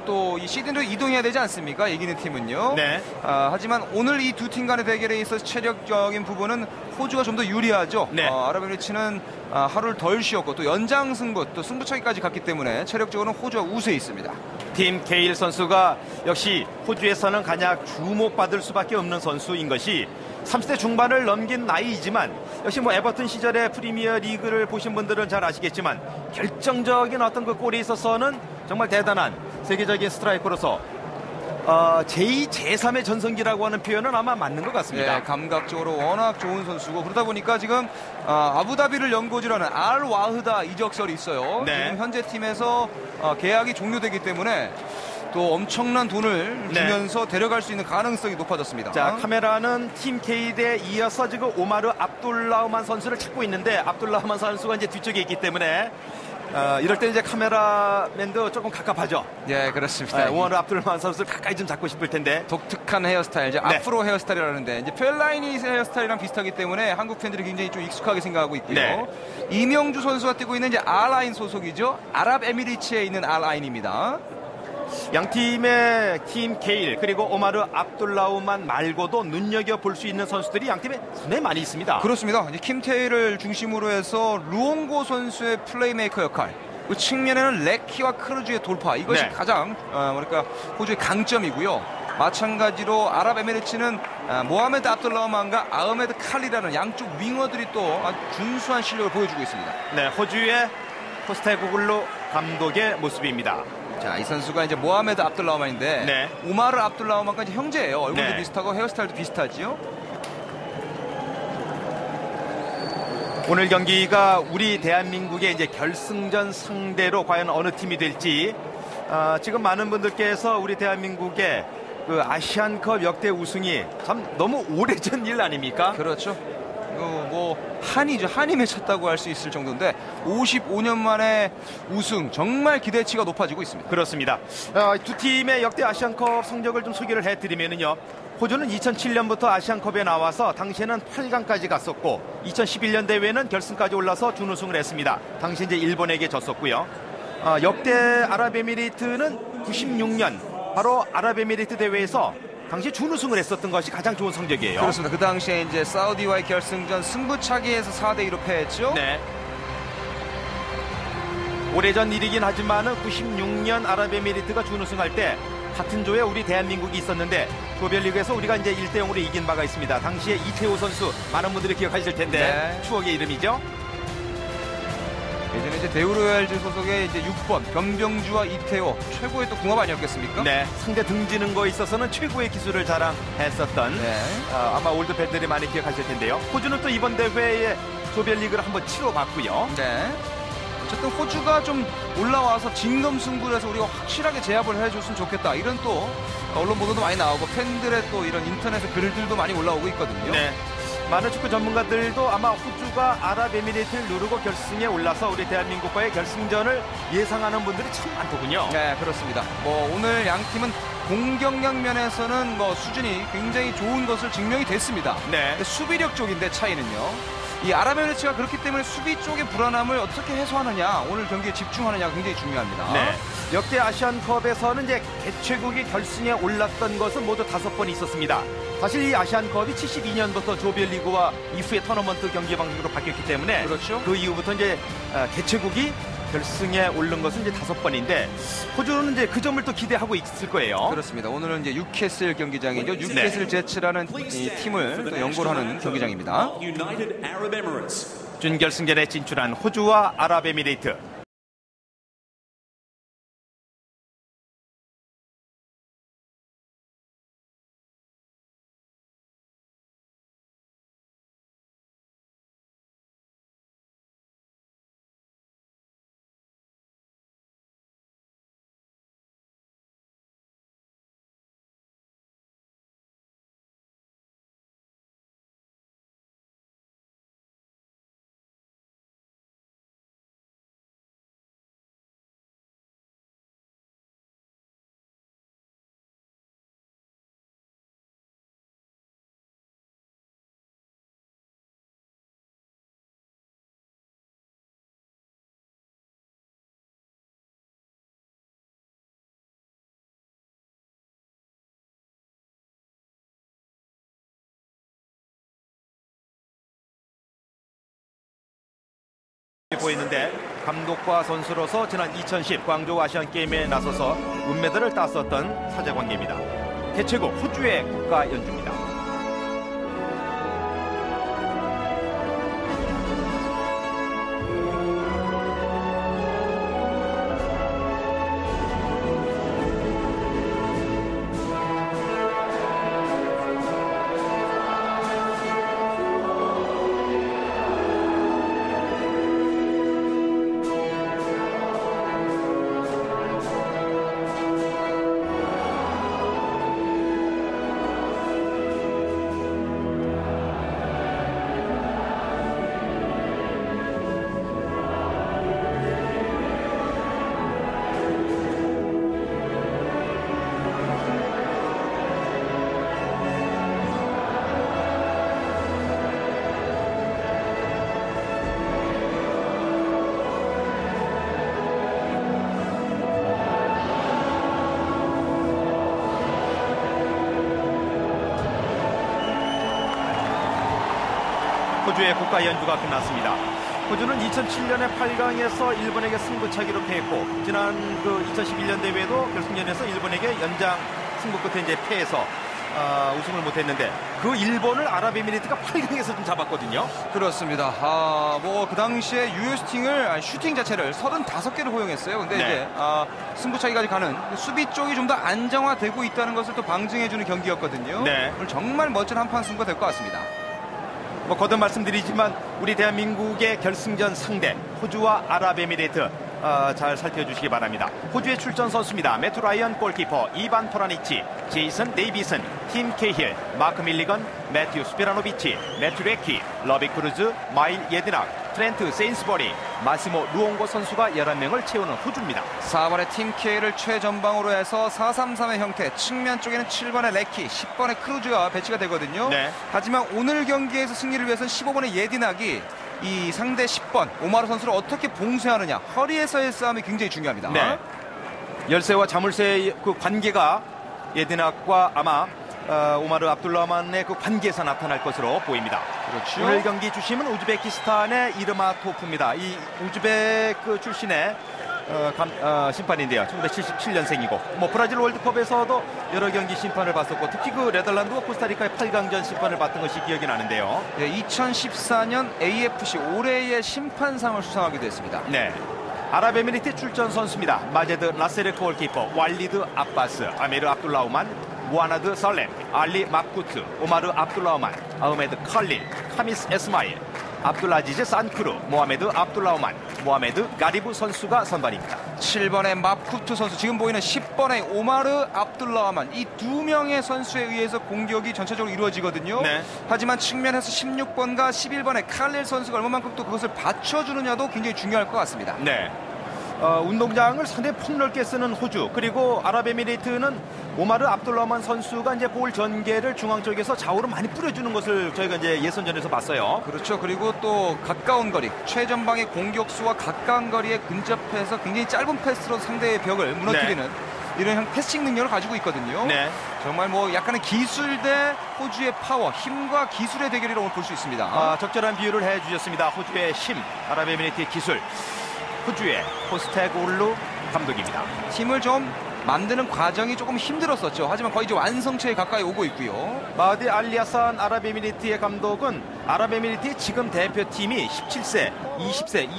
또 이 시즌으로 이동해야 되지 않습니까? 이기는 팀은요. 네. 하지만 오늘 이 두 팀 간의 대결에 있어서 체력적인 부분은 호주가 좀 더 유리하죠. 네. 아랍에미리츠는 하루를 덜 쉬었고 또 연장 승부 또 승부차기까지 갔기 때문에 체력적으로는 호주가 우세해 있습니다. 팀 케일 선수가 역시 호주에서는 가장 주목받을 수밖에 없는 선수인 것이 30대 중반을 넘긴 나이이지만 역시 에버튼 시절의 프리미어 리그를 보신 분들은 잘 아시겠지만 결정적인 어떤 그 골에 있어서는 정말 대단한 세계적인 스트라이커로서 제2, 제3의 전성기라고 하는 표현은 아마 맞는 것 같습니다. 네, 감각적으로 워낙 좋은 선수고 그러다 보니까 지금 아부다비를 연고지로 하는 알 와흐다 이적설이 있어요. 네. 지금 현재 팀에서 계약이 종료되기 때문에 또 엄청난 돈을 주면서 데려갈 수 있는 가능성이 높아졌습니다. 자, 카메라는 팀 케일에 이어서 지금 오마르 압둘라흐만 선수를 찾고 있는데 압둘라흐만 선수가 이제 뒤쪽에 있기 때문에 이럴 때 이제 카메라맨도 조금 갑갑하죠. 예, 그렇습니다. 오마르 압둘라흐만 선수를 가까이 좀 잡고 싶을 텐데. 독특한 헤어스타일, 이제 앞으로 헤어스타일이라는데 이제 펠라이니 헤어스타일이랑 비슷하기 때문에 한국 팬들이 굉장히 좀 익숙하게 생각하고 있고요. 네. 이명주 선수가 뛰고 있는 이제 알라인 소속이죠. 아랍에미리츠에 있는 알라인입니다. 양 팀의 팀 케일 그리고 오마르 압둘라흐만 말고도 눈여겨볼 수 있는 선수들이 양 팀에 상당히 많이 있습니다. 그렇습니다. 이제 킴 테일을 중심으로 해서 루옹고 선수의 플레이메이커 역할, 그 측면에는 레키와 크루즈의 돌파, 이것이 가장 그러니까 호주의 강점이고요. 마찬가지로 아랍에미리츠는 모하메드 압둘라흐만과 아흐메드 칼리라는 양쪽 윙어들이 또 아주 준수한 실력을 보여주고 있습니다. 네, 호주의 포스테고글루 감독의 모습입니다. 자, 이 선수가 이제 모하메드 압둘라흐만인데 오마르 압둘라흐만과 이제 형제예요. 얼굴도 비슷하고 헤어스타일도 비슷하지요. 오늘 경기가 우리 대한민국의 이제 결승전 상대로 과연 어느 팀이 될지 지금 많은 분들께서 우리 대한민국의 그 아시안컵 역대 우승이 참 너무 오래전 일 아닙니까? 그렇죠. 한이죠. 한이 맺혔다고 할 수 있을 정도인데 55년 만에 우승, 정말 기대치가 높아지고 있습니다. 그렇습니다. 두 팀의 역대 아시안컵 성적을 좀 소개를 해드리면요. 호주는 2007년부터 아시안컵에 나와서 당시에는 8강까지 갔었고 2011년 대회는 결승까지 올라서 준우승을 했습니다. 당시 이제 일본에게 졌었고요. 역대 아랍에미리트는 96년 바로 아랍에미리트 대회에서 당시 준우승을 했었던 것이 가장 좋은 성적이에요. 그렇습니다. 그 당시에 이제 사우디와의 결승전 승부차기에서 4대2로 패했죠. 네. 오래전 일이긴 하지만은 96년 아랍에미리트가 준우승할 때 같은 조에 우리 대한민국이 있었는데 조별리그에서 우리가 이제 1대0으로 이긴 바가 있습니다. 당시에 이태호 선수 많은 분들이 기억하실 텐데 추억의 이름이죠. 예전에 이제 대우로얄즈 소속의 이제 6번 변병주와 이태호, 최고의 또 궁합 아니었겠습니까? 네, 상대 등지는 거에 있어서는 최고의 기술을 자랑했었던 아마 올드 팬들이 많이 기억하실 텐데요. 호주는 또 이번 대회에 조별리그를 한번 치러봤고요. 네. 어쨌든 호주가 좀 올라와서 진검승부를 해서 우리가 확실하게 제압을 해줬으면 좋겠다. 이런 또 언론 보도도 많이 나오고 팬들의 또 이런 인터넷 글들도 많이 올라오고 있거든요. 네. 많은 축구 전문가들도 아마 호주가 아랍에미리트를 누르고 결승에 올라서 우리 대한민국과의 결승전을 예상하는 분들이 참 많더군요. 네, 그렇습니다. 오늘 양 팀은 공격력 면에서는 수준이 굉장히 좋은 것을 증명이 됐습니다. 네. 수비력 쪽인데 차이는요. 이 아랍에미리츠가 그렇기 때문에 수비 쪽의 불안함을 어떻게 해소하느냐, 오늘 경기에 집중하느냐가 굉장히 중요합니다. 네. 역대 아시안컵에서는 이제 개최국이 결승에 올랐던 것은 모두 5번 있었습니다. 사실 이 아시안컵이 72년부터 조별리그와 이후의 토너먼트 경기 방식으로 바뀌었기 때문에 그렇죠. 그 이후부터 이제 개최국이 결승에 오른 것은 이제 5번인데 호주는 이제 그 점을 또 기대하고 있을 거예요. 그렇습니다. 오늘은 이제 뉴캐슬 경기장이죠. 뉴캐슬 제츠라는 이 팀을 또 연고로 하는 경기장입니다. 준결승전에 진출한 호주와 아랍에미리트. 보였는데 감독과 선수로서 지난 2010 광저우 아시안 게임에 나서서 은메달을 땄었던 사제관계입니다. 개최국 호주의 국가 연주입니다. 호주의 국가 연주가 끝났습니다. 호주는 2007년에 8강에서 일본에게 승부차기로 패했고 지난 2011년 대회도 결승전에서 일본에게 연장 승부 끝에 이제 패해서 우승을 못했는데 그 일본을 아랍에미리트가 8강에서 좀 잡았거든요. 그렇습니다. 뭐 그 당시에 슈팅 자체를 35개를 허용했어요. 근데 이제 승부차기까지 가는 수비 쪽이 좀 더 안정화되고 있다는 것을 또 방증해주는 경기였거든요. 네. 오늘 정말 멋진 한판 승부가 될 것 같습니다. 뭐 거듭 말씀드리지만 우리 대한민국의 결승전 상대 호주와 아랍에미리트 잘 살펴주시기 바랍니다. 호주의 출전 선수입니다. 매튜 라이언 골키퍼, 이반 토라니치, 제이슨 데이비슨, 팀 케힐, 마크 밀리건, 매튜 스피라노비치, 매튜 레키, 러비 크루즈, 마일 예드락, 트렌트 세인스버리, 마시모 루옹고 선수가 11명을 채우는 호주입니다. 4번의 팀 K를 최전방으로 해서 4-3-3의 형태, 측면 쪽에는 7번의 레키, 10번의 크루즈가 배치가 되거든요. 네. 하지만 오늘 경기에서 승리를 위해서는 15번의 예디낙이 이 상대 10번 오마르 선수를 어떻게 봉쇄하느냐, 허리에서의 싸움이 굉장히 중요합니다. 네. 열쇠와 자물쇠의 그 관계가 예드낙과 아마 오마르 압둘라만의 그 관계에서 나타날 것으로 보입니다. 그렇죠. 오늘 경기 주심은 우즈베키스탄의 이르마토프입니다. 이 우즈베크 출신의 심판인데요. 1977년생이고 뭐 브라질 월드컵에서도 여러 경기 심판을 봤었고 특히 그 네덜란드와 코스타리카의 8강전 심판을 맡은 것이 기억이 나는데요. 네, 2014년 AFC 올해의 심판상을 수상하기도 했습니다. 네. 아랍에미리트 출전 선수입니다. 마제드 나세르 골키퍼, 왈리드 아바스, 아메르 압둘라우만, 무하나드 살렘, 알리 마쿠트, 오마르 압둘라우만, 아흐메드 칼릴, 카미스 에스마일, 압둘라지즈 산크루, 모하메드 압둘라우만, 모하메드 가리브 선수가 선발입니다. 7번의 마쿠트 선수, 지금 보이는 10번의 오마르 압둘라만, 이 두 명의 선수에 의해서 공격이 전체적으로 이루어지거든요. 네. 하지만 측면에서 16번과 11번의 칼릴 선수가 얼마만큼 또 그것을 받쳐주느냐도 굉장히 중요할 것 같습니다. 네. 운동장을 상당히 폭넓게 쓰는 호주, 그리고 아랍에미리트는 오마르 압둘라만 선수가 이제 볼 전개를 중앙 쪽에서 좌우로 많이 뿌려주는 것을 저희가 이제 예선전에서 봤어요. 그렇죠. 그리고 또 가까운 거리, 최전방의 공격수와 가까운 거리에 근접해서 굉장히 짧은 패스로 상대의 벽을 무너뜨리는 이런 패싱 능력을 가지고 있거든요. 네. 정말 뭐 약간의 기술 대 호주의 파워, 힘과 기술의 대결이라고 볼 수 있습니다. 적절한 비유를 해주셨습니다. 호주의 힘, 아랍에미리트의 기술. 호주의 포스테골루 감독입니다. 팀을 좀 만드는 과정이 조금 힘들었었죠. 하지만 거의 이제 완성체에 가까이 오고 있고요. 마디 알리아산 아랍에미리트의 감독은 아랍에미리트의 지금 대표팀이 17세, 20세,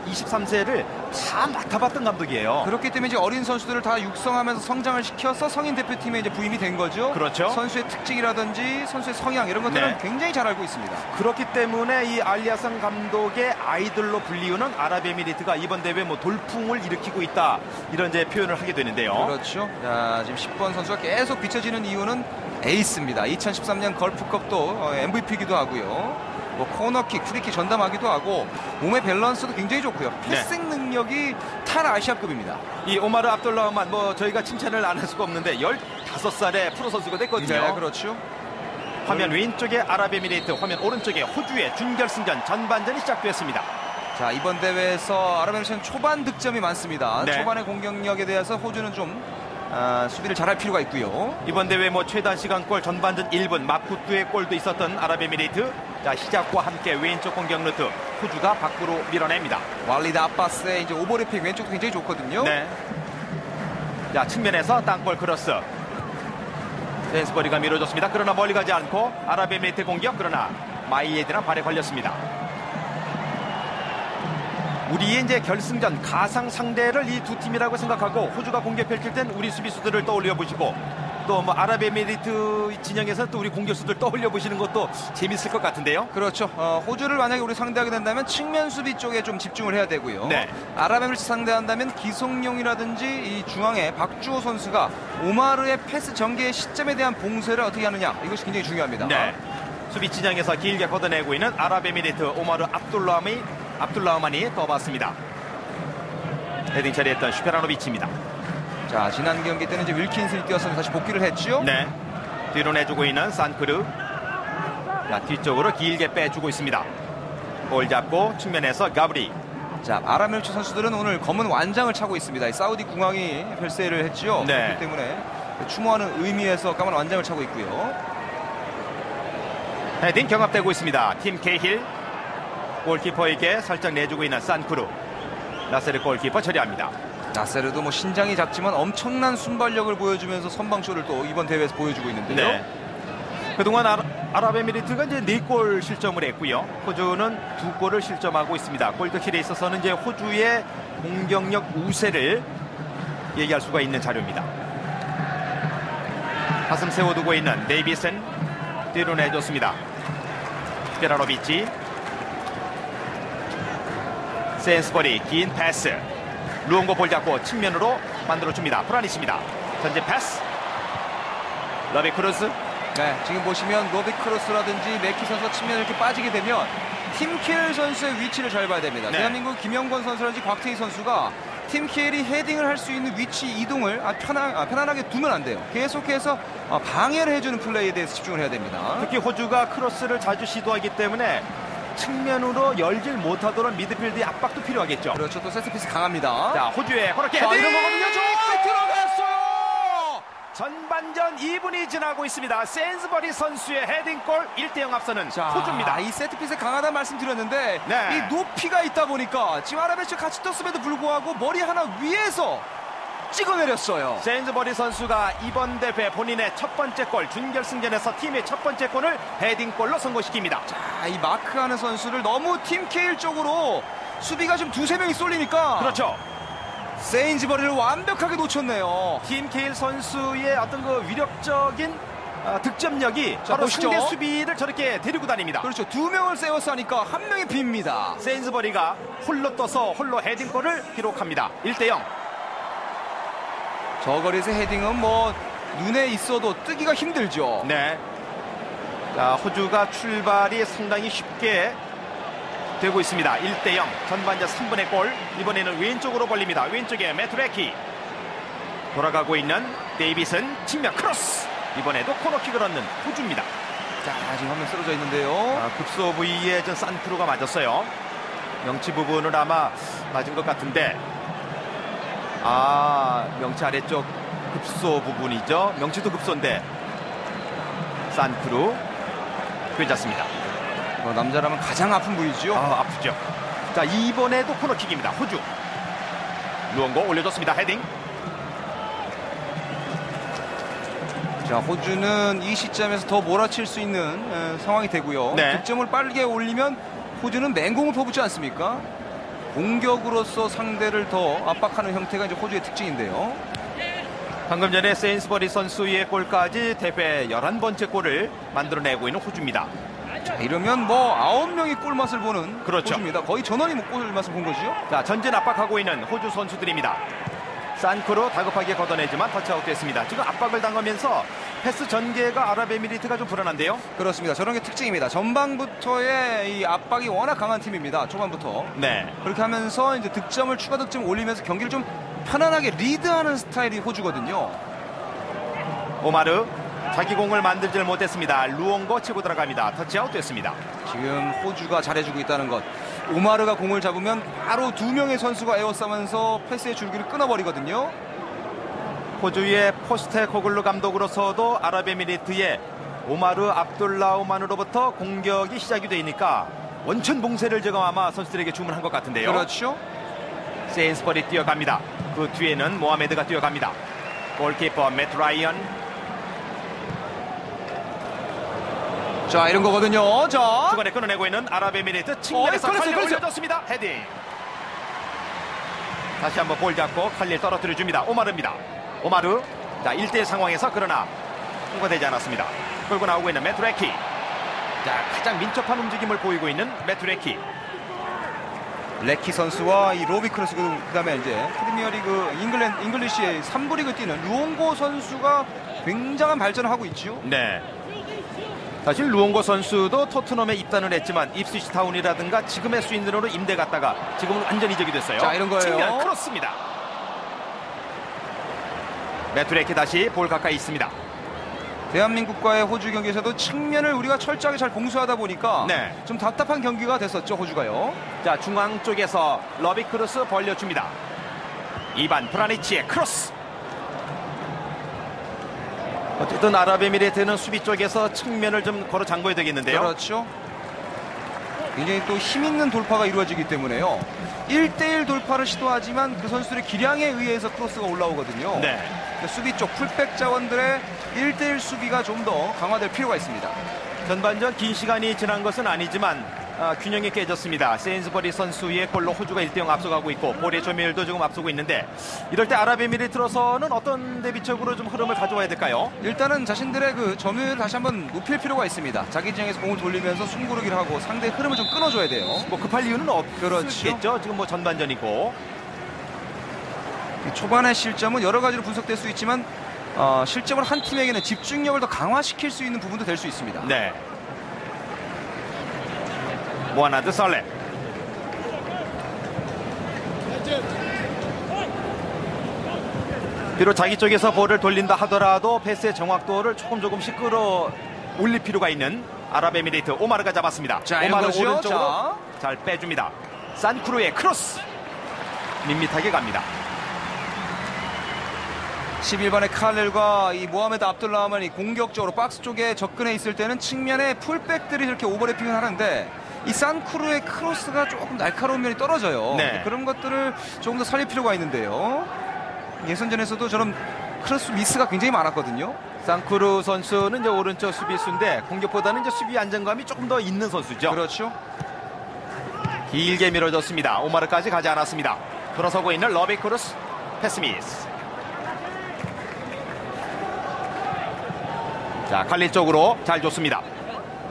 23세를 다 맡아봤던 감독이에요. 그렇기 때문에 이제 어린 선수들을 다 육성하면서 성장을 시켜서 성인 대표팀에 이제 부임이 된 거죠. 그렇죠. 선수의 특징이라든지 선수의 성향 이런 것들은 굉장히 잘 알고 있습니다. 그렇기 때문에 이 알리아산 감독의 아이들로 불리우는 아랍에미리트가 이번 대회 뭐 돌풍을 일으키고 있다, 이런 이제 표현을 하게 되는데요. 그렇죠. 자, 지금 10번 선수가 계속 비춰지는 이유는 에이스입니다. 2013년 걸프컵도 MVP이기도 하고요. 뭐 코너킥, 프리킥 전담하기도 하고 몸의 밸런스도 굉장히 좋고요. 패싱 능력이 탈아시아급입니다. 이 오마르 압둘라만 뭐 저희가 칭찬을 안 할 수가 없는데 15살의 프로 선수가 됐거든요. 네, 그렇죠. 화면 왼쪽에 아랍에미리트, 화면 오른쪽에 호주의 준결승전 전반전이 시작됐습니다. 자, 이번 대회에서 아랍에미리트는 초반 득점이 많습니다. 네. 초반의 공격력에 대해서 호주는 좀 수비를 잘할 필요가 있고요. 이번 대회 뭐 최단 시간골 전반전 1분 마쿠투의 골도 있었던 아랍에미리트. 자, 시작과 함께 왼쪽 공격 루트 호주가 밖으로 밀어냅니다. 왈리드 아빠스의 이제 오버래핑 왼쪽도 굉장히 좋거든요. 네. 자, 측면에서 땅볼 크로스. 샌스버리가 밀어줬습니다. 그러나 멀리 가지 않고 아랍에미리트 공격. 그러나 마이에드랑 발에 걸렸습니다. 우리의 이제 결승전 가상 상대를 이 두 팀이라고 생각하고 호주가 공격 펼칠 땐 우리 수비수들을 떠올려 보시고 또 뭐 아랍에미리트 진영에서 또 우리 공격수들 떠올려 보시는 것도 재밌을 것 같은데요. 그렇죠. 호주를 만약에 우리 상대하게 된다면 측면 수비 쪽에 좀 집중을 해야 되고요. 네. 아랍에미리트 상대한다면 기성용이라든지 이 중앙에 박주호 선수가 오마르의 패스 전개의 시점에 대한 봉쇄를 어떻게 하느냐, 이것이 굉장히 중요합니다. 네. 수비 진영에서 길게 걷어내고 있는 아랍에미리트 오마르 압둘라흐만이 떠봤습니다. 헤딩 처리했던 슈페라노비치입니다. 자, 지난 경기 때는 이제 윌킨슨이 뛰어서 다시 복귀를 했죠. 네. 뒤로 내주고 있는 산크르. 자, 뒤쪽으로 길게 빼주고 있습니다. 볼 잡고 측면에서 가브리. 자, 아랍에미리트 선수들은 오늘 검은 완장을 차고 있습니다. 이 사우디 궁왕이 별세를 했죠. 네. 그렇기 때문에 추모하는 의미에서 까만 완장을 차고 있고요. 헤딩 경합되고 있습니다. 팀 케이힐. 골키퍼에게 살짝 내주고 있는 산크루. 라세르 골키퍼 처리합니다. 나세르도 뭐 신장이 작지만 엄청난 순발력을 보여주면서 선방쇼를 또 이번 대회에서 보여주고 있는데요. 네. 그동안 아랍에미리트가 이제 4골 실점을 했고요. 호주는 2골을 실점하고 있습니다. 골드킬에 있어서는 이제 호주의 공격력 우세를 얘기할 수가 있는 자료입니다. 가슴 세워두고 있는 데이비슨 뒤로 내줬습니다. 스페라노비치. 샌스버리 긴 패스. 루옹고 볼 잡고 측면으로 만들어줍니다. 프라니치입니다. 전진 패스. 러비 크루스. 네, 지금 보시면 로비 크로스라든지 맥키 선수가 측면에 이렇게 빠지게 되면 팀킬 선수의 위치를 잘 봐야 됩니다. 네. 대한민국 김영권 선수라든지 곽태희 선수가 팀킬이 헤딩을 할 수 있는 위치 이동을 편안하게 두면 안 돼요. 계속해서 방해를 해주는 플레이에 대해서 집중을 해야 됩니다. 특히 호주가 크로스를 자주 시도하기 때문에 측면으로 열질 못하도록 미드필드의 압박도 필요하겠죠. 그렇죠. 또 세트피스 강합니다. 자, 호주의 그렇게 자, 헤딩! 이런 거거든요. 저 들어갔어요. 전반전 2분이 지나고 있습니다. 샌스버리 선수의 헤딩골 1대0 앞서는 호주입니다. 이 세트피스에 강하다는 말씀드렸는데 네. 이 높이가 있다 보니까 지금 아랍에미리트 같이 떴음에도 불구하고 머리 하나 위에서 찍어내렸어요. 샌스버리 선수가 이번 대회 본인의 첫 번째 골, 준결승전에서 팀의 첫 번째 골을 헤딩골로 성공시킵니다. 자, 이 마크하는 선수를 너무 팀 케일 쪽으로 수비가 좀 두세 명이 쏠리니까 그렇죠. 세인즈버리를 완벽하게 놓쳤네요. 팀 케일 선수의 어떤 그 위력적인 득점력이 자, 바로 보시죠. 상대 수비를 저렇게 데리고 다닙니다. 그렇죠. 두 명을 세워서 하니까 한 명이 빕니다. 샌스버리가 홀로 떠서 홀로 헤딩골을 기록합니다. 1대0. 저 거리에서 헤딩은 뭐 눈에 있어도 뜨기가 힘들죠. 네. 자, 호주가 출발이 상당히 쉽게 되고 있습니다. 1대0. 전반전 3분의 골. 이번에는 왼쪽으로 벌립니다. 왼쪽에 매트레키. 돌아가고 있는 데이비슨 측면 크로스. 이번에도 코너킥을 얻는 호주입니다. 자, 지금 화면 쓰러져 있는데요. 급소 부위에 전 산크루가 맞았어요. 명치 부분을 아마 맞은 것 같은데 명치 아래쪽 급소 부분이죠. 명치도 급소인데 산크루 괜찮습니다. 남자라면 가장 아픈 부위죠. 아프죠. 자, 이번에도 코너킥입니다. 호주. 루옹고 올려줬습니다. 헤딩. 자, 호주는 이 시점에서 더 몰아칠 수 있는 상황이 되고요. 네. 득점을 빠르게 올리면 호주는 맹공을 퍼붓지 않습니까? 공격으로서 상대를 더 압박하는 형태가 이제 호주의 특징인데요. 방금 전에 세인스버리 선수의 골까지 대회 11번째 골을 만들어내고 있는 호주입니다. 자, 이러면 뭐 9명이 골맛을 보는 그렇죠. 호주입니다. 거의 전원이 골맛을 본 거죠. 자, 전진 압박하고 있는 호주 선수들입니다. 산크로 다급하게 걷어내지만 터치아웃 됐습니다. 지금 압박을 당하면서 패스 전개가 아랍에미리트가 좀 불안한데요. 그렇습니다. 저런 게 특징입니다. 전반부터의 이 압박이 워낙 강한 팀입니다. 초반부터. 네. 그렇게 하면서 이제 득점을 추가 득점 올리면서 경기를 좀 편안하게 리드하는 스타일이 호주거든요. 오마르 자기 공을 만들질 못했습니다. 루옹고 치고 들어갑니다. 터치아웃 됐습니다. 지금 호주가 잘해주고 있다는 것. 오마르가 공을 잡으면 바로 두 명의 선수가 에워싸면서 패스의 줄기를 끊어버리거든요. 호주의 포스테코글루 감독으로서도 아랍에미리트의 오마르 압둘라우만으로부터 공격이 시작이 되니까 원천 봉쇄를 지금 아마 선수들에게 주문한 것 같은데요. 그렇죠. 세인스버리 뛰어갑니다. 그 뒤에는 모하메드가 뛰어갑니다. 골키퍼 매트 라이언. 자, 이런 거거든요. 자, 중간에 끊어내고 있는 아랍에미리트 측면에서 칼릴 걸렸어요. 올려줬습니다. 헤딩. 다시 한번 볼 잡고 칼릴 떨어뜨려 줍니다. 오마르입니다. 오마르. 자, 1대1 상황에서 그러나 통과되지 않았습니다. 끌고 나오고 있는 매트레키. 자, 가장 민첩한 움직임을 보이고 있는 매트레키. 레키 선수와 이 로비 크로스, 그다음에 이제 프리미어리그 잉글리시의 3부 리그 뛰는 루옹고 선수가 굉장한 발전을 하고 있죠. 네. 사실 루옹고 선수도 토트넘에 입단을 했지만 입스위치 타운이라든가 지금의 스윈드너로 임대 갔다가 지금은 완전 이적이 됐어요. 자, 이런 거예요. 측면 크로스입니다. 매트레키 다시 볼 가까이 있습니다. 대한민국과의 호주 경기에서도 측면을 우리가 철저하게 잘 공수하다 보니까 네. 좀 답답한 경기가 됐었죠, 호주가요. 자, 중앙 쪽에서 러비 크로스 벌려줍니다. 이반 프라니치의 크로스. 어쨌든 아랍에미리트는 수비 쪽에서 측면을 좀 걸어 잠궈야 되겠는데요. 그렇죠. 굉장히 또 힘있는 돌파가 이루어지기 때문에요. 1대1 돌파를 시도하지만 그 선수들의 기량에 의해서 크로스가 올라오거든요. 네. 수비 쪽 풀백 자원들의 1대1 수비가 좀 더 강화될 필요가 있습니다. 전반전 긴 시간이 지난 것은 아니지만 균형이 깨졌습니다. 세인스버리 선수의 골로 호주가 1대0 앞서가고 있고 볼의 점유율도 조금 앞서고 있는데 이럴 때 아랍에미리트로서는 어떤 대비적으로 좀 흐름을 가져와야 될까요? 일단은 자신들의 그 점유율을 다시 한번 높일 필요가 있습니다. 자기 지역에서 공을 돌리면서 숨고르기를 하고 상대의 흐름을 좀 끊어줘야 돼요. 뭐 급할 이유는 없겠죠. 그렇죠. 지금 뭐 전반전이고. 초반의 실점은 여러 가지로 분석될 수 있지만 실점을 한 팀에게는 집중력을 더 강화시킬 수 있는 부분도 될 수 있습니다. 네. 모하나드 살레. 비록 자기 쪽에서 볼을 돌린다 하더라도 패스의 정확도를 조금씩 끌어올릴 필요가 있는 아랍에미리트. 오마르가 잡았습니다. 자, 오마르 거죠? 오른쪽으로 잘 빼줍니다. 산크루의 크로스. 밋밋하게 갑니다. 11번의 칼렐과 이 모하메드 압둘라만이 공격적으로 박스 쪽에 접근해 있을 때는 측면에 풀백들이 이렇게 오버래핑을 하는데 이 산크루의 크로스가 조금 날카로운 면이 떨어져요. 네. 그런 것들을 조금 더 살릴 필요가 있는데요. 예선전에서도 저런 크로스 미스가 굉장히 많았거든요. 산크루 선수는 이제 오른쪽 수비수인데 공격보다는 이제 수비 안정감이 조금 더 있는 선수죠. 그렇죠. 길게 밀어줬습니다. 오마르까지 가지 않았습니다. 돌아서고 있는 러비 크로스. 패스미스. 자, 칼릴 쪽으로 잘 줬습니다.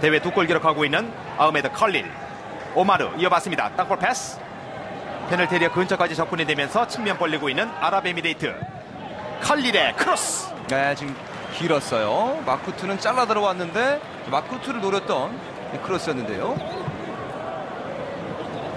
대회 2골 기록하고 있는 아흐메드 칼릴. 오마르 이어봤습니다. 땅볼 패스. 페널티 에리어 근처까지 접근이 되면서 측면 벌리고 있는 아랍에미레이트. 칼릴의 크로스. 네, 지금 길었어요. 마쿠투는 잘라 들어왔는데 마쿠투를 노렸던 크로스였는데요.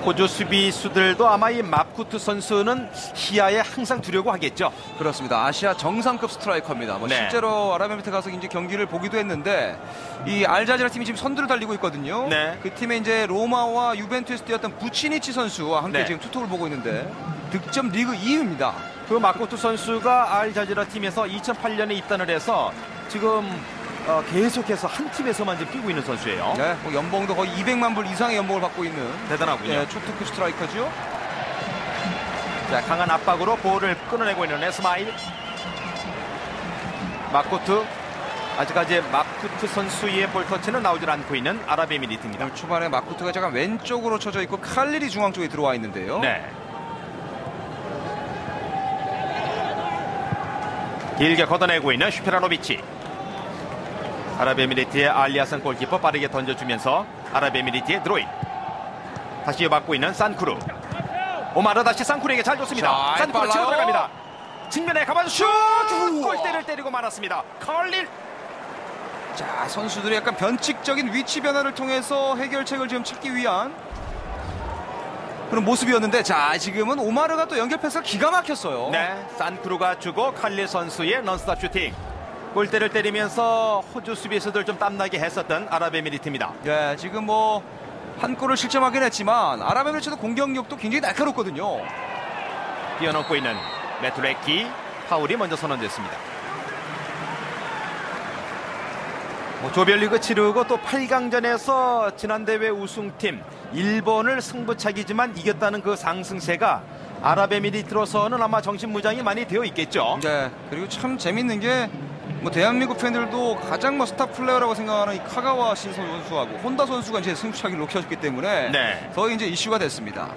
호주 수비수들도 아마 이 마쿠투 선수는 시야에 항상 두려고 하겠죠. 그렇습니다. 아시아 정상급 스트라이커입니다. 뭐 네. 실제로 아랍에미리트 가서 이제 경기를 보기도 했는데 이 알자지라 팀이 지금 선두를 달리고 있거든요. 네. 그 팀에 이제 로마와 유벤투스 뛰었던 부치니치 선수와 함께 네. 지금 투톱을 보고 있는데 득점 리그 2위입니다. 그 마쿠투 선수가 알자지라 팀에서 2008년에 입단을 해서 지금 계속해서 한 팀에서만 지금 뛰고 있는 선수예요. 네, 뭐 연봉도 거의 200만 불 이상의 연봉을 받고 있는 대단하군요. 네, 초특급 스트라이커죠. 자, 강한 압박으로 볼을 끊어내고 있는 에스마일. 마쿠투. 아직까지 마쿠투 선수의 볼터치는 나오질 않고 있는 아랍에미리트입니다. 초반에 마쿠트가 잠깐 왼쪽으로 쳐져 있고 칼릴이 중앙 쪽에 들어와 있는데요. 네. 길게 걷어내고 있는 슈페라노비치. 아랍에미리트의 알리아슨 골키퍼 빠르게 던져주면서 아랍에미리트의 드로인. 다시 이어받고 있는 산크루. 오마르 다시 산크루에게 잘 줬습니다. 자, 산크루 치고 빨라요. 들어갑니다. 측면에 가만 슛! 골대를 때리고 말았습니다. 칼릴. 자, 선수들이 약간 변칙적인 위치 변화를 통해서 해결책을 지금 찾기 위한 그런 모습이었는데, 자, 지금은 오마르가 또 연결 패스가 기가 막혔어요. 네, 산크루가 주고 칼릴 선수의 넌스톱 슈팅. 골대를 때리면서 호주 수비수들 좀 땀나게 했었던 아랍에미리트입니다. 예, 지금 뭐 한 골을 실점하긴 했지만 아랍에미리트도 공격력도 굉장히 날카롭거든요. 뛰어넘고 있는 매트레키. 파울이 먼저 선언됐습니다. 조별리그 치르고 또 8강전에서 지난 대회 우승팀 일본을 승부차기지만 이겼다는 그 상승세가 아랍에미리트로서는 아마 정신무장이 많이 되어 있겠죠. 네. 그리고 참 재밌는 게 뭐 대한민국 팬들도 가장 뭐 스타 플레이어라고 생각하는 이 카가와 신선 선수하고 혼다 선수가 이제 승부차기를 놓쳤기 때문에 네. 더 이제 이슈가 됐습니다.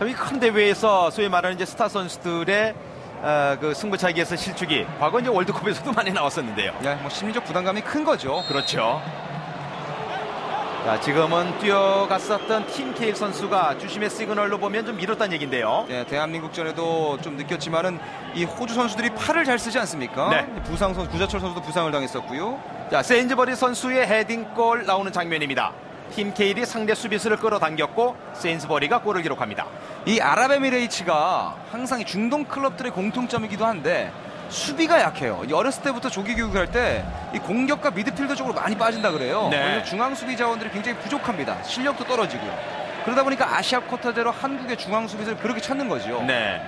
이 큰 대회에서 소위 말하는 이제 스타 선수들의 그 승부차기에서 실축이 과거 이제 월드컵에서도 많이 나왔었는데요. 네, 뭐 심리적 부담감이 큰 거죠. 그렇죠. 자, 지금은 뛰어갔었던 팀 케일 선수가 주심의 시그널로 보면 좀 밀었다는 얘기인데요. 네, 대한민국전에도 좀 느꼈지만은 이 호주 선수들이 팔을 잘 쓰지 않습니까? 네. 부상 선수 구자철 선수도 부상을 당했었고요. 자, 세인즈버리 선수의 헤딩골 나오는 장면입니다. 팀 케일이 상대 수비수를 끌어당겼고 세인즈버리가 골을 기록합니다. 이 아랍에미레이츠가 항상 이 중동 클럽들의 공통점이기도 한데 수비가 약해요. 어렸을 때부터 조기 교육을 할 때 이 공격과 미드필더 쪽으로 많이 빠진다 그래요. 네. 왜냐면 중앙 수비 자원들이 굉장히 부족합니다. 실력도 떨어지고요. 그러다 보니까 아시아 쿼터제로 한국의 중앙 수비를 그렇게 찾는 거죠. 네.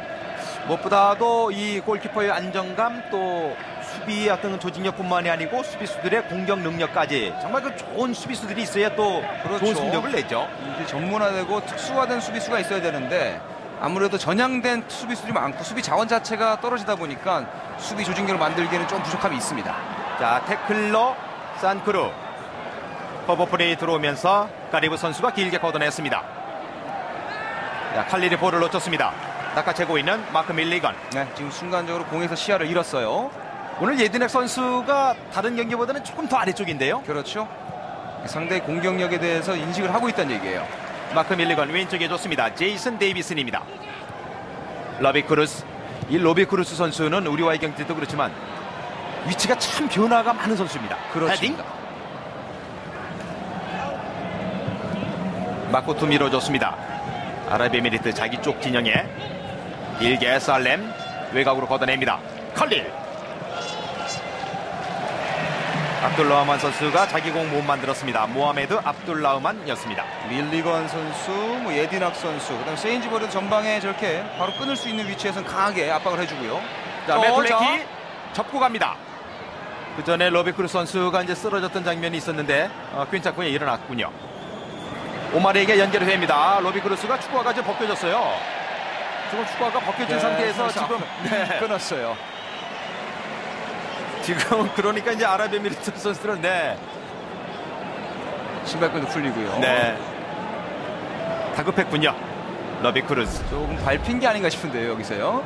무엇보다도 이 골키퍼의 안정감 또 수비의 어떤 조직력뿐만이 아니고 수비수들의 공격 능력까지 정말 그 좋은 수비수들이 있어야 또 그렇죠. 좋은 성적을 내죠. 이제 전문화되고 특수화된 수비수가 있어야 되는데 아무래도 전향된 수비수들이 많고 수비 자원 자체가 떨어지다 보니까 수비 조직력을 만들기에는 좀 부족함이 있습니다. 자, 태클러 산크루 커버 플레이 들어오면서 까리브 선수가 길게 걷어냈습니다. 자, 칼리리 볼을 놓쳤습니다. 낚아채고 있는 마크 밀리건. 네, 지금 순간적으로 공에서 시야를 잃었어요. 오늘 예드넥 선수가 다른 경기보다는 조금 더 아래쪽인데요. 그렇죠. 상대의 공격력에 대해서 인식을 하고 있다는 얘기예요. 마크 밀리건 왼쪽에 줬습니다. 제이슨 데이비슨입니다. 러비 크루스. 이 로비 크루스 선수는 우리와의 경기 때도 그렇지만 위치가 참 변화가 많은 선수입니다. 그렇습니다. 마코투 밀어줬습니다. 아랍에미리트 자기 쪽 진영에 길게 살렘 외곽으로 걷어냅니다. 칼릴. 압둘라흐만 선수가 자기 공 못 만들었습니다. 모하메드 압둘라흐만이었습니다. 밀리건 선수, 뭐 예디낙 선수, 그다음 세인즈버리도 전방에 저렇게 바로 끊을 수 있는 위치에서는 강하게 압박을 해주고요. 자, 메플레키 접고 갑니다. 그 전에 러비크루 선수가 이제 쓰러졌던 장면이 있었는데 퀸차코에 일어났군요. 오마리에게 연결이 됩니다. 러비크루스가 축구화가 지금 벗겨졌어요. 지금 축구화가 벗겨진 상태에서 지금 끊었어요. 지금 그러니까 이제 아랍에미리트 선수들은 신발끈도 풀리고요. 네. 다급했군요. 러비크루스. 조금 밟힌 게 아닌가 싶은데요, 여기서요.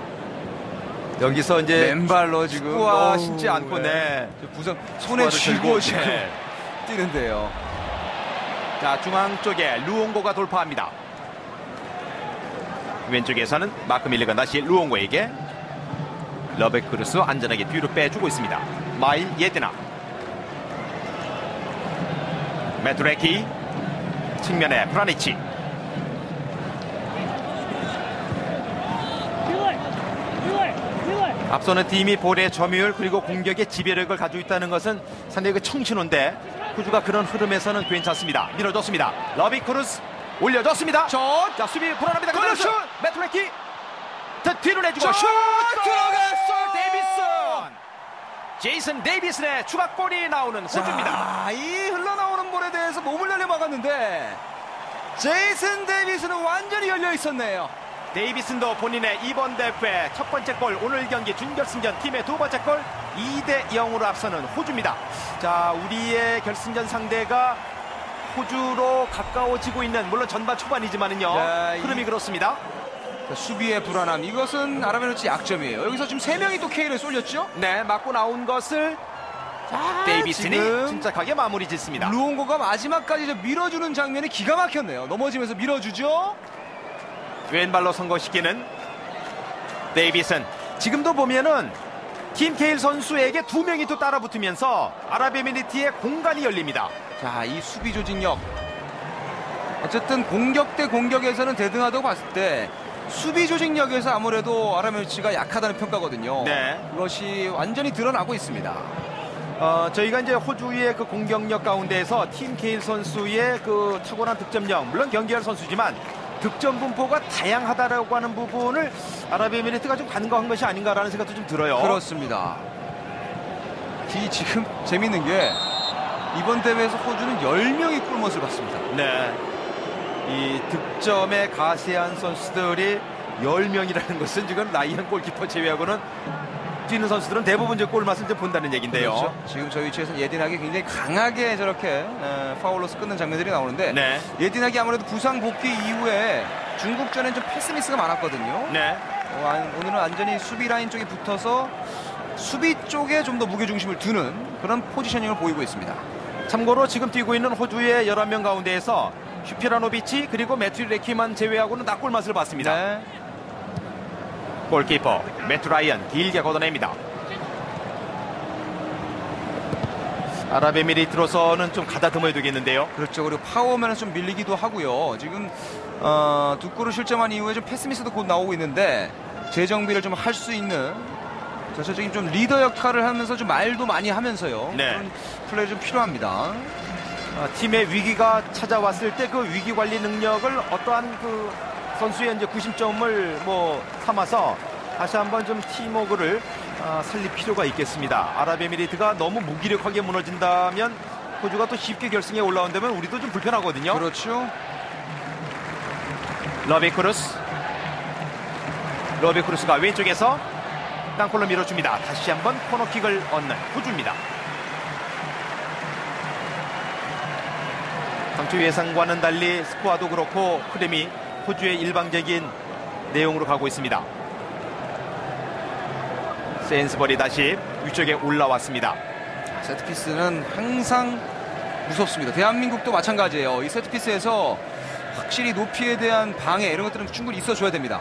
여기서 이제 맨발로 지금 축구화 신지 않고 부상 손에 쥐고 들고, 지금 뛰는데요. 자, 중앙 쪽에 루옹고가 돌파합니다. 왼쪽에서는 마크 밀리건 다시 루옹고에게 러베크루스 안전하게 뒤로 빼주고 있습니다. 마일 예드나 메트레키 측면에 프라니치. 앞서는 팀이 볼의 점유율 그리고 공격의 지배력을 가지고 있다는 것은 상당히 그 청신호인데 호주가 그런 흐름에서는 괜찮습니다. 밀어줬습니다. 러비크루스 올려줬습니다. 자, 수비 불안합니다. 골 슛! 메트레키 뒤로 내주고 슛! 들어갔어! 데이비슨! 제이슨 데이비슨의 추가골이 나오는 호주입니다. 이 흘러나오는 볼에 대해서 몸을 날려 막았는데 제이슨 데이비스는 완전히 열려 있었네요. 데이비슨도 본인의 이번 대회 첫 번째 골, 오늘 경기 준결승전 팀의 두 번째 골, 2대0으로 앞서는 호주입니다. 자, 우리의 결승전 상대가 호주로 가까워지고 있는, 물론 전반 초반이지만은요, 흐름이 그렇습니다. 수비의 불안함, 이것은 아랍에미리트 약점이에요. 여기서 지금 3명이 또 K를 쏠렸죠? 네, 맞고 나온 것을 데이비슨이 침착하게 마무리 짓습니다. 루옹고가 마지막까지 좀 밀어주는 장면이 기가 막혔네요. 넘어지면서 밀어주죠. 왼발로 성공시키는 데이비슨. 지금도 보면은 팀 케일 선수에게 2명이 또 따라붙으면서 아랍에미리트의 공간이 열립니다. 자, 이 수비 조직력, 어쨌든 공격 대 공격에서는 대등하다고 봤을 때 수비 조직력에서 아무래도 아랍에미리트가 약하다는 평가거든요. 네. 그것이 완전히 드러나고 있습니다. 저희가 이제 호주의 그 공격력 가운데에서 팀 케일 선수의 그 탁월한 득점력, 물론 경기할 선수지만 득점 분포가 다양하다라고 하는 부분을 아랍에미리트가 좀 간과한 것이 아닌가라는 생각도 좀 들어요. 그렇습니다. 지금 재밌는 게 이번 대회에서 호주는 10명이 골멋을 봤습니다. 네. 이 득점에 가세한 선수들이 10명이라는 것은 지금 라이언 골키퍼 제외하고는 뛰는 선수들은 대부분 이제 골맛을 좀 본다는 얘기인데요. 그렇죠. 지금 저 위치에서 예딘하기 굉장히 강하게 저렇게 파울로서 끊는 장면들이 나오는데 네. 예딘하기 아무래도 부상 복귀 이후에 중국전엔 좀 패스 미스가 많았거든요. 네. 오늘은 완전히 수비 라인 쪽에 붙어서 수비 쪽에 좀 더 무게중심을 두는 그런 포지셔닝을 보이고 있습니다. 참고로 지금 뛰고 있는 호주의 11명 가운데에서 슈피라노비치 그리고 매튜 레키만 제외하고는 다 골맛을 봤습니다. 네. 골키퍼 매튜 라이언 길게 걷어냅니다. 아랍에미리트로서는 좀 가다듬어야 되겠는데요. 그렇죠. 그리고 파워면은 좀 밀리기도 하고요. 지금 두 골을 실점한 이후에 좀 패스미스도 곧 나오고 있는데 재정비를 좀 할 수 있는 전체적인 좀 리더 역할을 하면서 좀 말도 많이 하면서요. 네. 그런 플레이 좀 필요합니다. 팀의 위기가 찾아왔을 때 그 위기 관리 능력을 어떠한 그 선수의 이제 구심점을 뭐 삼아서 다시 한번 좀 팀워크를 살릴 필요가 있겠습니다. 아랍에미리트가 너무 무기력하게 무너진다면 호주가 또 쉽게 결승에 올라온다면 우리도 좀 불편하거든요. 그렇죠. 러비크루스가 왼쪽에서 땅볼로 밀어줍니다. 다시 한번 코너킥을 얻는 호주입니다. 당초 예상과는 달리 스코어도 그렇고 흐름이 호주의 일방적인 내용으로 가고 있습니다. 세인스버리 다시 위쪽에 올라왔습니다. 세트피스는 항상 무섭습니다. 대한민국도 마찬가지예요. 이 세트피스에서 확실히 높이에 대한 방해 이런 것들은 충분히 있어줘야 됩니다.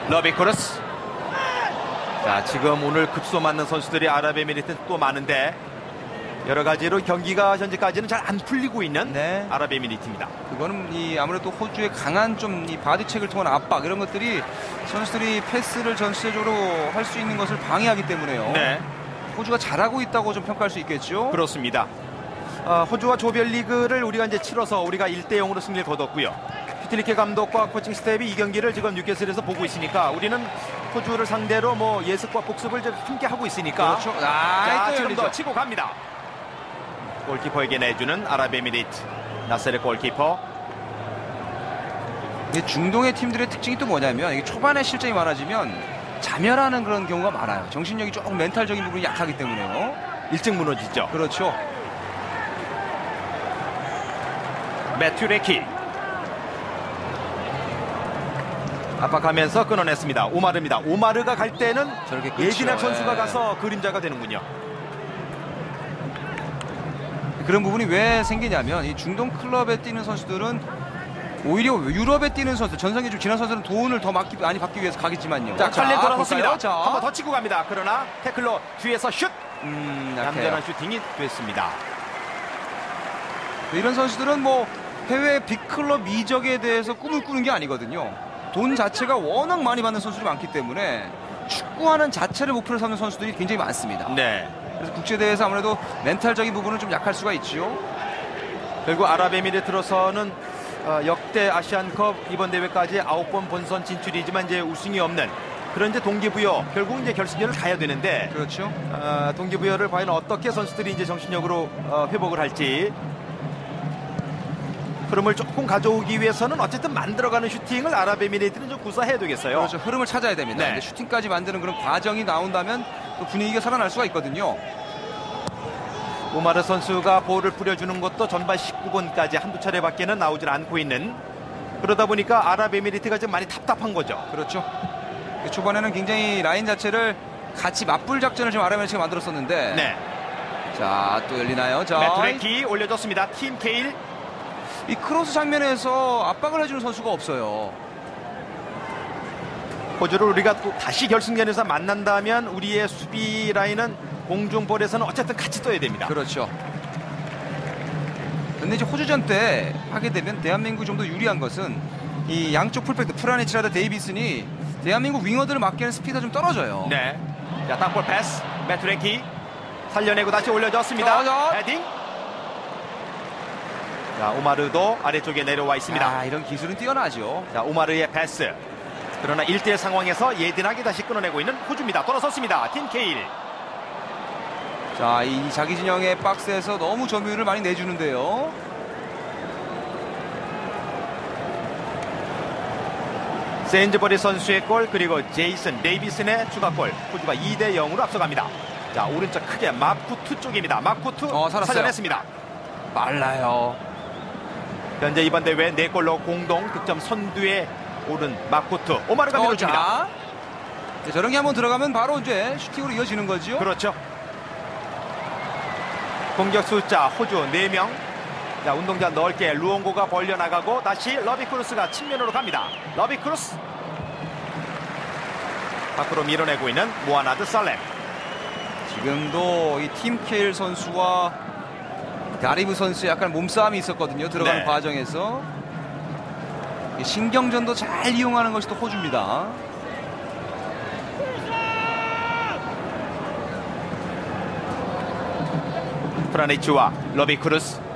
러비크루스. 자, 지금 오늘 급소 맞는 선수들이 아랍에미리트는 또 많은데 여러 가지로 경기가 현재까지는 잘 안 풀리고 있는 네. 아랍에미리트입니다. 그거는 아무래도 호주의 강한 좀 이 바디체크를 통한 압박 이런 것들이 선수들이 패스를 전체적으로 할 수 있는 것을 방해하기 때문에요. 네, 호주가 잘하고 있다고 좀 평가할 수 있겠죠. 그렇습니다. 호주와 조별리그를 우리가 이제 치러서 우리가 1대0으로 승리를 거뒀고요. 피틀리케 감독과 코칭 스텝이 이 경기를 지금 뉴캐슬에서 보고 있으니까 우리는 호주를 상대로 뭐 예습과 복습을 좀 함께 하고 있으니까. 그렇죠. 자, 또 지금도 열리죠. 치고 갑니다. 골키퍼에게 내주는 아랍에미리트 나세르 골키퍼. 중동의 팀들의 특징이 또 뭐냐면 이게 초반에 실점이 많아지면 자멸하는 그런 경우가 많아요. 정신력이 조금 멘탈적인 부분이 약하기 때문에요. 일찍 무너지죠. 그렇죠. 매튜 레키 압박하면서 끊어냈습니다. 오마르입니다. 오마르가 갈 때는 저렇게 끊죠. 예진학 선수가 예. 가서 그림자가 되는군요. 그런 부분이 왜 생기냐면 이 중동 클럽에 뛰는 선수들은 오히려 유럽에 뛰는 선수, 전성기 좀 지난 선수는 돈을 더 많이 받기 위해서 가겠지만요. 자, 칼렌 돌아섰습니다. 자, 한 번 더 치고 갑니다. 그러나 태클로 뒤에서 슛! 약해요. 얌전한 슈팅이 됐습니다. 이런 선수들은 뭐 해외 빅클럽 이적에 대해서 꿈을 꾸는 게 아니거든요. 돈 자체가 워낙 많이 받는 선수들이 많기 때문에 축구하는 자체를 목표로 삼는 선수들이 굉장히 많습니다. 네. 그래서 국제대회에서 아무래도 멘탈적인 부분은 좀 약할 수가 있죠. 결국 아랍에미리트로서는 역대 아시안컵 이번 대회까지 9번 본선 진출이지만 이제 우승이 없는 그런 이제 동기부여, 결국 이제 결승전을 가야 되는데 그렇죠. 동기부여를 과연 어떻게 선수들이 이제 정신력으로 회복을 할지, 흐름을 조금 가져오기 위해서는 어쨌든 만들어가는 슈팅을 아랍에미리트는 좀 구사해야 되겠어요. 그렇죠. 흐름을 찾아야 됩니다. 네. 근데 슈팅까지 만드는 그런 과정이 나온다면 또 분위기가 살아날 수가 있거든요. 오마르 선수가 볼을 뿌려주는 것도 전반 19분까지 한두 차례밖에는 나오질 않고 있는, 그러다 보니까 아랍에미리트가 좀 많이 답답한 거죠. 그렇죠. 초반에는 굉장히 라인 자체를 같이 맞불 작전을 지금 아랍에미리트가 만들었었는데 네. 자, 또 열리나요? 자, 매트레키 올려줬습니다. 팀 케일. 이 크로스 장면에서 압박을 해주는 선수가 없어요. 호주를 우리가 또 다시 결승전에서 만난다면 우리의 수비 라인은 공중볼에서는 어쨌든 같이 떠야 됩니다. 그렇죠. 근데 이제 호주전 때 하게 되면 대한민국이 좀 더 유리한 것은 이 양쪽 풀백들 프라니치라다 데이비슨이 대한민국 윙어들을 막기에는 스피드가 좀 떨어져요. 네. 자, 땅볼 패스. 매트레키 살려내고 다시 올려줬습니다. 자. 헤딩. 자, 오마르도 아래쪽에 내려와 있습니다. 이런 기술은 뛰어나죠. 자, 오마르의 패스. 그러나 1대1 상황에서 예딘하게 다시 끊어내고 있는 호주입니다. 돌아섰습니다. 팀 케일. 자, 이 자기 진영의 박스에서 너무 점유율을 많이 내주는데요. 세인즈버리 선수의 골 그리고 제이슨 데이비슨의 추가골. 호주가 2대 0으로 앞서갑니다. 자, 오른쪽 크게 마쿠투 쪽입니다. 마쿠투 살았어요. 살려냈습니다. 빨라요. 현재 이번 대회 4골로 공동 득점 선두에 오른 마쿠투. 오마르가 밀어줍니다. 자, 저런 게 한번 들어가면 바로 이제 슈팅으로 이어지는 거죠. 그렇죠. 공격 숫자 호주 4명. 자, 운동장 넓게 루옹고가 벌려나가고 다시 러비크루스가 측면으로 갑니다. 러비크루스 밖으로 밀어내고 있는 무하나드 살렘. 지금도 이 팀 케일 선수와 가리브 선수의 약간 몸싸움이 있었거든요. 들어가는 네. 과정에서 이 신경전도 잘 이용하는 것이 또 호주입니다. 프라니치와 러비크루스.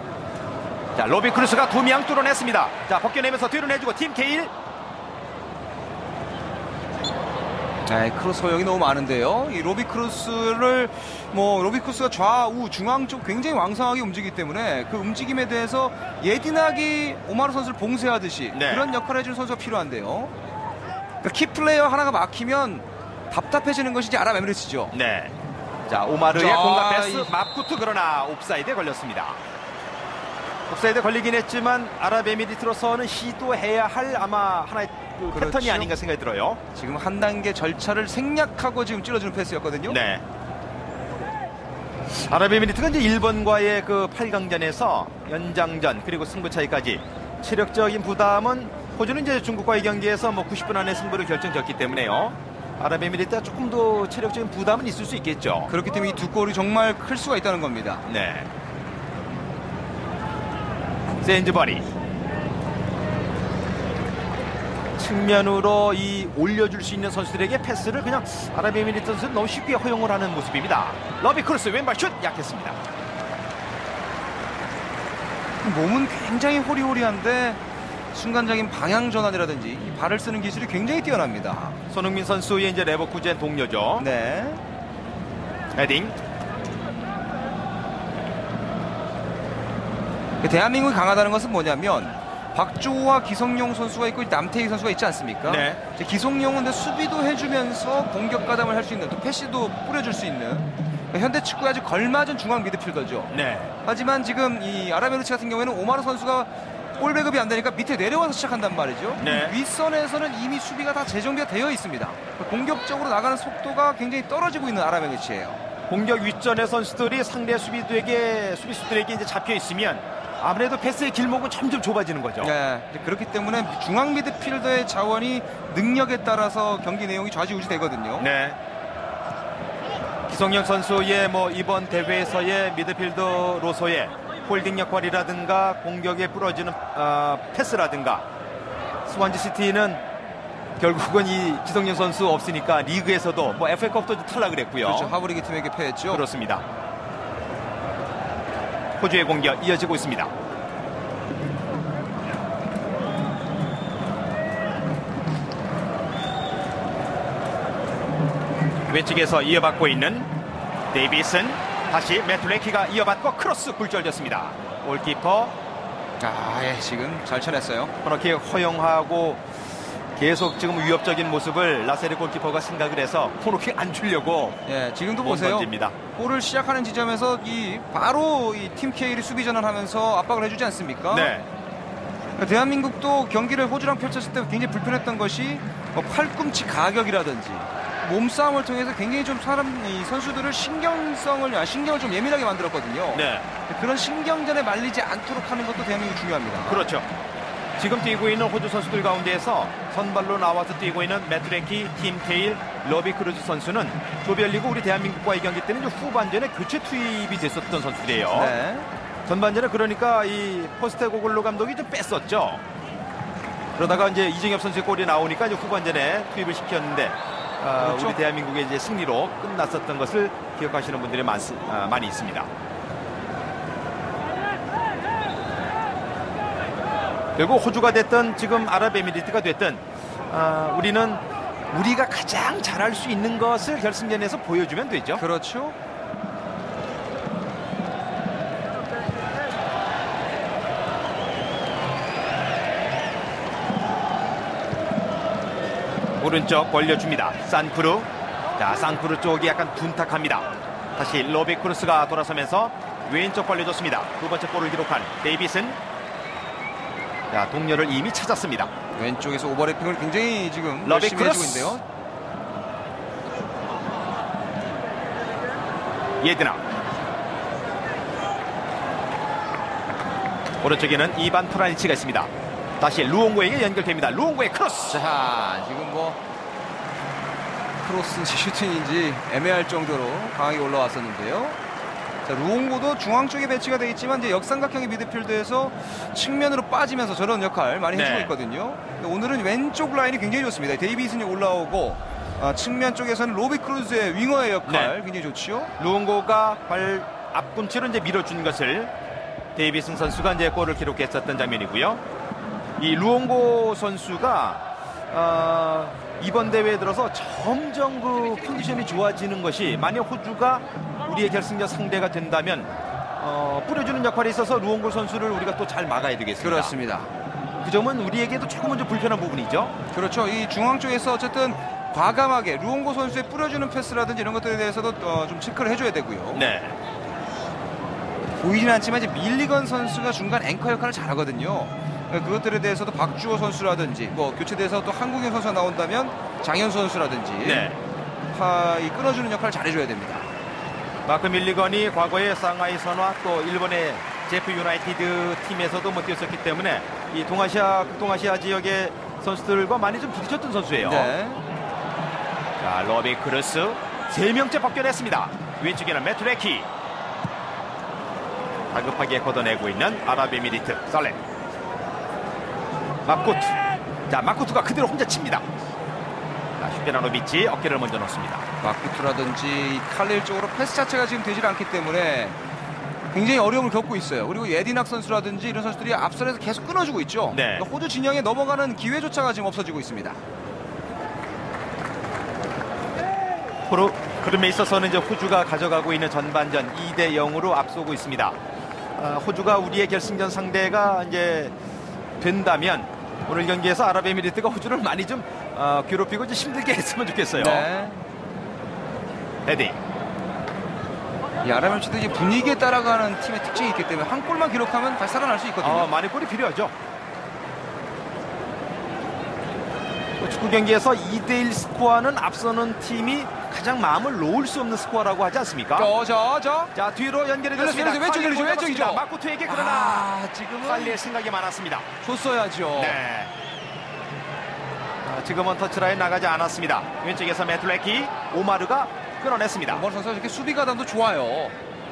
자, 러비크루스가 2명 뚫어냈습니다. 자, 벗겨내면서 뒤로 내주고 팀 케일. 네, 크로스 허용이 너무 많은데요. 이 로비크루스가 좌우 중앙 쪽 굉장히 왕성하게 움직이기 때문에 그 움직임에 대해서 예디나기 오마르 선수를 봉쇄하듯이 네. 그런 역할을 해주는 선수가 필요한데요. 그러니까 키플레이어 하나가 막히면 답답해지는 것이 이제 아랍에미리트죠. 네. 자, 오마르의 자, 공간 패스 마쿠투 그러나 옵사이드에 걸렸습니다. 옵사이드에 걸리긴 했지만 아랍에미리트로서는 시도해야 할 아마 하나의 그 그렇죠. 패턴이 아닌가 생각이 들어요. 지금 한 단계 절차를 생략하고 지금 찔러주는 패스였거든요. 네. 아랍에미리트가 이제 일본과의 그 8강전에서 연장전 그리고 승부 차이까지 체력적인 부담은 호주는 이제 중국과의 경기에서 90분 안에 승부를 결정졌기 때문에요. 아랍에미리트가 조금 더 체력적인 부담은 있을 수 있겠죠. 그렇기 때문에 이 두 골이 정말 클 수가 있다는 겁니다. 네. 세인즈버리 측면으로 이 올려줄 수 있는 선수들에게 패스를 그냥 아랍에미리트 선수는 너무 쉽게 허용을 하는 모습입니다. 러비크루스 왼발 슛 약했습니다. 몸은 굉장히 호리호리한데 순간적인 방향 전환이라든지 이 발을 쓰는 기술이 굉장히 뛰어납니다. 손흥민 선수의 이제 레버쿠젠 동료죠. 네. 헤딩. 대한민국이 강하다는 것은 뭐냐면 박주호와 기성용 선수가 있고 남태희 선수가 있지 않습니까? 네. 이제 기성용은 근데 수비도 해주면서 공격 가담을 할 수 있는 또 패시도 뿌려줄 수 있는 현대 축구에 아주 걸맞은 중앙 미드필더죠. 네. 하지만 지금 이 아랍에미리트 같은 경우에는 오마르 선수가 볼 배급이 안 되니까 밑에 내려와서 시작한단 말이죠. 네. 윗선에서는 이미 수비가 다 재정비가 되어 있습니다. 공격적으로 나가는 속도가 굉장히 떨어지고 있는 아랍에미리트예요. 공격 윗전의 선수들이 상대 수비수들에게 이제 잡혀 있으면 아무래도 패스의 길목은 점점 좁아지는 거죠. 네, 그렇기 때문에 중앙 미드필더의 자원이 능력에 따라서 경기 내용이 좌지우지 되거든요. 네. 기성용 선수의 이번 대회에서의 미드필더로서의 홀딩 역할이라든가 공격에 부러지는 패스라든가 스완지 시티는 결국은 이 기성용 선수 없으니까 리그에서도 FA컵도 탈락을 했고요. 그렇죠. 하브리기 팀에게 패했죠. 그렇습니다. 호주의 공격 이어지고 있습니다. 왼쪽에서 이어받고 있는 데이비슨 다시 매트 레키가 이어받고 크로스 굴절됐습니다. 골키퍼 지금 잘 쳐냈어요. 그렇게 허용하고 계속 지금 위협적인 모습을 라세르 골키퍼가 생각을 해서 코너킥 안 주려고 지금도 보세요. 던집니다. 골을 시작하는 지점에서 바로 이 팀 케일이 수비 전환하면서 압박을 해주지 않습니까? 네. 대한민국도 경기를 호주랑 펼쳤을 때 굉장히 불편했던 것이 팔꿈치 가격이라든지 몸싸움을 통해서 굉장히 좀 이 선수들을 신경을 좀 예민하게 만들었거든요. 네. 그런 신경전에 말리지 않도록 하는 것도 대한민국 중요합니다. 그렇죠. 지금 뛰고 있는 호주 선수들 가운데에서 선발로 나와서 뛰고 있는 매트레키, 팀 케일, 러비크루즈 선수는 조별리그 우리 대한민국과의 경기 때는 후반전에 교체 투입이 됐었던 선수들이에요. 네. 전반전에 그러니까 이 포스테고글로 감독이 좀 뺐었죠. 그러다가 이제 이정엽 선수의 골이 나오니까 이제 후반전에 투입을 시켰는데 그렇죠. 우리 대한민국의 이제 승리로 끝났었던 것을 기억하시는 분들이 많이 있습니다. 결국 호주가 됐든 지금 아랍에미리트가 됐든 우리는 우리가 가장 잘할 수 있는 것을 결승전에서 보여주면 되죠. 그렇죠. 오른쪽 벌려줍니다. 산쿠르. 자, 산쿠르 쪽이 약간 둔탁합니다. 다시 로비크루스가 돌아서면서 왼쪽 벌려줬습니다. 두 번째 골을 기록한 데이비슨. 자, 동료를 이미 찾았습니다. 왼쪽에서 오버래핑을 굉장히 지금 열심히 해주고 있는데요. 예드나. 오른쪽에는 이반 프라니치가 있습니다. 다시 루옹고에게 연결됩니다. 루옹고의 크로스. 자, 지금 뭐 크로스인지 슈팅인지 애매할 정도로 강하게 올라왔었는데요. 자, 루옹고도 중앙 쪽에 배치가 되어 있지만 이제 역삼각형의 미드필드에서 측면으로 빠지면서 저런 역할 많이 해주고 있거든요. 근데 오늘은 왼쪽 라인이 굉장히 좋습니다. 데이비슨이 올라오고 측면 쪽에서는 로비크루즈의 윙어의 역할 굉장히 좋지요. 루옹고가 발 앞꿈치로 이제 밀어준 것을 데이비슨 선수가 이제 골을 기록했었던 장면이고요. 이 루옹고 선수가 이번 대회에 들어서 점점 그 컨디션이 좋아지는 것이, 만약 호주가 우리의 결승전 상대가 된다면 뿌려주는 역할에 있어서 루옹고 선수를 우리가 또 잘 막아야 되겠습니다. 그렇습니다. 그 점은 우리에게도 조금은 좀 불편한 부분이죠. 그렇죠. 이 중앙 쪽에서 어쨌든 과감하게 루옹고 선수의 뿌려주는 패스라든지 이런 것들에 대해서도 좀 체크를 해줘야 되고요. 네. 보이진 않지만 이제 밀리건 선수가 중간 앵커 역할을 잘하거든요. 그것들에 대해서도 박주호 선수라든지 뭐 교체돼서 또 한국인 선수가 나온다면 장현수 선수라든지 이 끊어주는 역할을 잘해줘야 됩니다. 마크 밀리건이 과거에 상하이 선화 또 일본의 제프 유나이티드 팀에서도 뭐 뛰었었기 때문에 이 동아시아 지역의 선수들과 많이 좀 부딪혔던 선수예요. 네. 자, 로비크루스 3명째 벗겨냈습니다. 왼쪽에는 메투레키. 다급하게 걷어내고 있는 아랍에미리트 살레. 마쿠투. 자, 마쿠투가 그대로 혼자 칩니다. 자, 슈페라노비치 어깨를 먼저 넣습니다. 마쿠투라든지 칼릴 쪽으로 패스 자체가 지금 되질 않기 때문에 굉장히 어려움을 겪고 있어요. 그리고 예디낙 선수라든지 이런 선수들이 앞선에서 계속 끊어주고 있죠. 네. 호주 진영에 넘어가는 기회조차가 지금 없어지고 있습니다. 흐름에 있어서는 이제 호주가 가져가고 있는 전반전 2대 0으로 앞서고 있습니다. 호주가 우리의 결승전 상대가 이제 된다면 오늘 경기에서 아랍에미리트가 호주를 많이 좀 괴롭히고 좀 힘들게 했으면 좋겠어요. 네. 헤딩. 이 아랍에미리트도 이제 분위기에 따라가는 팀의 특징이 있기 때문에 한 골만 기록하면 다시 살아날 수 있거든요. 많이 골이 필요하죠. 축구 경기에서 2대1 스코어는 앞서는 팀이 가장 마음을 놓을 수 없는 스코어라고 하지 않습니까? 자, 뒤로 연결이 됐습니다. 왼쪽이죠. 마쿠투에게, 그러나 지금은 칼리의 생각이 많았습니다. 줬어야죠. 네. 지금은 터치라인 나가지 않았습니다. 왼쪽에서 메툴레키, 오마르가 끊어냈습니다. 오마르 선수가 이렇게 수비 가담도 좋아요.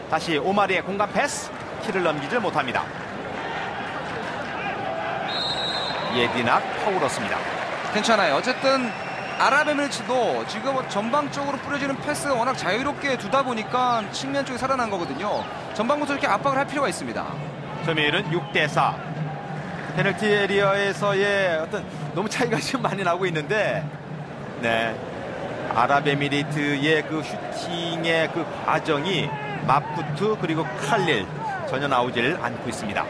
다시 오마르의 공간 패스, 키를 넘기질 못합니다. 예디낙 파울었습니다. 괜찮아요. 어쨌든 아랍에미리트도 지금 전방적으로 뿌려지는 패스가 워낙 자유롭게 두다 보니까 측면 쪽이 살아난 거거든요. 전방부터 이렇게 압박을 할 필요가 있습니다. 점유율은 6대4. 페널티 에리어에서의 어떤 너무 차이가 지금 많이 나고 있는데, 네, 아랍에미리트의 그 슈팅의 그 과정이 마쿠투 그리고 칼릴 전혀 나오질 않고 있습니다.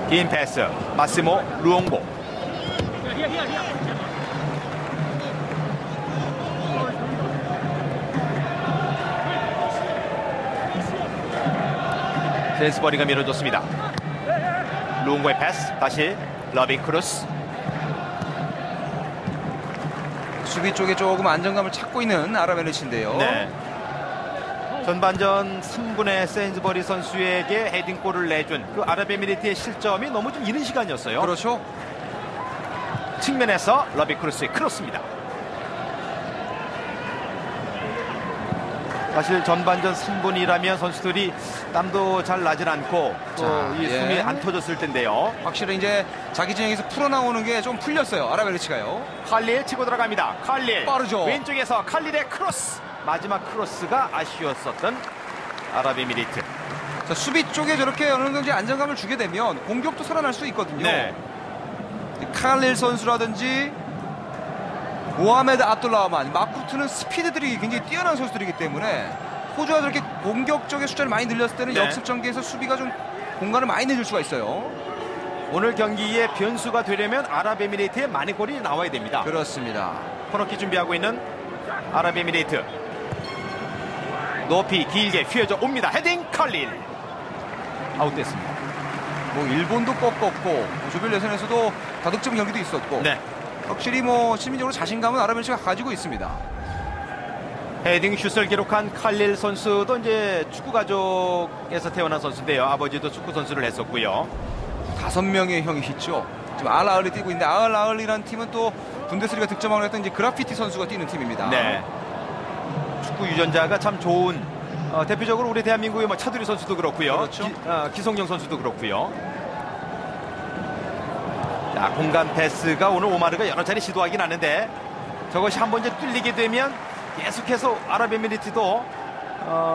긴 패스, 마시모 루옹고. 댄스버리가 밀어줬습니다. 루옹고의 패스, 다시 러비크루스. 수비 쪽에 조금 안정감을 찾고 있는 아랍에미리트인데요. 네. 전반전 3분의 세인즈버리 선수에게 헤딩골을 내준 그 아랍에미리트의 실점이 너무 좀 이른 시간이었어요. 그렇죠. 측면에서 러비크루스의 크로스입니다. 사실 전반전 3분이라면 선수들이 땀도 잘 나질 않고 또 이 숨이 안 터졌을 텐데요. 확실히 이제 자기 진영에서 풀어나오는 게 좀 풀렸어요. 아랍에미리트가요. 칼릴 치고 들어갑니다. 칼릴 빠르죠. 왼쪽에서 칼릴의 크로스. 마지막 크로스가 아쉬웠었던 아랍에미리트. 자, 수비 쪽에 저렇게 어느 정도 안정감을 주게 되면 공격도 살아날 수 있거든요. 네. 칼릴 선수라든지 모하메드 압둘라만, 마쿠투는 스피드들이 굉장히 뛰어난 선수들이기 때문에 호주가 저렇게 공격 쪽의 숫자를 많이 늘렸을 때는 네. 역습 전개에서 수비가 좀 공간을 많이 내줄 수가 있어요. 오늘 경기의 변수가 되려면 아랍에미레이트의 많은 골이 나와야 됩니다. 그렇습니다. 코너킥 준비하고 있는 아랍에미레이트. 높이 길게 휘어져 옵니다. 헤딩 칼릴. 아웃됐습니다. 뭐 일본도 꺾었고 조별 예선에서도 다득점 경기도 있었고 네. 확실히 뭐 심리적으로 자신감은 아랍에미리트가 가지고 있습니다. 헤딩 슛을 기록한 칼릴 선수도 이제 축구 가족에서 태어난 선수인데요. 아버지도 축구 선수를 했었고요. 5명의 형이 있죠. 지금 알아흘리 뛰고 있는데 알아흘리라는 팀은 또 분데스리가 득점왕을 했던 이제 그라피티 선수가 뛰는 팀입니다. 네. 축구 유전자가 참 좋은 대표적으로 우리 대한민국의 뭐 차두리 선수도 그렇고요. 그렇죠. 기성용 선수도 그렇고요. 자, 공간 패스가 오늘 오마르가 여러 차례 시도하긴 하는데 저것이 한번 이제 뚫리게 되면 계속해서 아랍에미리트도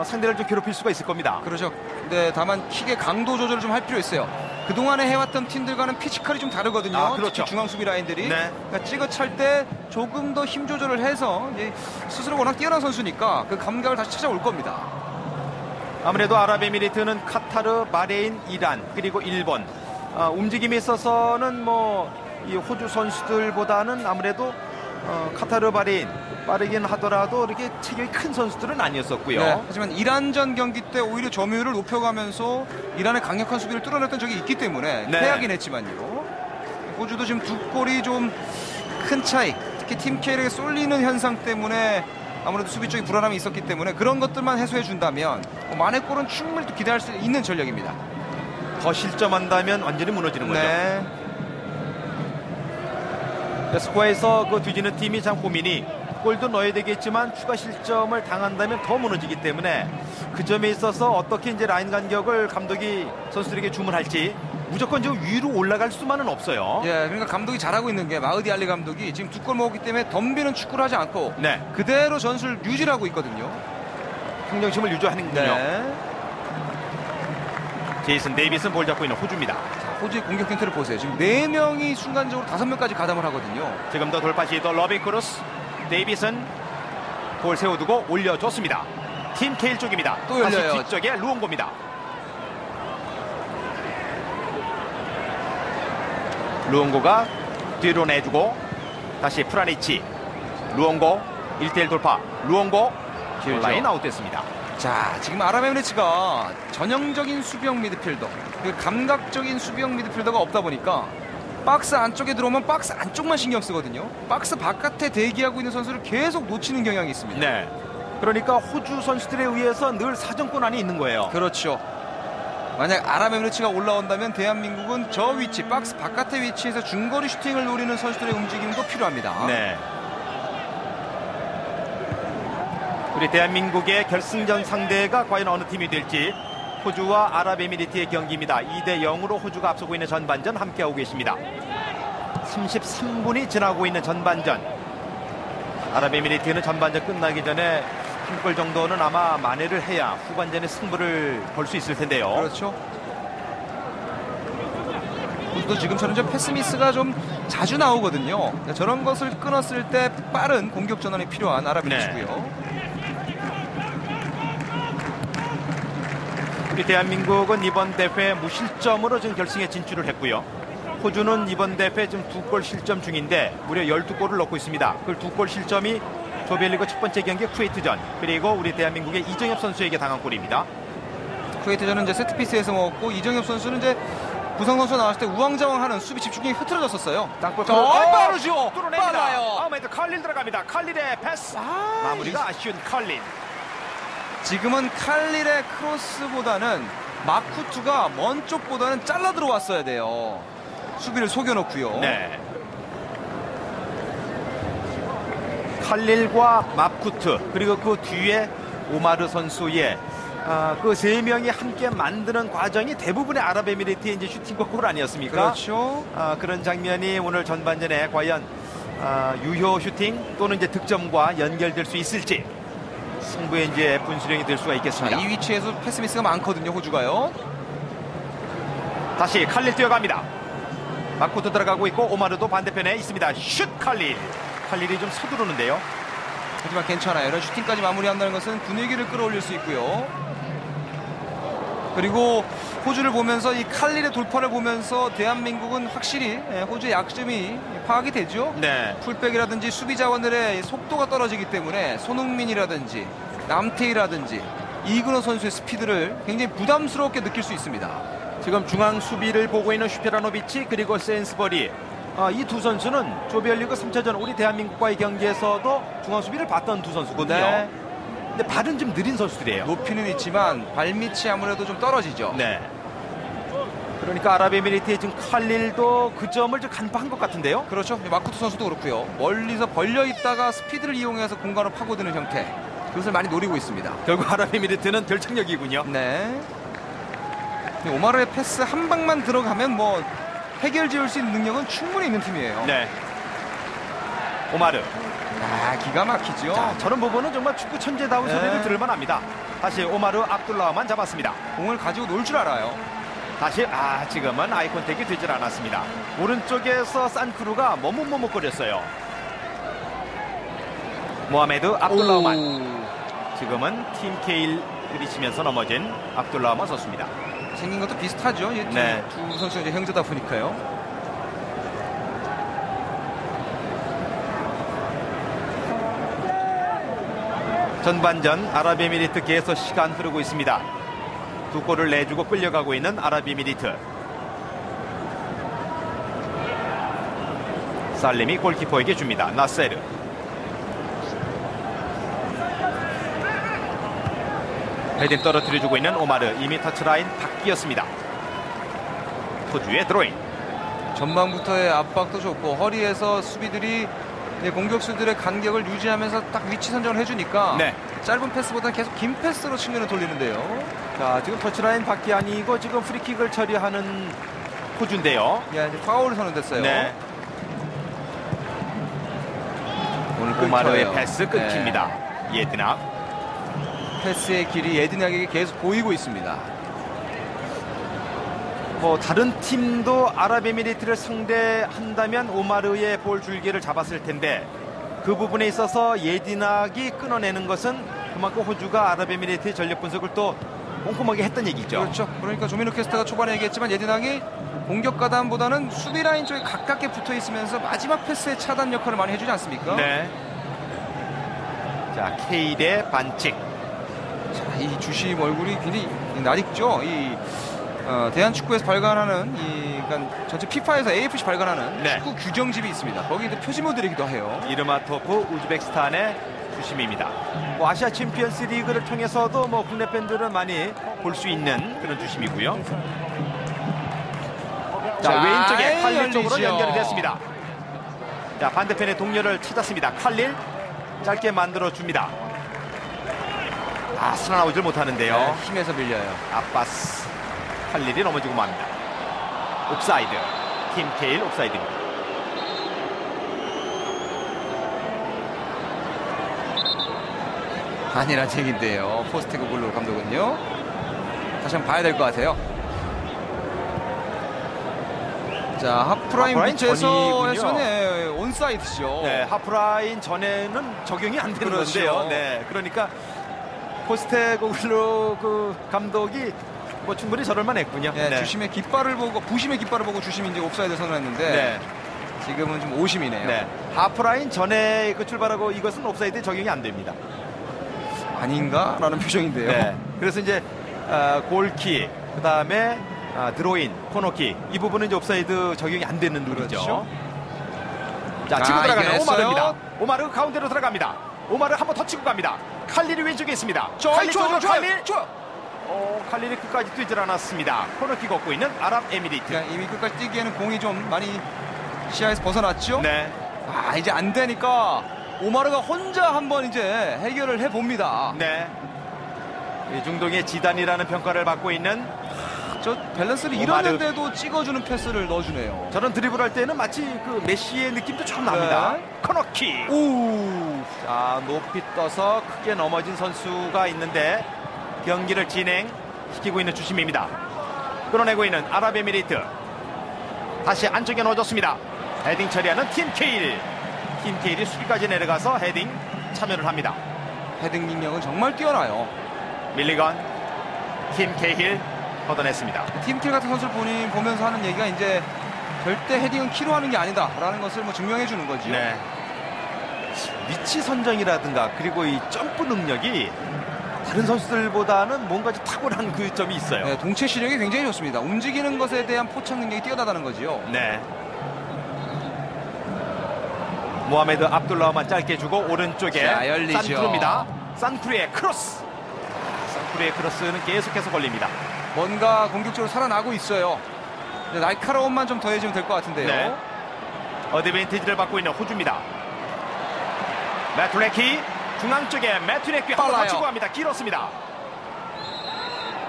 상대를 좀 괴롭힐 수가 있을 겁니다. 그렇죠. 근데 다만 킥의 강도 조절을 좀 할 필요 있어요. 그동안에 해왔던 팀들과는 피지컬이 좀 다르거든요. 아, 그렇죠. 특히 중앙 수비 라인들이. 네. 그러니까 찍어찰 때 조금 더 힘 조절을 해서 이제 스스로 워낙 뛰어난 선수니까 그 감각을 다시 찾아올 겁니다. 아무래도 아랍에미리트는 카타르, 바레인, 이란 그리고 일본 움직임에 있어서는 뭐 이 호주 선수들보다는 아무래도 카타르, 바레인 빠르긴 하더라도 이렇게 체격이 큰 선수들은 아니었었고요. 네. 하지만 이란전 경기 때 오히려 점유율을 높여가면서 이란의 강력한 수비를 뚫어냈던 적이 있기 때문에 네. 패하긴 했지만요. 호주도 지금 두 골이 좀 큰 차이, 특히 팀 K에게 쏠리는 현상 때문에 아무래도 수비적인 불안함이 있었기 때문에 그런 것들만 해소해 준다면 만회 골은 충분히 또 기대할 수 있는 전력입니다. 더 실점한다면 완전히 무너지는 거죠. 네. 스코어에서 그 뒤지는 팀이 참 고민이 골도 넣어야 되겠지만 추가 실점을 당한다면 더 무너지기 때문에 그 점에 있어서 어떻게 이제 라인 간격을 감독이 선수들에게 주문할지 무조건 지금 위로 올라갈 수만은 없어요. 예, 그러니까 감독이 잘하고 있는 게 마흐디 알리 감독이 지금 2골 먹었기 때문에 덤비는 축구를 하지 않고 네. 그대로 전술을 유지를 하고 있거든요. 평정심을 유지하는군요. 네. 제이슨 데이비슨 볼 잡고 있는 호주입니다. 호주의 공격 힌트를 보세요. 지금 4명이 순간적으로 5명까지 가담을 하거든요. 지금도 돌파 시도 러빙 크루스 데이비슨 볼 세워두고 올려줬습니다. 팀 케일 쪽입니다. 또 열려요. 다시 뒤쪽에 루옹고입니다. 루옹고가 뒤로 내주고 다시 프라니치 루옹고 1대1 돌파 루옹고 길죠. 라인 아웃됐습니다. 자, 지금 아랍에미리츠가 전형적인 수비형 미드필더, 그 감각적인 수비형 미드필더가 없다 보니까 박스 안쪽에 들어오면 박스 안쪽만 신경 쓰거든요. 박스 바깥에 대기하고 있는 선수를 계속 놓치는 경향이 있습니다. 네. 그러니까 호주 선수들에 의해서 늘 사정권 안에 있는 거예요. 그렇죠. 만약 아랍에미리츠가 올라온다면 대한민국은 저 위치, 박스 바깥의 위치에서 중거리 슈팅을 노리는 선수들의 움직임도 필요합니다. 네. 우리 대한민국의 결승전 상대가 과연 어느 팀이 될지 호주와 아랍에미리트의 경기입니다. 2대 0으로 호주가 앞서고 있는 전반전 함께하고 계십니다. 33분이 지나고 있는 전반전. 아랍에미리트는 전반전 끝나기 전에 한 골 정도는 아마 만회를 해야 후반전에 승부를 볼 수 있을 텐데요. 그렇죠. 호주도 지금처럼 좀 패스미스가 좀 자주 나오거든요. 저런 것을 끊었을 때 빠른 공격 전환이 필요한 아랍에미리트고요. 우리 대한민국은 이번 대회 무실점으로 지금 결승에 진출을 했고요. 호주는 이번 대회 지금 2골 실점 중인데 무려 12골을 넣고 있습니다. 그 2골 실점이 조별리그 첫 번째 경기 쿠웨이트전 그리고 우리 대한민국의 이정엽 선수에게 당한 골입니다. 쿠웨이트전은 이제 세트피스에서 먹었고 이정엽 선수는 이제 부상 선수 나왔을 때 우왕좌왕하는 수비 집중력이 흐트러졌었어요. 땅볼 빠르죠. 뚫어냅니다. 빨라요. 아무래도 칼릴 들어갑니다. 칼릴의 패스. 마무리가 아쉬운 칼릴. 지금은 칼릴의 크로스보다는 마쿠투가 먼 쪽보다는 잘라 들어왔어야 돼요. 수비를 속여놓고요. 네. 칼릴과 마쿠트 그리고 그 뒤에 오마르 선수의 그 세 명이 함께 만드는 과정이 대부분의 아랍에미리트의 이제 슈팅과 골 아니었습니까? 그렇죠. 그런 장면이 오늘 전반전에 과연 유효 슈팅 또는 이제 득점과 연결될 수 있을지 승부의 이제 분수령이 될 수가 자, 있겠습니다. 이 위치에서 패스미스가 많거든요. 호주가요. 다시 칼릴 뛰어갑니다. 마쿠트 들어가고 있고 오마르도 반대편에 있습니다. 슛 칼릴. 칼릴이 좀 서두르는데요. 하지만 괜찮아요. 이런 슈팅까지 마무리한다는 것은 분위기를 끌어올릴 수 있고요. 그리고 호주를 보면서 이 칼릴의 돌파를 보면서 대한민국은 확실히 호주의 약점이 파악이 되죠. 네. 풀백이라든지 수비 자원들의 속도가 떨어지기 때문에 손흥민이라든지 남태희라든지 이근호 선수의 스피드를 굉장히 부담스럽게 느낄 수 있습니다. 지금 중앙 수비를 보고 있는 슈페라노비치 그리고 센스버리, 이 두 선수는 조별리그 3차전 우리 대한민국과의 경기에서도 중앙 수비를 봤던 두 선수거든요. 네. 근데 발은 좀 느린 선수들이에요. 높이는 있지만 발밑이 아무래도 좀 떨어지죠. 네. 그러니까 아랍에미리트의 지금 칼릴도 그 점을 좀 간파한 것 같은데요. 그렇죠. 마쿠트 선수도 그렇고요. 멀리서 벌려 있다가 스피드를 이용해서 공간을 파고드는 형태. 그것을 많이 노리고 있습니다. 결국 아랍에미리트는 결정력이군요. 네. 오마르의 패스 한 방만 들어가면 뭐 해결 지을 수 있는 능력은 충분히 있는 팀이에요. 네. 오마르. 기가 막히죠. 자, 저런 부분은 정말 축구 천재다운 네. 소리를 들을 만합니다. 다시 오마르 압둘라만 잡았습니다. 공을 가지고 놀 줄 알아요. 다시 지금은 아이 컨택이 되질 않았습니다. 오른쪽에서 산크루가 머뭇머뭇거렸어요. 모하메드 압둘라만. 지금은 팀 케일 들이치면서 넘어진 압둘라만 섰습니다. 생긴 것도 비슷하죠. 네. 두 선수가 이제 형제다 보니까요. 전반전 아랍에미리트 계속 시간 흐르고 있습니다. 두 골을 내주고 끌려가고 있는 아랍에미리트. 살림이 골키퍼에게 줍니다. 나세르. 헤딩 떨어뜨려주고 있는 오마르. 이미 터치라인 바뀌었습니다. 호주의 드로잉. 전방부터의 압박도 좋고 허리에서 수비들이 공격수들의 간격을 유지하면서 딱 위치 선정을 해주니까 네. 짧은 패스보다는 계속 긴 패스로 측면을 돌리는데요. 자, 지금 터치라인 밖이 아니고 지금 프리킥을 처리하는 호주인데요. 이제 파울이 선언됐어요. 네. 오늘 오마르의 끊겨요. 패스 끊깁니다. 예드낙. 패스의 길이 예드낙에게 계속 보이고 있습니다. 뭐 다른 팀도 아랍에미리트를 상대한다면 오마르의 볼 줄기를 잡았을 텐데 그 부분에 있어서 예디낙이 끊어내는 것은 그만큼 호주가 아랍에미리트의 전력 분석을 또 꼼꼼하게 했던 얘기죠. 그렇죠. 그러니까 조민호 캐스터가 초반에 얘기했지만 예드낙이 공격 가담보다는 수비 라인 쪽에 가깝게 붙어 있으면서 마지막 패스의 차단 역할을 많이 해주지 않습니까? 네. 자, 케일의 반칙. 자, 이 주심 얼굴이 굉장히 낯익죠. 대한축구에서 발간하는 그러니까 전체 피파에서 AFC 발간하는 네. 축구 규정집이 있습니다. 거기 표지모델이기도 해요. 이르마토프 우즈베키스탄의 주심입니다. 뭐 아시아 챔피언스 리그를 통해서도 뭐 국내 팬들은 많이 볼 수 있는 그런 주심이고요. 자, 왼쪽에 칼릴 쪽으로 열리죠. 연결이 됐습니다. 자, 반대편의 동료를 찾았습니다. 칼릴 짧게 만들어 줍니다. 살아나오질 못하는데요. 네, 힘에서 밀려요. 아빠스. 칼릴이 넘어지고 맙니다. 옵사이드. 팀 케일 옵사이드입니다. 아니란 얘기인데요. 포스테그글로 감독은요. 다시 한번 봐야 될 것 같아요. 자, 하프라인 밑에서 전이군요. 했으면 온사이드죠. 네, 하프라인 전에는 적용이 안 되는 그렇죠. 건데요. 네, 그러니까 포스테고글로 그 감독이 뭐 충분히 저럴만 했군요. 네, 네. 주심의 깃발을 보고 부심의 깃발을 보고 주심이 이제 옵사이드 선언했는데 네. 지금은 좀 오심이네요. 네. 하프라인 전에 그 출발하고 이것은 옵사이드에 적용이 안 됩니다. 아닌가라는 표정인데요. 네. 그래서 이제 골킥, 그다음에 드로인, 코너킥 이 부분은 이제 옵사이드 적용이 안 되는 룰이죠. 그렇죠. 자, 치고 들어가는 이겨냈어요. 오마르입니다. 오마르 가운데로 들어갑니다. 오마르 한번 더 치고 갑니다. 칼릴이 왼쪽에 있습니다. 칼릴 쪽으로 칼릴. 칼릴이 끝까지 뛰질 않았습니다. 코너킥 얻고 있는 아랍에미리트. 그러니까 이미 끝까지 뛰기에는 공이 좀 많이 시야에서 벗어났죠. 네. 이제 안 되니까 오마르가 혼자 한번 이제 해결을 해봅니다. 네. 이 중동의 지단이라는 평가를 받고 있는 저 밸런스를 오마르. 잃었는데도 찍어주는 패스를 넣어주네요. 저런 드리블할 때는 마치 그 메시의 느낌도 좀 납니다. 네. 코너킥. 오, 자, 높이 떠서 크게 넘어진 선수가 있는데 경기를 진행시키고 있는 주심입니다. 끌어내고 있는 아랍에미리트. 다시 안쪽에 넣어줬습니다. 헤딩 처리하는 팀 케일. 팀 케일이 수비까지 내려가서 헤딩 참여를 합니다. 헤딩 능력은 정말 뛰어나요. 밀리건, 팀 케일, 걷어냈습니다. 팀킬 같은 선수를 보면서 하는 얘기가 이제 절대 헤딩은 키로 하는 게 아니다라는 것을 뭐 증명해 주는 거죠. 네. 위치 선정이라든가 그리고 이 점프 능력이 다른 선수들보다는 뭔가 좀 탁월한 그 점이 있어요. 네, 동체 시력이 굉장히 좋습니다. 움직이는 것에 대한 포착 능력이 뛰어나다는 거지요. 네. 모하메드 압둘라만 짧게 주고 오른쪽에 자, 열리죠. 산크루입니다. 산크루의 크로스. 산크루의 크로스는 계속해서 걸립니다. 뭔가 공격적으로 살아나고 있어요. 날카로움만 좀 더해지면 될 것 같은데요. 네. 어드밴티지를 받고 있는 호주입니다. 매트레키 중앙 쪽에 매트레키 한번 빨라요. 치고 갑니다. 길었습니다.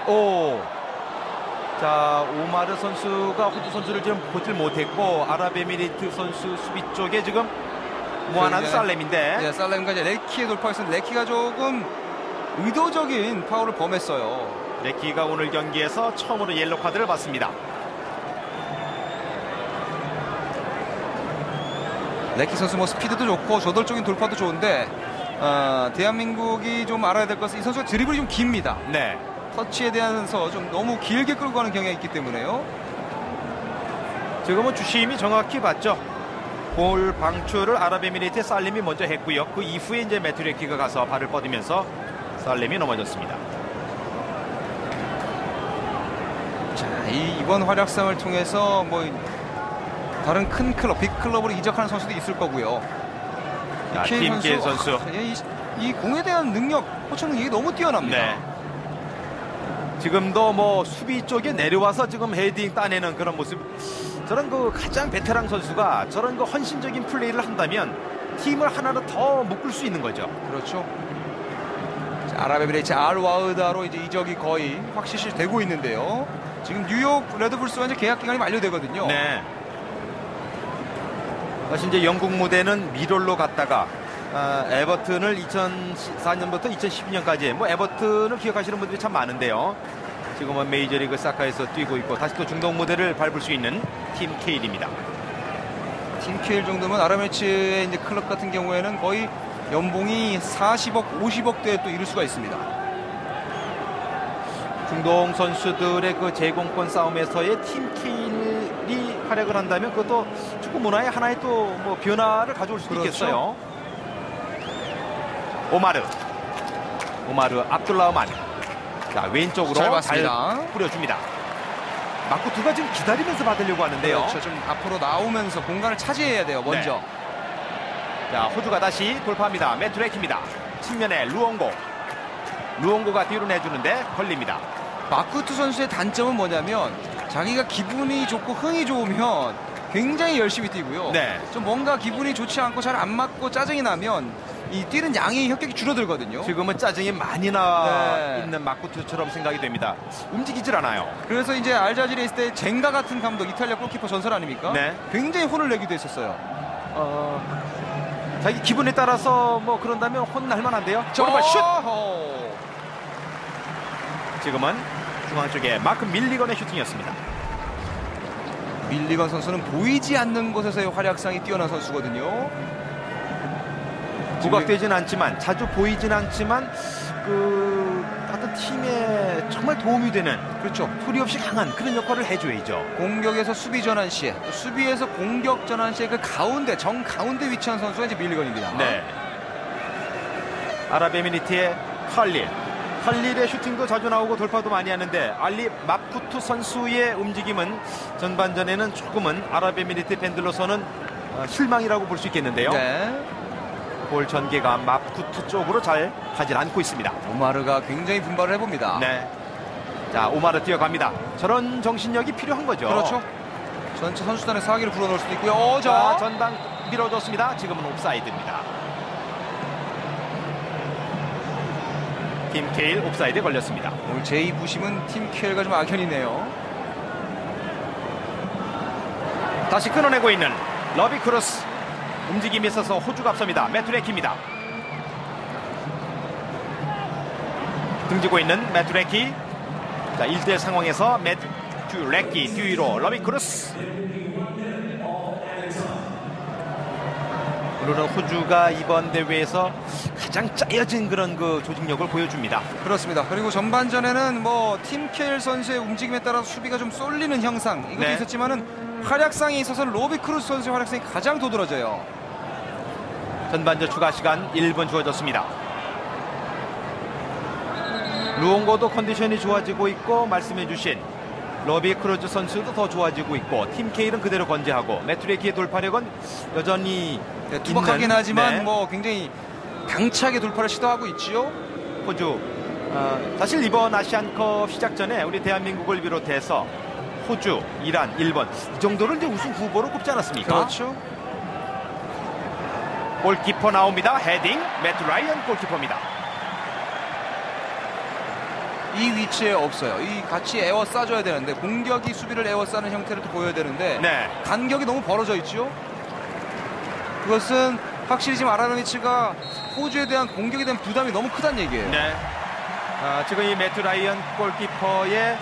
오. 자, 오마르 선수가 호주 선수를 지금 보질 못했고 아랍에미리트 선수 수비 쪽에 지금 무하나드 살렘인데 네, 살렘과 이제 레키의 돌파였었는데 레키가 조금 의도적인 파울을 범했어요. 레키가 오늘 경기에서 처음으로 옐로 카드를 받습니다. 레키 선수 뭐 스피드도 좋고 저돌적인 돌파도 좋은데 대한민국이 좀 알아야 될 것은 이 선수가 드리블이 좀 깁니다. 네. 터치에 대해서 좀 너무 길게 끌고 가는 경향이 있기 때문에요. 지금은 주심이 정확히 봤죠. 볼 방출을 아랍에미리트의 살림이 먼저 했고요. 그 이후에 이제 매트레키가 가서 발을 뻗으면서 살림이 넘어졌습니다. 자, 이번 활약상을 통해서 뭐 다른 큰 클럽, 빅클럽으로 이적하는 선수도 있을 거고요. 김케일 선수. 이 공에 대한 능력, 포착 능력이 너무 뛰어납니다. 네. 지금도 뭐 수비 쪽에 내려와서 지금 헤딩 따내는 그런 모습. 저런 그 가장 베테랑 선수가 저런 그 헌신적인 플레이를 한다면 팀을 하나로 더 묶을 수 있는 거죠. 그렇죠. 자, 아랍에미레이트 알와우다로 이제 이적이 거의 확실시 되고 있는데요. 지금 뉴욕 레드불스와 이제 계약 기간이 만료되거든요. 네. 다시 이제 영국 무대는 미롤로 갔다가 에버튼을 2004년부터 2012년까지 뭐 에버튼을 기억하시는 분들이 참 많은데요. 지금은 메이저리그 사카에서 뛰고 있고 다시 또 중동 무대를 밟을 수 있는 팀 케일입니다. 팀 케일 정도면 아랍에미레이트의 이제 클럽 같은 경우에는 거의 연봉이 40억, 50억대에 또 이를 수가 있습니다. 중동 선수들의 그 제공권 싸움에서의 팀 케일이 활약을 한다면 그것도 축구 문화의 하나의 또 뭐 변화를 가져올 수도 그렇죠. 있겠어요. 오마르 압둘라흐만. 자, 왼쪽으로 잘 봤습니다. 뿌려줍니다. 마쿠투가 지금 기다리면서 받으려고 하는데요. 그렇죠. 좀 앞으로 나오면서 공간을 차지해야 돼요. 먼저. 네. 자, 호주가 다시 돌파합니다. 매트레키입니다. 측면에 루옹고가 뒤로 내주는데 걸립니다. 마쿠투 선수의 단점은 뭐냐면 자기가 기분이 좋고 흥이 좋으면 굉장히 열심히 뛰고요. 네. 좀 뭔가 기분이 좋지 않고 잘 안 맞고 짜증이 나면 이 뛰는 양이 혁격히 줄어들거든요. 지금은 짜증이 많이 나 네. 있는 마쿠투처럼 생각이 됩니다. 움직이질 않아요. 그래서 이제 알자지르에 있을 때 젠가 같은 감독, 이탈리아 골키퍼 전설 아닙니까? 네. 굉장히 혼을 내기도 했었어요. 자기 기분에 따라서 뭐 그런다면 혼날 만한데요. 오른발 슛! 지금은 중앙 쪽에 마크 밀리건의 슈팅이었습니다. 밀리건 선수는 보이지 않는 곳에서의 활약상이 뛰어난 선수거든요. 부각되진 않지만 자주 보이진 않지만 그 어떤 팀에 정말 도움이 되는 그렇죠. 소리 없이 강한 그런 역할을 해줘야죠. 공격에서 수비 전환 시에 또 수비에서 공격 전환 시에 그 가운데 정 가운데 위치한 선수가 이제 밀리건입니다. 네. 아랍에미리트의 칼릴의 슈팅도 자주 나오고 돌파도 많이 하는데 알리 마쿠투 선수의 움직임은 전반전에는 조금은 아랍에미리트 팬들로서는 실망이라고 볼 수 있겠는데요. 네. 볼 전개가 마쿠투 쪽으로 잘 가질 않고 있습니다. 오마르가 굉장히 분발을 해봅니다. 네. 자, 오마르 뛰어갑니다. 저런 정신력이 필요한 거죠. 그렇죠. 전체 선수단의 사기를 불어넣을 수도 있고요. 자, 전방 밀어줬습니다. 지금은 옵사이드입니다. 팀 케일 옵사이드에 걸렸습니다. 오늘 제2부심은 팀 케일과 좀 악연이네요. 다시 끊어내고 있는 러비 크로스. 움직임이 있어서 호주가 앞섭니다. 매트레키입니다. 등지고 있는 매트레키. 자, 1대1 상황에서 매트레키 뒤로 러비 크로스. 물론 호주가 이번 대회에서 가장 짜여진 그런 그 조직력을 보여줍니다. 그렇습니다. 그리고 전반전에는 뭐 팀케일 선수의 움직임에 따라서 수비가 좀 쏠리는 형상 이것도 네. 있었지만은 활약상에 있어서는 로비 크루스 선수의 활약상이 가장 도드라져요. 전반전 추가 시간 1분 주어졌습니다. 루옹고도 컨디션이 좋아지고 있고 말씀해주신 로비 크루즈 선수도 더 좋아지고 있고 팀 케일은 그대로 건재하고 매트레키의 돌파력은 여전히 네, 투박하긴 있는, 하지만 네. 뭐 굉장히 당차게 돌파를 시도하고 있지요. 호주 사실 이번 아시안컵 시작 전에 우리 대한민국을 비롯해서 호주, 이란, 일본 이 정도를 이제 우승 후보로 꼽지 않았습니까? 그렇죠. 골키퍼 나옵니다. 헤딩 매트 라이언 골키퍼입니다. 이 위치에 없어요. 이 같이 에워싸줘야 되는데 공격이 수비를 에워싸는 형태를 또 보여야 되는데 네. 간격이 너무 벌어져 있죠. 그것은 확실히 지금 아라노비치가 호주에 대한 공격에 대한 부담이 너무 크다는 얘기예요. 네. 지금 이 매트 라이언 골키퍼의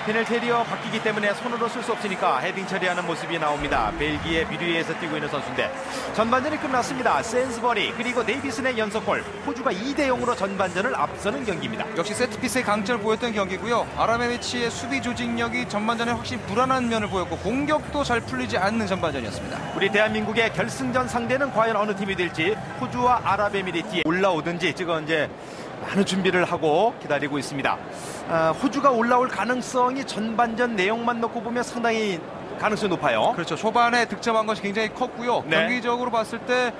페널티에리어 바뀌기 때문에 손으로 쓸 수 없으니까 헤딩 처리하는 모습이 나옵니다. 벨기에 비류에서 뛰고 있는 선수인데 전반전이 끝났습니다. 샌스버리 그리고 데이비슨의 연속골. 호주가 2대0으로 전반전을 앞서는 경기입니다. 역시 세트피스의 강점을 보였던 경기고요. 아라노비치의 수비 조직력이 전반전에 확실히 불안한 면을 보였고 공격도 잘 풀리지 않는 전반전이었습니다. 우리 대한민국의 결승전 상대는 과연 어느 팀이 될지 호주와 아랍에미리트에 올라오든지 지금 이제 많은 준비를 하고 기다리고 있습니다. 호주가 올라올 가능성이 전반전 내용만 놓고 보면 상당히 가능성이 높아요. 그렇죠. 초반에 득점한 것이 굉장히 컸고요. 네. 경기적으로 봤을 때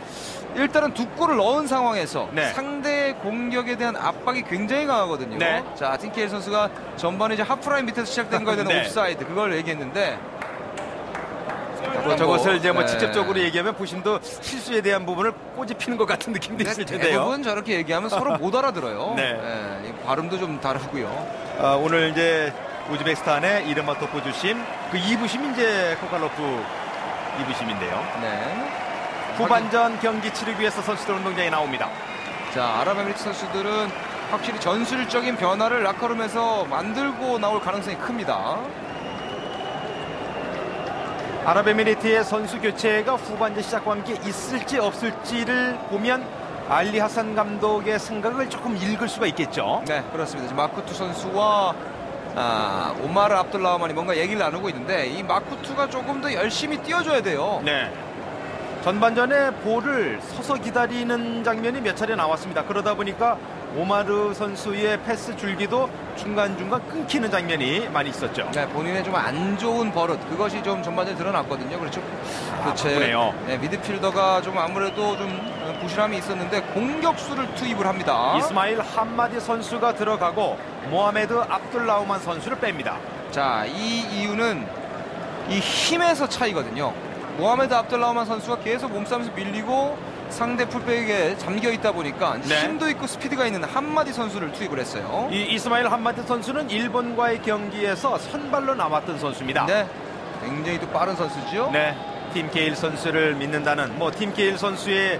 일단은 두 골을 넣은 상황에서 네. 상대의 공격에 대한 압박이 굉장히 강하거든요. 네. 자, 팀케일 선수가 전반에 이제 하프라인 밑에서 시작된 거에 대한 네. 옵사이드 그걸 얘기했는데 저것을 이제 뭐 네. 직접적으로 얘기하면 부심도 실수에 대한 부분을 꼬집히는 것 같은 느낌도 있을 텐데요. 대부분 저렇게 얘기하면 서로 못 알아들어요. 네. 이 발음도 좀 다르고요. 오늘 이제 우즈베키스탄의 이르마 토포주심 그 2부심 이제 코칼로프 2부심인데요. 네. 후반전 경기 치르기 위해서 선수들 운동장에 나옵니다. 자, 아랍에미리트 선수들은 확실히 전술적인 변화를 라커룸에서 만들고 나올 가능성이 큽니다. 아랍에미리트의 선수 교체가 후반전 시작과 함께 있을지 없을지를 보면 알리 하산 감독의 생각을 조금 읽을 수가 있겠죠. 네, 그렇습니다. 지금 마쿠투 선수와 오마르 압둘라흐만이 뭔가 얘기를 나누고 있는데 이 마쿠투가 조금 더 열심히 뛰어줘야 돼요. 네. 전반전에 볼을 서서 기다리는 장면이 몇 차례 나왔습니다. 그러다 보니까 오마르 선수의 패스 줄기도 중간중간 끊기는 장면이 많이 있었죠. 네, 본인의 좀 안 좋은 버릇 그것이 좀 전반전에 드러났거든요. 그렇죠. 바쁘네요. 네, 미드필더가 좀 아무래도 좀 부실함이 있었는데 공격수를 투입을 합니다. 이스마일 함마디 선수가 들어가고 모하메드 압둘라우만 선수를 뺍니다. 자, 이 이유는 이 힘에서 차이거든요. 모하메드 압둘라흐만 선수가 계속 몸싸움에서 밀리고 상대 풀백에 잠겨 있다 보니까 네. 힘도 있고 스피드가 있는 한마디 선수를 투입을 했어요. 이 이스마일 함마디 선수는 일본과의 경기에서 선발로 나왔던 선수입니다. 네, 굉장히 또 빠른 선수죠. 네, 팀 케일 선수를 믿는다는 뭐 팀 케일 선수의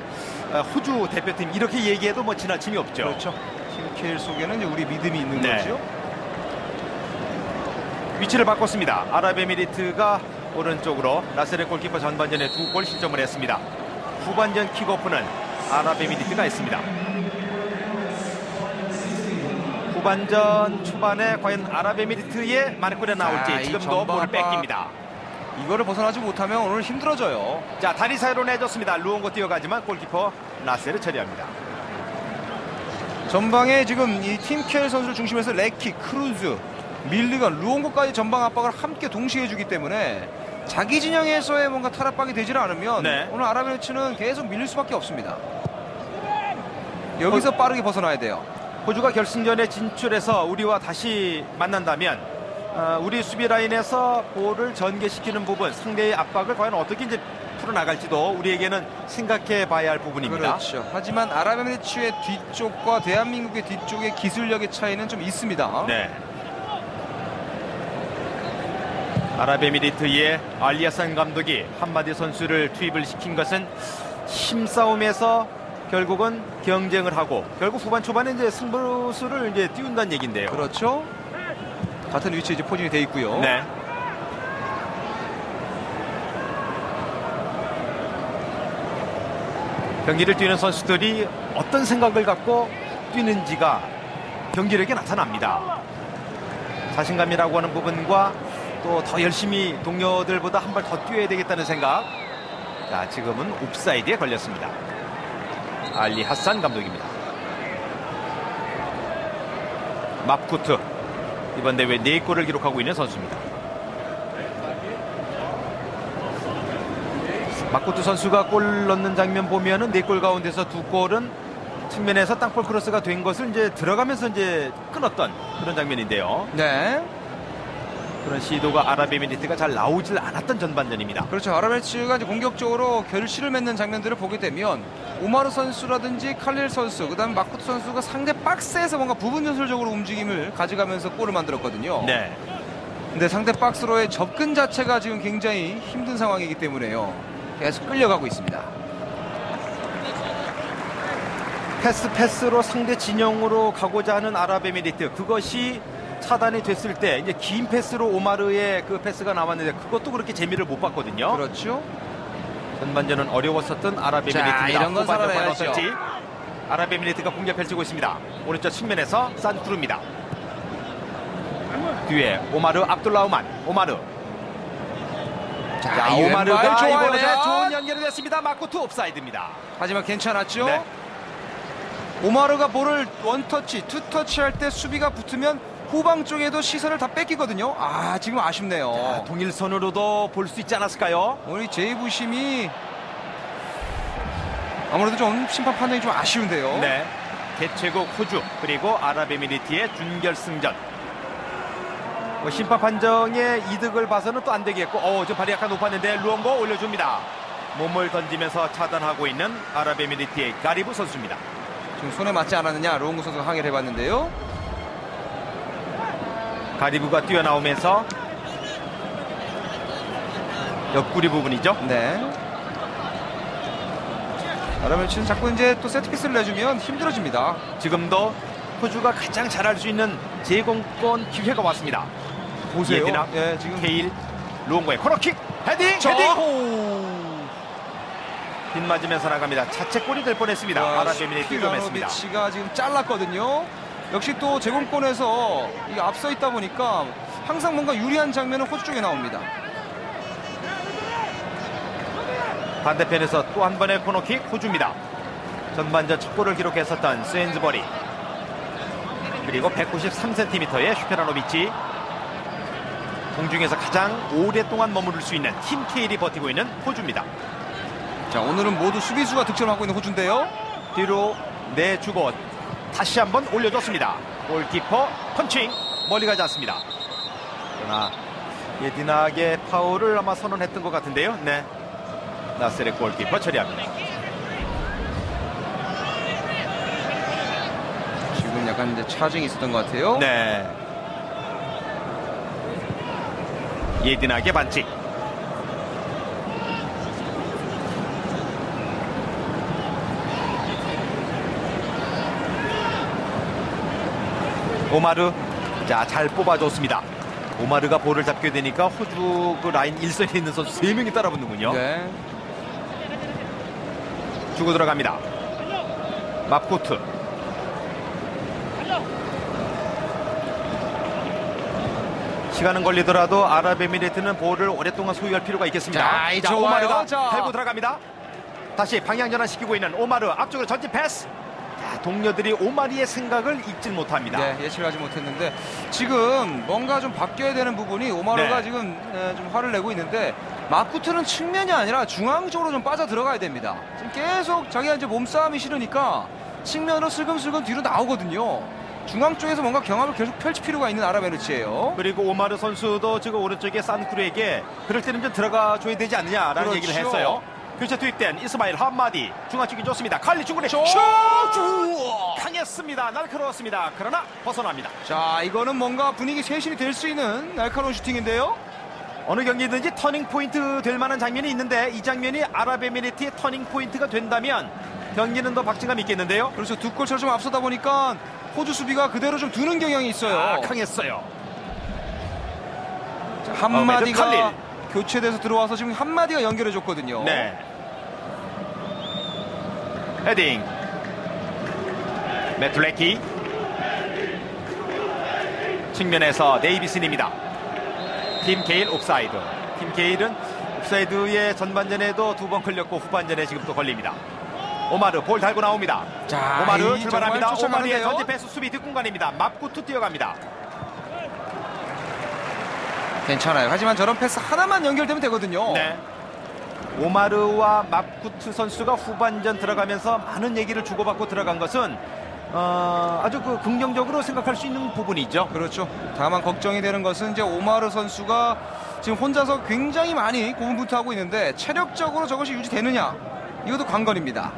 호주 대표팀 이렇게 얘기해도 뭐 지나침이 없죠. 그렇죠. 팀 케일 속에는 이제 우리 믿음이 있는 네. 거죠. 위치를 바꿨습니다. 아랍에미리트가 오른쪽으로 라셀의 골키퍼 전반전에 2골 실점을 했습니다. 후반전 킥오프는 아랍에미리트가 했습니다. 후반전 초반에 과연 아랍에미리트의 만회골에 나올지 이 지금도 볼을 전반과 뺏깁니다. 이거를 벗어나지 못하면 오늘 힘들어져요. 자, 다리 사이로 내줬습니다. 루옹고 뛰어가지만 골키퍼 라셀을 처리합니다. 전방에 지금 이 팀 케일 선수를 중심해서 레키, 크루즈, 밀리건, 루옹고까지 전방 압박을 함께 동시에 해주기 때문에 자기 진영에서의 뭔가 탈압박이 되질 않으면 네. 오늘 아랍에미리트는 계속 밀릴 수밖에 없습니다. 여기서 빠르게 벗어나야 돼요. 호주가 결승전에 진출해서 우리와 다시 만난다면 우리 수비 라인에서 볼을 전개시키는 부분, 상대의 압박을 과연 어떻게 이제 풀어나갈지도 우리에게는 생각해 봐야 할 부분입니다. 그렇죠. 하지만 아랍에미리트의 뒤쪽과 대한민국의 뒤쪽의 기술력의 차이는 좀 있습니다. 네. 아랍에미리트의 알리아산 감독이 한마디 선수를 투입을 시킨 것은 힘싸움에서 결국은 경쟁을 하고 결국 후반 초반에 이제 승부수를 이제 띄운다는 얘기인데요. 그렇죠. 같은 위치에 이제 포진이 돼 있고요. 네. 경기를 뛰는 선수들이 어떤 생각을 갖고 뛰는지가 경기력에 나타납니다. 자신감이라고 하는 부분과 또 더 열심히 동료들보다 한 발 더 뛰어야 되겠다는 생각. 자, 지금은 옵사이드에 걸렸습니다. 알리 하산 감독입니다. 맙쿠트, 이번 대회 4골을 기록하고 있는 선수입니다. 맙쿠트 선수가 골 넣는 장면 보면은 4골 가운데서 2골은 측면에서 땅볼 크로스가 된 것을 이제 들어가면서 이제 끊었던 그런 장면인데요. 네. 그런 시도가 아랍에미리트가 잘 나오질 않았던 전반전입니다. 그렇죠. 아랍에미리트가 이제 공격적으로 결실을 맺는 장면들을 보게 되면 오마르 선수라든지 칼릴 선수, 그다음에 마쿠트 선수가 상대 박스에서 뭔가 부분 전술적으로 움직임을 가져가면서 골을 만들었거든요. 네. 근데 상대 박스로의 접근 자체가 지금 굉장히 힘든 상황이기 때문에요. 계속 끌려가고 있습니다. 패스로 상대 진영으로 가고자 하는 아랍에미리트, 그것이 차단이 됐을 때 이제 긴 패스로 오마르의 그 패스가 나왔는데 그것도 그렇게 재미를 못 봤거든요. 그렇죠. 전반전은 어려웠었던 아랍에미리트가 자, 이런 건 살아내야죠. 아랍에미리트가 공격 펼치고 있습니다. 오른쪽 측면에서 산쿠르입니다. 뒤에 오마르 압둘라우만, 오마르. 자, 오마르가 이번에 좋은 연결이 됐습니다. 마쿠트 옵사이드입니다. 하지만 괜찮았죠. 네. 오마르가 볼을 원터치, 투터치 할 때 수비가 붙으면 후방 쪽에도 시선을 다 뺏기거든요. 아, 지금 아쉽네요. 자, 동일선으로도 볼 수 있지 않았을까요? 오늘 제이부심이 아무래도 좀 심판 판단이 좀 아쉬운데요. 네. 개최국 호주 그리고 아랍에미리트의 준결승전. 심판 판정의 이득을 봐서는 또 안 되겠고, 저 발이 약간 높았는데 루옹고 올려줍니다. 몸을 던지면서 차단하고 있는 아랍에미리트의 가리브 선수입니다. 지금 손에 맞지 않았느냐 루옹고 선수가 항의를 해봤는데요. 가리브가 뛰어나오면서 옆구리 부분이죠. 네. 아랍에미리트는 자꾸 이제 또 세트피스를 내주면 힘들어집니다. 지금도 호주가 가장 잘할 수 있는 제공권 기회가 왔습니다. 보세요. 예디나, 예, 지금 케일, 루옹고의 코너킥, 헤딩! 빗맞으면서 나갑니다. 자책골이 될 뻔했습니다. 아랍에미리트 위험했습니다. 피라노비치가 지금 잘랐거든요. 역시 또 제공권에서 이게 앞서 있다 보니까 항상 뭔가 유리한 장면은 호주 쪽에 나옵니다. 반대편에서 또 한 번의 코너킥 호주입니다. 전반전 첫 골을 기록했었던 세인즈버리, 그리고 193cm의 슈페라노비치, 공중에서 가장 오랫동안 머무를 수 있는 팀 케일이 버티고 있는 호주입니다. 자, 오늘은 모두 수비수가 득점하고 있는 호주인데요. 뒤로 내주고 다시 한번 올려줬습니다. 골키퍼 펀칭, 멀리 가지 않습니다. 그러나 예디나의 파울을 아마 선언했던 것 같은데요. 네, 나셀의 골키퍼 처리합니다. 지금 약간 이제 차징이 있었던 것 같아요. 네, 예디나의 반칙. 오마르, 자, 잘 뽑아줬습니다. 오마르가 볼을 잡게 되니까 호주 그 라인 1선에 있는 선수 3명이 따라붙는군요. 네. 주고 들어갑니다. 맙코트. 시간은 걸리더라도 아랍에미리트는 볼을 오랫동안 소유할 필요가 있겠습니다. 자, 오마르가 자. 달고 들어갑니다. 다시 방향 전환시키고 있는 오마르, 앞쪽으로 전진 패스. 자, 동료들이 오마르의 생각을 읽질 못합니다. 네, 예측을 하지 못했는데 지금 뭔가 좀 바뀌어야 되는 부분이 오마르가 네. 지금 좀 화를 내고 있는데 마쿠트는 측면이 아니라 중앙 쪽으로 좀 빠져 들어가야 됩니다. 지금 계속 자기가 이제 몸싸움이 싫으니까 측면으로 슬금슬금 뒤로 나오거든요. 중앙 쪽에서 뭔가 경합을 계속 펼칠 필요가 있는 아랍에미리트예요. 그리고 오마르 선수도 지금 오른쪽에 산쿠르에게 그럴 때는 좀 들어가 줘야 되지 않느냐라는 그렇죠. 얘기를 했어요. 교체 투입된 이스마일 한마디, 중앙 쪽이 좋습니다. 칼리 중거리 슛! 강했습니다. 날카로웠습니다. 그러나 벗어납니다. 자, 이거는 뭔가 분위기 쇄신이 될 수 있는 날카로운 슈팅인데요. 어느 경기든지 터닝 포인트 될 만한 장면이 있는데 이 장면이 아랍에미리트의 터닝 포인트가 된다면 경기는 더 박진감 있겠는데요. 그렇죠. 두 골 차로 좀 앞서다 보니까 호주 수비가 그대로 좀 두는 경향이 있어요. 강했어요. 자, 한마디가 칼릴. 교체돼서 들어와서 지금 한마디가 연결해 줬거든요. 네. 헤딩. 매툴레키. 측면에서 데이비슨입니다. 팀 케일 옵사이드. 팀 케일은 옵사이드의 전반전에도 2번 걸렸고 후반전에 지금 또 걸립니다. 오마르 볼 달고 나옵니다. 자, 오마르 이 출발합니다. 정말 오마르의 쫓아가는데요. 전진 패스 수비 뒷공간입니다. 맞구투 뛰어갑니다. 괜찮아요. 하지만 저런 패스 하나만 연결되면 되거든요. 네. 오마르와 마쿠트 선수가 후반전 들어가면서 많은 얘기를 주고받고 들어간 것은 아주 긍정적으로 생각할 수 있는 부분이죠. 그렇죠. 다만 걱정이 되는 것은 이제 오마르 선수가 지금 혼자서 굉장히 많이 고군분투하고 있는데 체력적으로 저것이 유지되느냐, 이것도 관건입니다.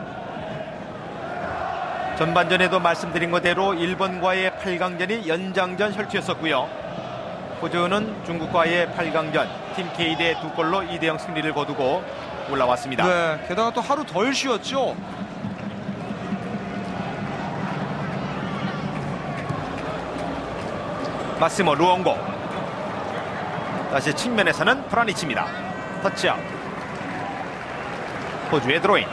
전반전에도 말씀드린 그대로 일본과의 8강전이 연장전 혈투였었고요. 호주는 중국과의 8강전 팀 K대 2골로 2대0 승리를 거두고 올라왔습니다. 네, 게다가 또 하루 덜 쉬었죠. 마시모 루옹고. 다시 측면에서는 프라니치입니다. 터치아웃. 호주의 드로인.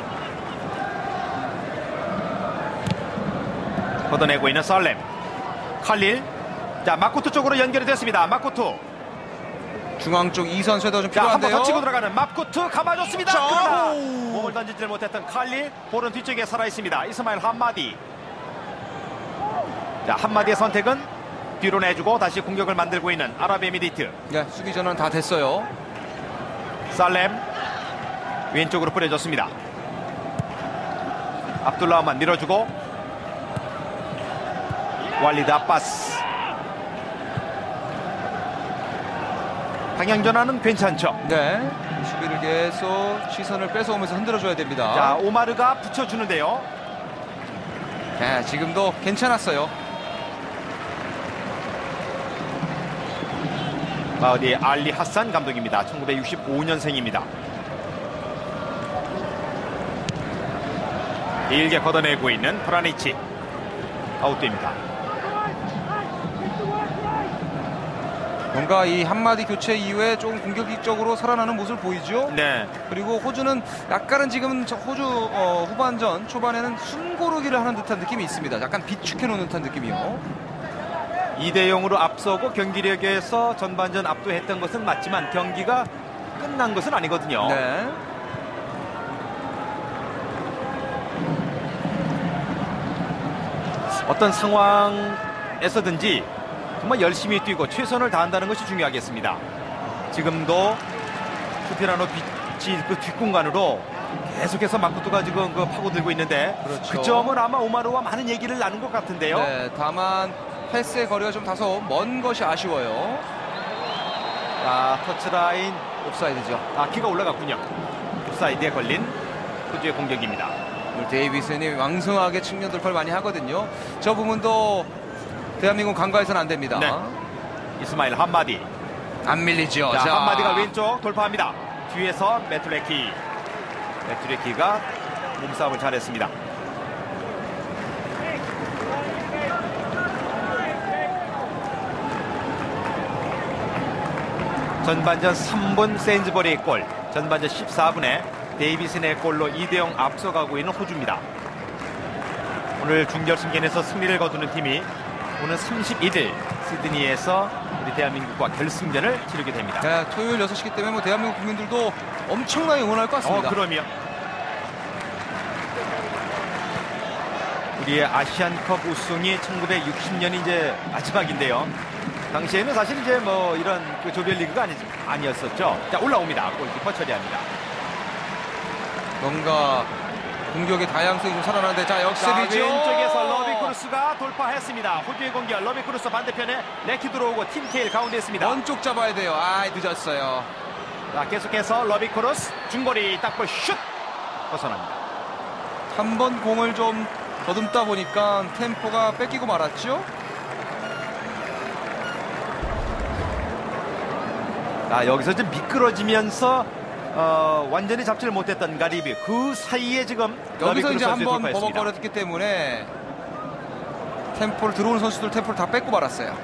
걷어내고 있는 살렘. 칼릴. 자, 마쿠투 쪽으로 연결이 됐습니다. 마쿠투. 중앙 쪽 이 선수에도 좀 자, 한번 필요한데요. 더 치고 들어가는 마쿠투 감아줬습니다. 자, 그러나 오. 몸을 던지지를 못했던 칼릴. 볼은 뒤쪽에 살아있습니다. 이스마일 한마디. 자, 한마디의 선택은 뒤로 내주고 다시 공격을 만들고 있는 아랍에미리트. 네, 수비 전환 다 됐어요. 살렘 왼쪽으로 뿌려줬습니다. 압둘라흐만 밀어주고 왈리드 아빠스. 방향 전환은 괜찮죠. 네, 수비를 계속 시선을 뺏어오면서 흔들어줘야 됩니다. 자, 오마르가 붙여주는데요. 네, 지금도 괜찮았어요. 마우디 알리 하산 감독입니다. 1965년생입니다. 길게 걷어내고 있는 프라니치. 아웃됩니다. 뭔가 이 한마디 교체 이후에 좀 공격적으로 살아나는 모습을 보이죠. 네. 그리고 호주는 약간은 지금 저 호주 후반전 초반에는 숨고르기를 하는 듯한 느낌이 있습니다. 약간 비축해 놓는 듯한 느낌이요. 2대0으로 앞서고 경기력에서 전반전 압도했던 것은 맞지만 경기가 끝난 것은 아니거든요. 네. 어떤 상황에서든지 정말 열심히 뛰고 최선을 다한다는 것이 중요하겠습니다. 지금도 슈피라노 비치 그 뒷공간으로 계속해서 마쿠투가 지금 파고들고 있는데 그렇죠. 그 점은 아마 오마르와 많은 얘기를 나눈 것 같은데요. 네, 다만 패스의 거리가 좀 다소 먼 것이 아쉬워요. 자, 터치라인. 옵사이드죠. 키가 올라갔군요. 옵사이드에 걸린 호주의 공격입니다. 오늘 데이비슨이 왕성하게 측면 돌파를 많이 하거든요. 저 부분도 대한민국 간과해서는 안 됩니다. 네. 이스마일 한마디. 안 밀리죠. 자, 한마디가 왼쪽 돌파합니다. 뒤에서 매툴레키. 매툴레키가 몸싸움을 잘했습니다. 전반전 3분 세인즈버리의 골, 전반전 14분에 데이비슨의 골로 2대0 앞서가고 있는 호주입니다. 오늘 중결승전에서 승리를 거두는 팀이 오늘 31일 시드니에서 우리 대한민국과 결승전을 치르게 됩니다. 네, 토요일 6시기 때문에 뭐 대한민국 국민들도 엄청나게 응원할 것 같습니다. 그럼요. 우리의 아시안컵 우승이 1960년이 이제 마지막인데요. 당시에는 사실 이제 뭐 이런 그 조별리그가 아니었었죠. 자, 올라옵니다. 골키퍼 처리합니다. 뭔가 공격의 다양성이 좀 살아나는데, 자, 자, 역습이죠. 왼쪽에서 러비 크루스가 돌파했습니다. 호주의 공격. 러비 크루스 반대편에 레키 들어오고 팀 케일 가운데 있습니다. 왼쪽 잡아야 돼요. 늦었어요. 자, 계속해서 러비 크루스 중거리 딱볼 슛 벗어납니다. 한 번 공을 좀 더듬다 보니까 템포가 뺏기고 말았죠. 여기서 좀 미끄러지면서 완전히 잡지를 못했던 가리비. 그 사이에 지금 여기서 이제 선수의 한번 돌파였습니다. 버벅거렸기 때문에 템포를 들어오는 선수들 템포를 다 뺏고 말았어요.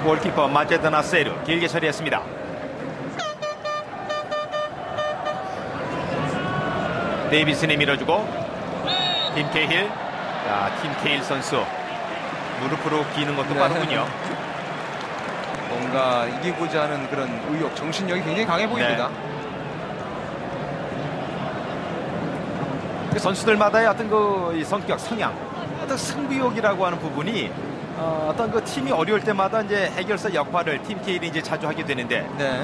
골키퍼 마제드나 세르 길게 처리했습니다. 데이비슨이 밀어주고 팀 케일. 자, 팀 케일 선수 무릎으로 기는 것도 네. 빠르군요. 뭔가 이기고자 하는 그런 의욕, 정신력이 굉장히 강해 보입니다. 그 선수들마다의 어떤 이 성격, 성향, 어떤 승부욕이라고 하는 부분이 어떤 그 팀이 어려울 때마다 이제 해결사 역할을 팀 케일이 이제 자주 하게 되는데 네.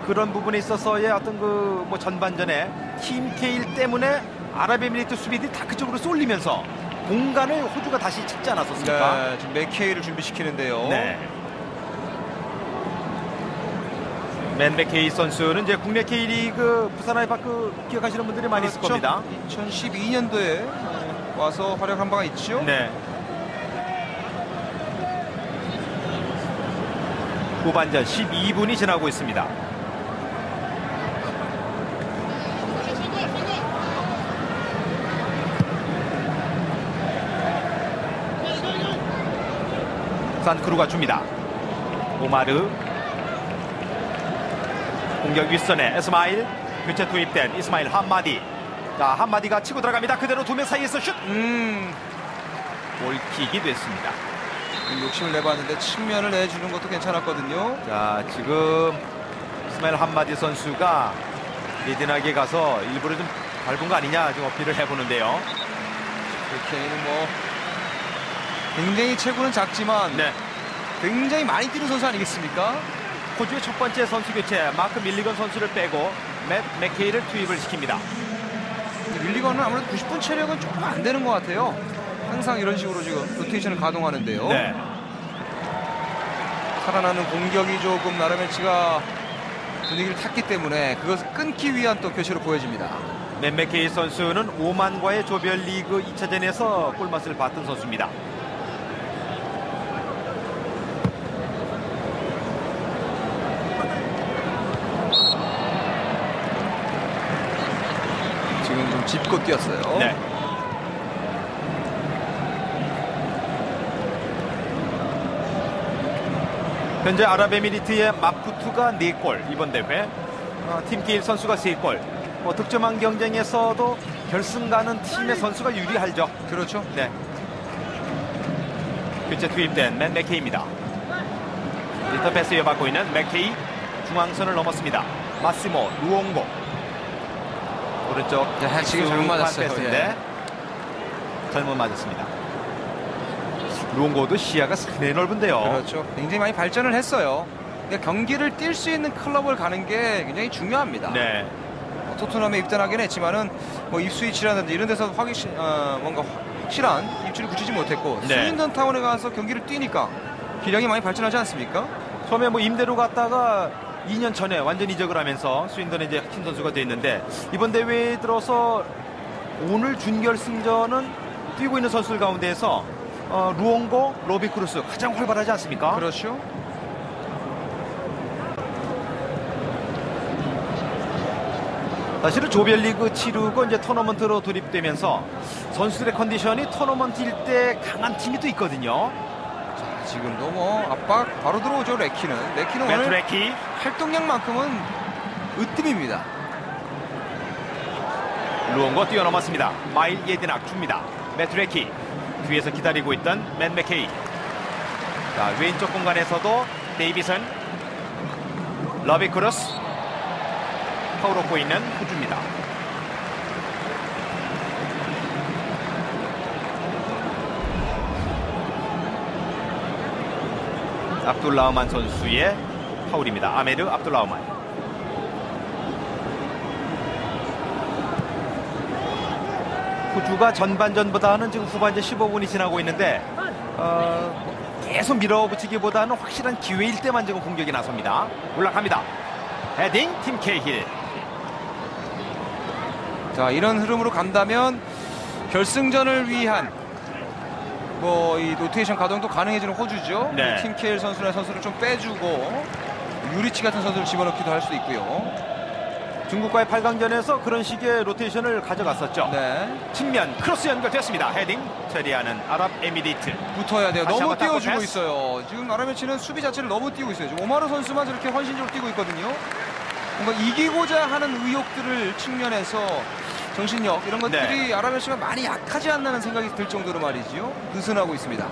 그런 부분에 있어서의 어떤 그 뭐 전반전에 팀 케일 때문에 아랍에미리트 수비들이 다 그쪽으로 쏠리면서 공간을 호주가 다시 찾지 않았었습니까? 네, 지금 맥케이를 준비시키는데요. 네. 맨 맥케이 선수는 이제 국내 K리그 부산 아이파크 기억하시는 분들이 많이 있을 겁니다. 2012년도에 와서 활약한 바가 있죠. 네. 후반전 12분이 지나고 있습니다. 산크루가 줍니다. 오마르 공격 윗선에 이스마일, 교체 투입된 이스마일 한마디. 자, 한마디가 치고 들어갑니다. 그대로 두 명 사이에서 슛. 골킥이 됐습니다. 욕심을 내봤는데 측면을 내주는 것도 괜찮았거든요. 자, 지금 이스마일 한마디 선수가 예진하게 가서 일부러 좀 밟은 거 아니냐 지금 어필을 해보는데요. 케인은 뭐 굉장히 체구는 작지만 네. 굉장히 많이 뛰는 선수 아니겠습니까? 호주의 첫 번째 선수 교체 마크 밀리건 선수를 빼고 맷 맥케이를 투입을 시킵니다. 밀리건은 아무래도 90분 체력은 조금 안 되는 것 같아요. 항상 이런 식으로 지금 로테이션을 가동하는데요. 네. 살아나는 공격이 조금 나르메치가 분위기를 탔기 때문에 그것을 끊기 위한 또 교체로 보여집니다. 맷 맥케이 선수는 오만과의 조별리그 2차전에서 골맛을 봤던 선수입니다. 지금 좀 짚고 뛰었어요. 네. 현재 아랍에미리트의 마푸투가 4골, 이번 대회 팀 케일 선수가 3골. 득점왕 경쟁에서도 결승 가는 팀의 선수가 유리하죠. 그렇죠. 네. 교체 투입된 맨 맥케이입니다. 리터 패스 이어받고 있는 맥케이, 중앙선을 넘었습니다. 마시모 루옹고 오른쪽. 네, 지금 잘못 맞았어요. 패스인데 잘못 맞았습니다. 루옹고도 시야가 상당히 넓은데요. 그렇죠. 굉장히 많이 발전을 했어요. 그러니까 경기를 뛸 수 있는 클럽을 가는 게 굉장히 중요합니다. 네. 토트넘에 입단하긴 했지만은 뭐 입스위치라든지 이런 데서 뭔가 확실한 입지를 굳히지 못했고 네. 스윈던 타운에 가서 경기를 뛰니까 기량이 많이 발전하지 않습니까? 처음에 뭐 임대로 갔다가 2년 전에 완전 이적을 하면서 스윈던의 이제 팀 선수가 돼 있는데 이번 대회에 들어서 오늘 준결승전은 뛰고 있는 선수들 가운데에서 루옹고, 로비 크루스 가장 활발하지 않습니까? 그렇죠. 사실은 조별리그 치르고 이제 토너먼트로 돌입되면서 선수들의 컨디션이 토너먼트일 때 강한 팀이 또 있거든요. 자, 지금도 뭐 압박 바로 들어오죠. 레키는 오늘 매트레키 활동량만큼은 으뜸입니다. 루옹고 뛰어넘었습니다. 마일 예디낙 줍니다. 매트레키 뒤에서 기다리고 있던 맨 맥케이. 자, 왼쪽 공간에서도 데이비슨, 러비 크루스 파울업고 있는 호주입니다. 압둘라흐만 선수의 파울입니다. 아메르 압둘라흐만. 호주가 전반전보다는 지금 후반전 15분이 지나고 있는데 계속 밀어붙이기보다는 확실한 기회일 때만 지금 공격이 나섭니다. 올라갑니다. 헤딩 팀 케이힐. 자, 이런 흐름으로 간다면 결승전을 위한 뭐 이 로테이션 가동도 가능해지는 호주죠. 네. 팀 케일 선수나 선수를 좀 빼주고 유리치 같은 선수를 집어넣기도 할 수 있고요. 중국과의 8강전에서 그런 식의 로테이션을 가져갔었죠. 네. 측면 크로스 연결됐습니다. 헤딩 처리하는 아랍에미리트. 붙어야 돼요. 다시 너무 한번 닦고 띄워주고 패스. 있어요. 지금 아랍에치는 수비 자체를 너무 띄우고 있어요. 지금 오마르 선수만 저렇게 헌신적으로 뛰고 있거든요. 뭔가 이기고자 하는 의욕들을 측면에서 정신력 이런 것들이 아랍에미리트가 많이 약하지 않나는 생각이 들 정도로 말이지요. 느슨하고 있습니다.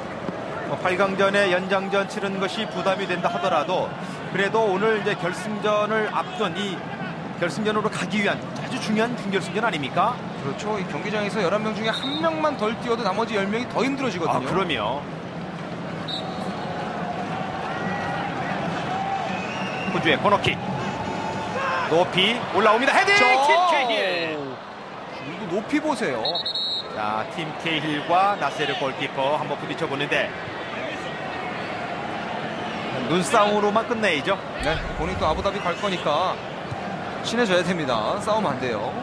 8강전에 연장전 치른 것이 부담이 된다 하더라도 그래도 오늘 이제 결승전을 앞둔 이 결승전으로 가기 위한 아주 중요한 준결승전 아닙니까? 그렇죠. 이 경기장에서 11명 중에 한 명만 덜 뛰어도 나머지 10명이 더 힘들어지거든요. 그럼요. 호주의 코너킥. 높이 올라옵니다. 헤딩! 팀 케힐! 이거 높이 보세요. 자, 팀 케힐과 나세르 골키퍼 한번 부딪혀 보는데 눈싸움으로만 끝내야죠. 네, 본인 또 아부다비 갈 거니까 친해져야 됩니다. 싸우면 안 돼요.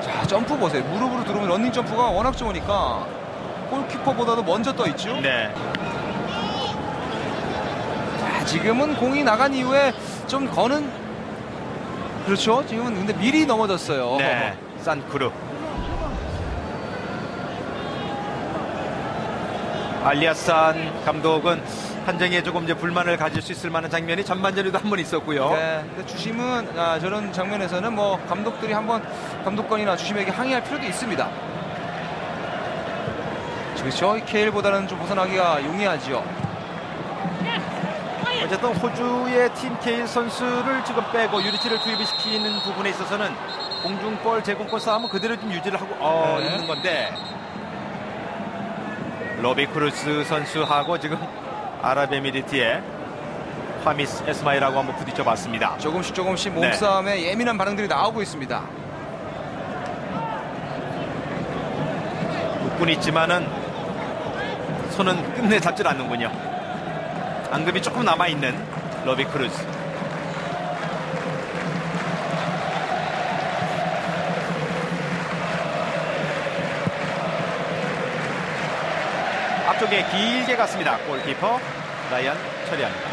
자, 점프 보세요. 무릎으로 들어오면 런닝 점프가 워낙 좋으니까 골키퍼보다도 먼저 떠 있죠. 네. 자, 지금은 공이 나간 이후에 좀 거는 그렇죠. 지금은 근데 미리 넘어졌어요. 네. 산크루. 알리아산 감독은 판정에 조금 이제 불만을 가질 수 있을 만한 장면이 전반전에도 한 번 있었고요. 네, 근데 주심은 저런 장면에서는 뭐 감독들이 한번 감독관이나 주심에게 항의할 필요도 있습니다. 그렇죠. 케일보다는 좀 벗어나기가 용이하지요. 어쨌든 호주의 팀 케일 선수를 지금 빼고 유리치를 투입을 시키는 부분에 있어서는 공중볼, 제공볼 싸움은 그대로 좀 유지를 하고 있는 건데 로비 크루스 선수하고 지금 아랍에미리트의 하미스 에스마일하고 한번 부딪혀 봤습니다. 조금씩 몸싸움에 예민한 반응들이 나오고 있습니다. 웃곤 있지만은 손은 끝내 잡질 않는군요. 앙금이 조금 남아있는 로비 크루스. 앞쪽에 길게 갔습니다. 골키퍼 라이언 처리합니다.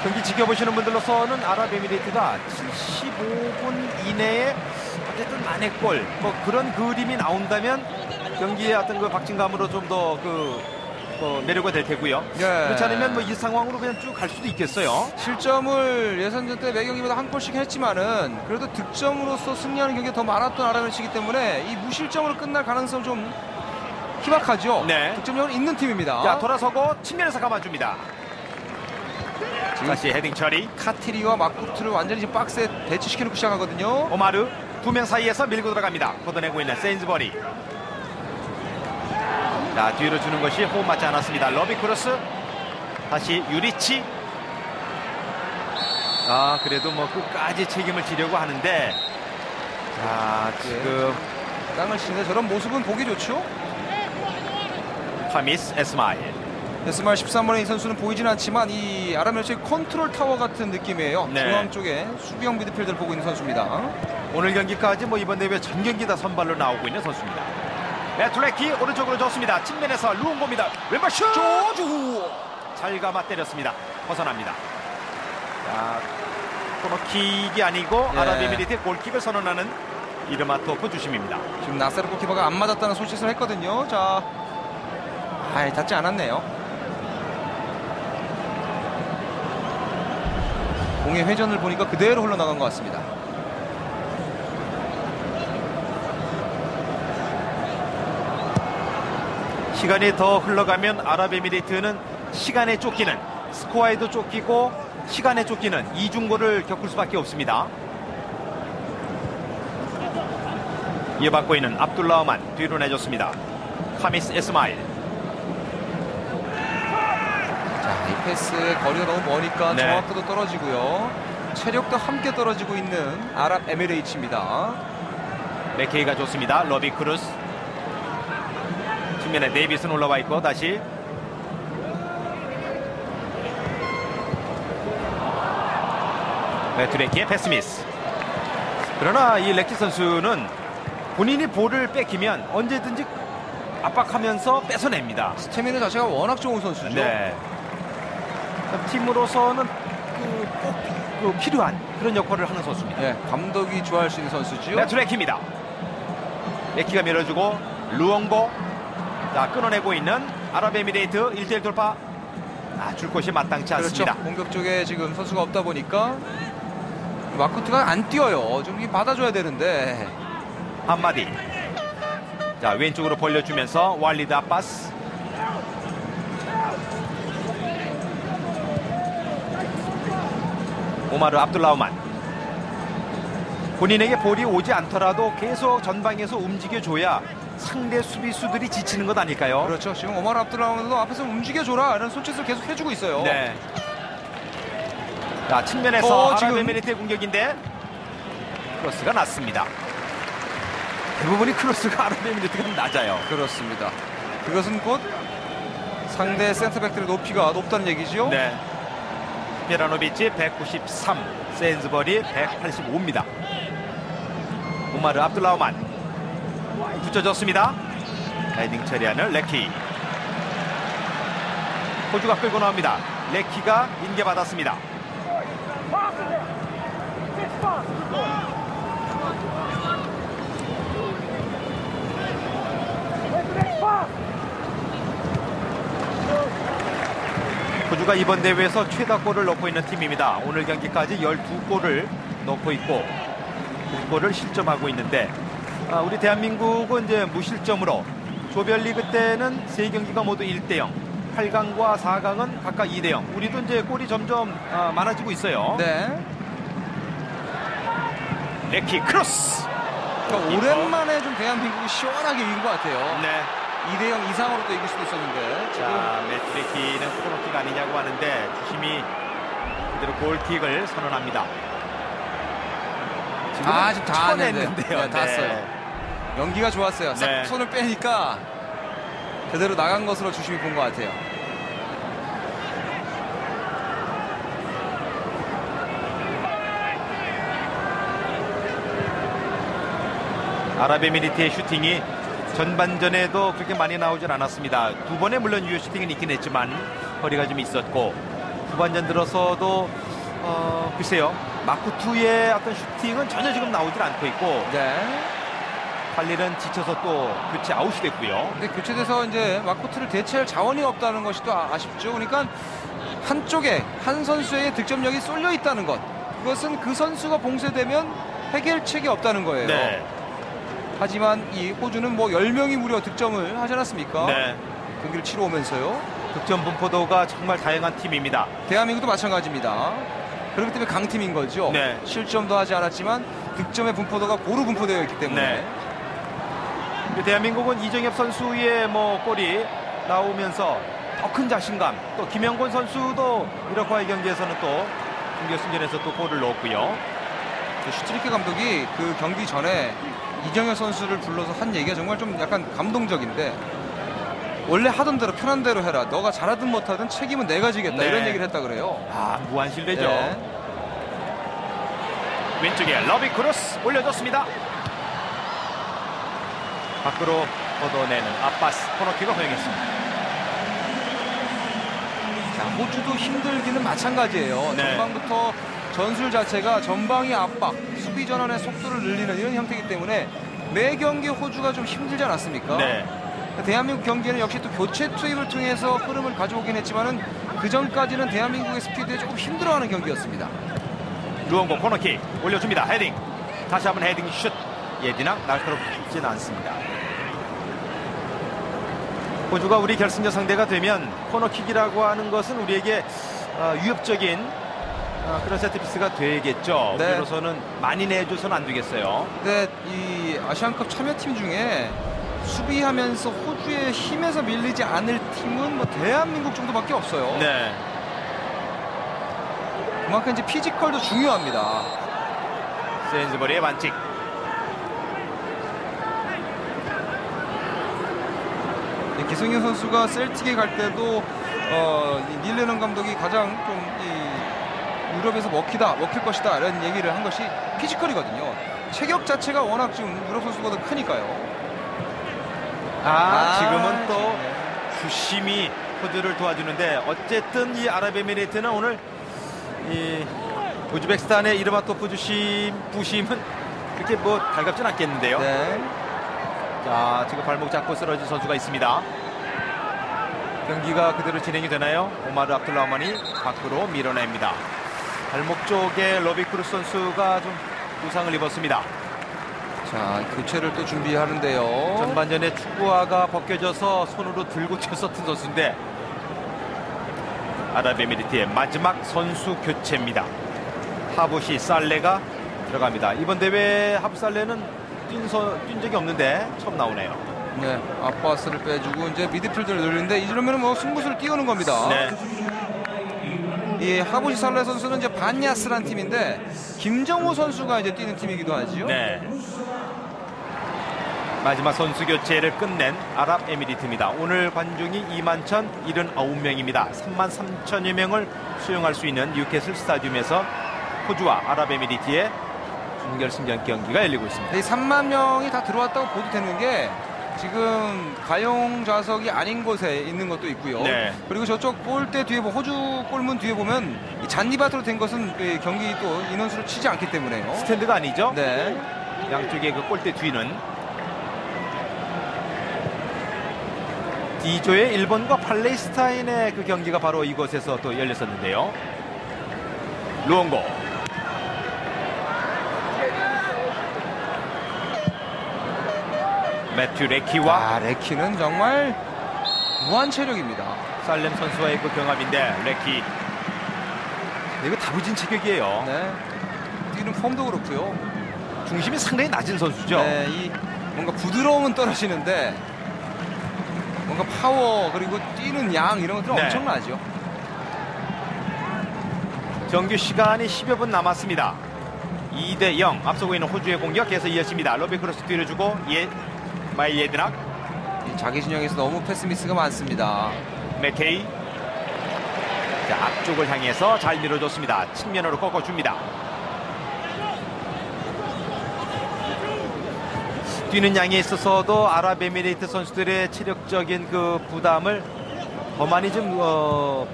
경기 지켜보시는 분들로서는 아랍에미리트가 75분 이내에 어쨌든 만회골 뭐 그런 그림이 나온다면 경기의 어떤 그 박진감으로 좀 더 매료가 될 테고요. 네. 그렇지 않으면 뭐 이 상황으로 그냥 쭉 갈 수도 있겠어요. 실점을 예선전 때 매 경기보다 한 골씩 했지만은 그래도 득점으로서 승리하는 경기가 더 많았던 아랍에미리트이기 때문에 이 무실점으로 끝날 가능성 좀 희박하죠. 네. 득점력은 있는 팀입니다. 자, 돌아서고 측면에서 감아줍니다. 다시 헤딩 처리. 카티리와 마쿠트를 완전히 지금 박스에 배치시켜놓고 시작하거든요. 오마르 두 명 사이에서 밀고 들어갑니다. 걷어내고 있는 세인즈버리. 자, 뒤로 주는 것이 호흡 맞지 않았습니다. 러비 크로스. 다시 유리치. 그래도 뭐 끝까지 책임을 지려고 하는데 자, 지금 땅을 치는데 저런 모습은 보기 좋죠. 하미스 에스마일. 에스마일 13번의 이 선수는 보이진 않지만 이 아랍에미리트의 컨트롤 타워 같은 느낌이에요. 네. 중앙 쪽에 수비형 미드필더를 보고 있는 선수입니다. 오늘 경기까지 뭐 이번 대회 전 경기 다 선발로 나오고 있는 선수입니다. 메툴레키 오른쪽으로 줬습니다. 측면에서 루옹고입니다. 왼발 슛! 조주! 잘 감아 때렸습니다. 벗어납니다. 자, 코너킥이 아니고 예. 아랍에미리트의 골킥을 선언하는 이르마 토프 주심입니다. 지금 나세르 골키퍼가 안 맞았다는 손짓을 했거든요. 자, 닿지 않았네요. 공의 회전을 보니까 그대로 흘러나간 것 같습니다. 시간이 더 흘러가면 아랍에미리트는 시간에 쫓기는, 스코어에도 쫓기고 시간에 쫓기는 이중고를 겪을 수밖에 없습니다. 이어받고 있는 압둘라 오만 뒤로 내줬습니다. 하미스 에스마일. 자, 이 패스의 거리가 너무 머니까 네. 정확도도 떨어지고요. 체력도 함께 떨어지고 있는 아랍에미레이츠입니다. 맥케이가 좋습니다. 러비 크루스. 측면에 데이비슨 올라와 있고 다시 메투레키의 패스미스. 그러나 이 레키 선수는 본인이 볼을 뺏기면 언제든지 압박하면서 뺏어냅니다. 스태미나 자체가 워낙 좋은 선수죠. 네. 팀으로서는 꼭 필요한 그런 역할을 하는 선수입니다. 네, 감독이 좋아할 수 있는 선수죠. 메투레키입니다. 레키가 밀어주고 루옹보. 자, 끊어내고 있는 아랍에미레이트 1대1 돌파. 줄 곳이 마땅치 않습니다. 그렇죠. 공격 쪽에 지금 선수가 없다 보니까 마쿠트가 안 뛰어요. 좀 받아줘야 되는데. 한마디. 자, 왼쪽으로 벌려주면서 왈리드 아빠스. 오마르 압둘라우만. 본인에게 볼이 오지 않더라도 계속 전방에서 움직여줘야 상대 수비수들이 지치는 것 아닐까요? 그렇죠. 지금 오마르 압둘라우만도 앞에서 움직여줘라 이런 손짓을 계속 해주고 있어요. 네. 자, 측면에서 지금 아랍에미리트의 공격인데 크로스가 났습니다. 대부분이 크로스가 아랍에미리트가 낮아요. 그렇습니다. 그것은 곧 상대 센터백들의 높이가 높다는 얘기죠. 네. 미라노비치 193, 세인즈버리 185입니다. 오마르 압둘라우만 붙여줬습니다. 헤딩 처리하는 레키. 호주가 끌고 나옵니다. 레키가 인계받았습니다. 호주가 이번 대회에서 최다골을 넣고 있는 팀입니다. 오늘 경기까지 12골을 넣고 있고 2골을 실점하고 있는데 우리 대한민국은 이제 무실점으로 조별리그 때는 3경기가 모두 1대0, 8강과 4강은 각각 2대0. 우리도 이제 골이 점점 많아지고 있어요. 네. 레키 크로스. 그러니까 오랜만에 좀 대한민국이 시원하게 이긴 것 같아요. 네. 2대0 이상으로 또 이길 수도 있었는데. 자, 매트레키는 코너킥 아니냐고 하는데 주심이 그대로 골킥을 선언합니다. 지금 다 쳐냈는데요. 네, 다 왔어요. 연기가 좋았어요. 싹 네. 손을 빼니까 제대로 나간 것으로 주심이 본 것 같아요. 아랍에미리트의 슈팅이 전반전에도 그렇게 많이 나오질 않았습니다. 2번에 물론 유효 슈팅은 있긴 했지만 거리가 좀 있었고 후반전 들어서도 글쎄요, 마쿠투의 어떤 슈팅은 전혀 지금 나오질 않고 있고 네. 팔릴은 지쳐서 또 교체 아웃이 됐고요. 근데 교체돼서 이제 마코트를 대체할 자원이 없다는 것이 또 아쉽죠. 그러니까 한쪽에 한 선수의 득점력이 쏠려 있다는 것. 그것은 그 선수가 봉쇄되면 해결책이 없다는 거예요. 네. 하지만 이 호주는 뭐 10명이 무려 득점을 하지 않았습니까? 네. 경기를 치러오면서요. 득점 분포도가 정말 다양한 팀입니다. 대한민국도 마찬가지입니다. 그렇기 때문에 강팀인 거죠. 네. 실점도 하지 않았지만 득점의 분포도가 고루 분포되어 있기 때문에. 네. 대한민국은 이정엽 선수의 골이 나오면서 더 큰 자신감, 또 김영권 선수도 이렇게 경기에서는 또 준결승전에서 또 골을 넣었고요. 슈트리케 감독이 그 경기 전에 이정엽 선수를 불러서 한 얘기가 정말 좀 약간 감동적인데, 원래 하던 대로 편한 대로 해라. 너가 잘하든 못하든 책임은 내가 지겠다. 네. 이런 얘기를 했다 그래요. 무한 신뢰죠. 네. 왼쪽에 러비 크로스 올려줬습니다. 밖으로 걷어내는 아빠스 코너킥을 허용했습니다. 자, 호주도 힘들기는 마찬가지예요. 네. 전방부터 전술 자체가 전방의 압박, 수비 전환의 속도를 늘리는 이런 형태이기 때문에 매 경기 호주가 좀 힘들지 않았습니까? 네. 대한민국 경기는 역시 또 교체 투입을 통해서 흐름을 가져오긴 했지만은 그 전까지는 대한민국의 스피드에 조금 힘들어하는 경기였습니다. 루옹고 코너킥 올려줍니다. 헤딩. 다시 한번 헤딩 슛. 예디나 날카롭지는 않습니다. 호주가 우리 결승전 상대가 되면 코너킥이라고 하는 것은 우리에게 위협적인 그런 세트피스가 되겠죠. 네. 우리로서는 많이 내줘서는 안 되겠어요. 근데 이 아시안컵 참여팀 중에 수비하면서 호주의 힘에서 밀리지 않을 팀은 뭐 대한민국 정도밖에 없어요. 네. 그만큼 이제 피지컬도 중요합니다. 세인즈버리의 반칙. 기성용 선수가 셀틱에 갈 때도 닐레넌 감독이 가장 좀 유럽에서 먹힐 것이다 이런 얘기를 한 것이 피지컬이거든요. 체격 자체가 워낙 지금 유럽 선수보다 크니까요. 지금은 또 주심이 호주를 도와주는데, 어쨌든 이 아랍에미리트는 오늘 이 우즈베키스탄의 이르마토프 부심은 그렇게 달갑진 않겠는데요. 네. 자, 지금 발목 잡고 쓰러진 선수가 있습니다. 경기가 그대로 진행이 되나요? 오마르 압둘라우만이 밖으로 밀어냅니다. 발목 쪽에 러비크루스 선수가 좀 부상을 입었습니다. 자, 교체를 또 준비하는데요. 전반전에 축구화가 벗겨져서 손으로 들고 뛰었었던 선수인데 아랍에미리트의 마지막 선수 교체입니다. 하부시 살레가 들어갑니다. 이번 대회 하부 살레는 뛴 적이 없는데 처음 나오네요. 네, 아빠스를 빼주고 이제 미드필드를 늘리는데 이러면 뭐 승부수를 띄우는 겁니다. 네. 이 하부시 살레 선수는 이제 반야스란 팀인데 김정우 선수가 이제 뛰는 팀이기도 하지요. 네. 마지막 선수 교체를 끝낸 아랍에미리트입니다. 오늘 관중이 21,079명입니다. 33,000여 명을 수용할 수 있는 뉴캐슬 스타디움에서 호주와 아랍에미리트의 준결승전 경기가 열리고 있습니다. 이 3만 명이 다 들어왔다고 보도 되는 게 지금 가용 좌석이 아닌 곳에 있는 것도 있고요. 네. 그리고 저쪽 골대 뒤에 호주 골문 뒤에 보면 이 잔디밭으로 된 것은 그 경기 또 인원수를 치지 않기 때문에요. 스탠드가 아니죠? 네. 양쪽의 그 골대 뒤는 D조의 일본과 팔레스타인의 그 경기가 바로 이곳에서 또 열렸었는데요. 루옹고 매튜 레키와 레키는 정말 무한 체력입니다. 살렘 선수와의 그 경합인데 레키 이거 다부진 체격이에요. 네. 뛰는 폼도 그렇고요. 중심이 상당히 낮은 선수죠. 네, 이 뭔가 부드러움은 떨어지는데 뭔가 파워 그리고 뛰는 양 이런 것들은 네. 엄청나죠. 정규 시간이 10여 분 남았습니다. 2대0 앞서고 있는 호주의 공격 계속 이어집니다. 러비크로스 뒤를 주고 마이 예드낙 자기 진영에서 너무 패스미스가 많습니다. 맥케이 자, 앞쪽을 향해서 잘 밀어줬습니다. 측면으로 꺾어줍니다. 뛰는 양에 있어서도 아랍에미레이트 선수들의 체력적인 그 부담을 더 많이 좀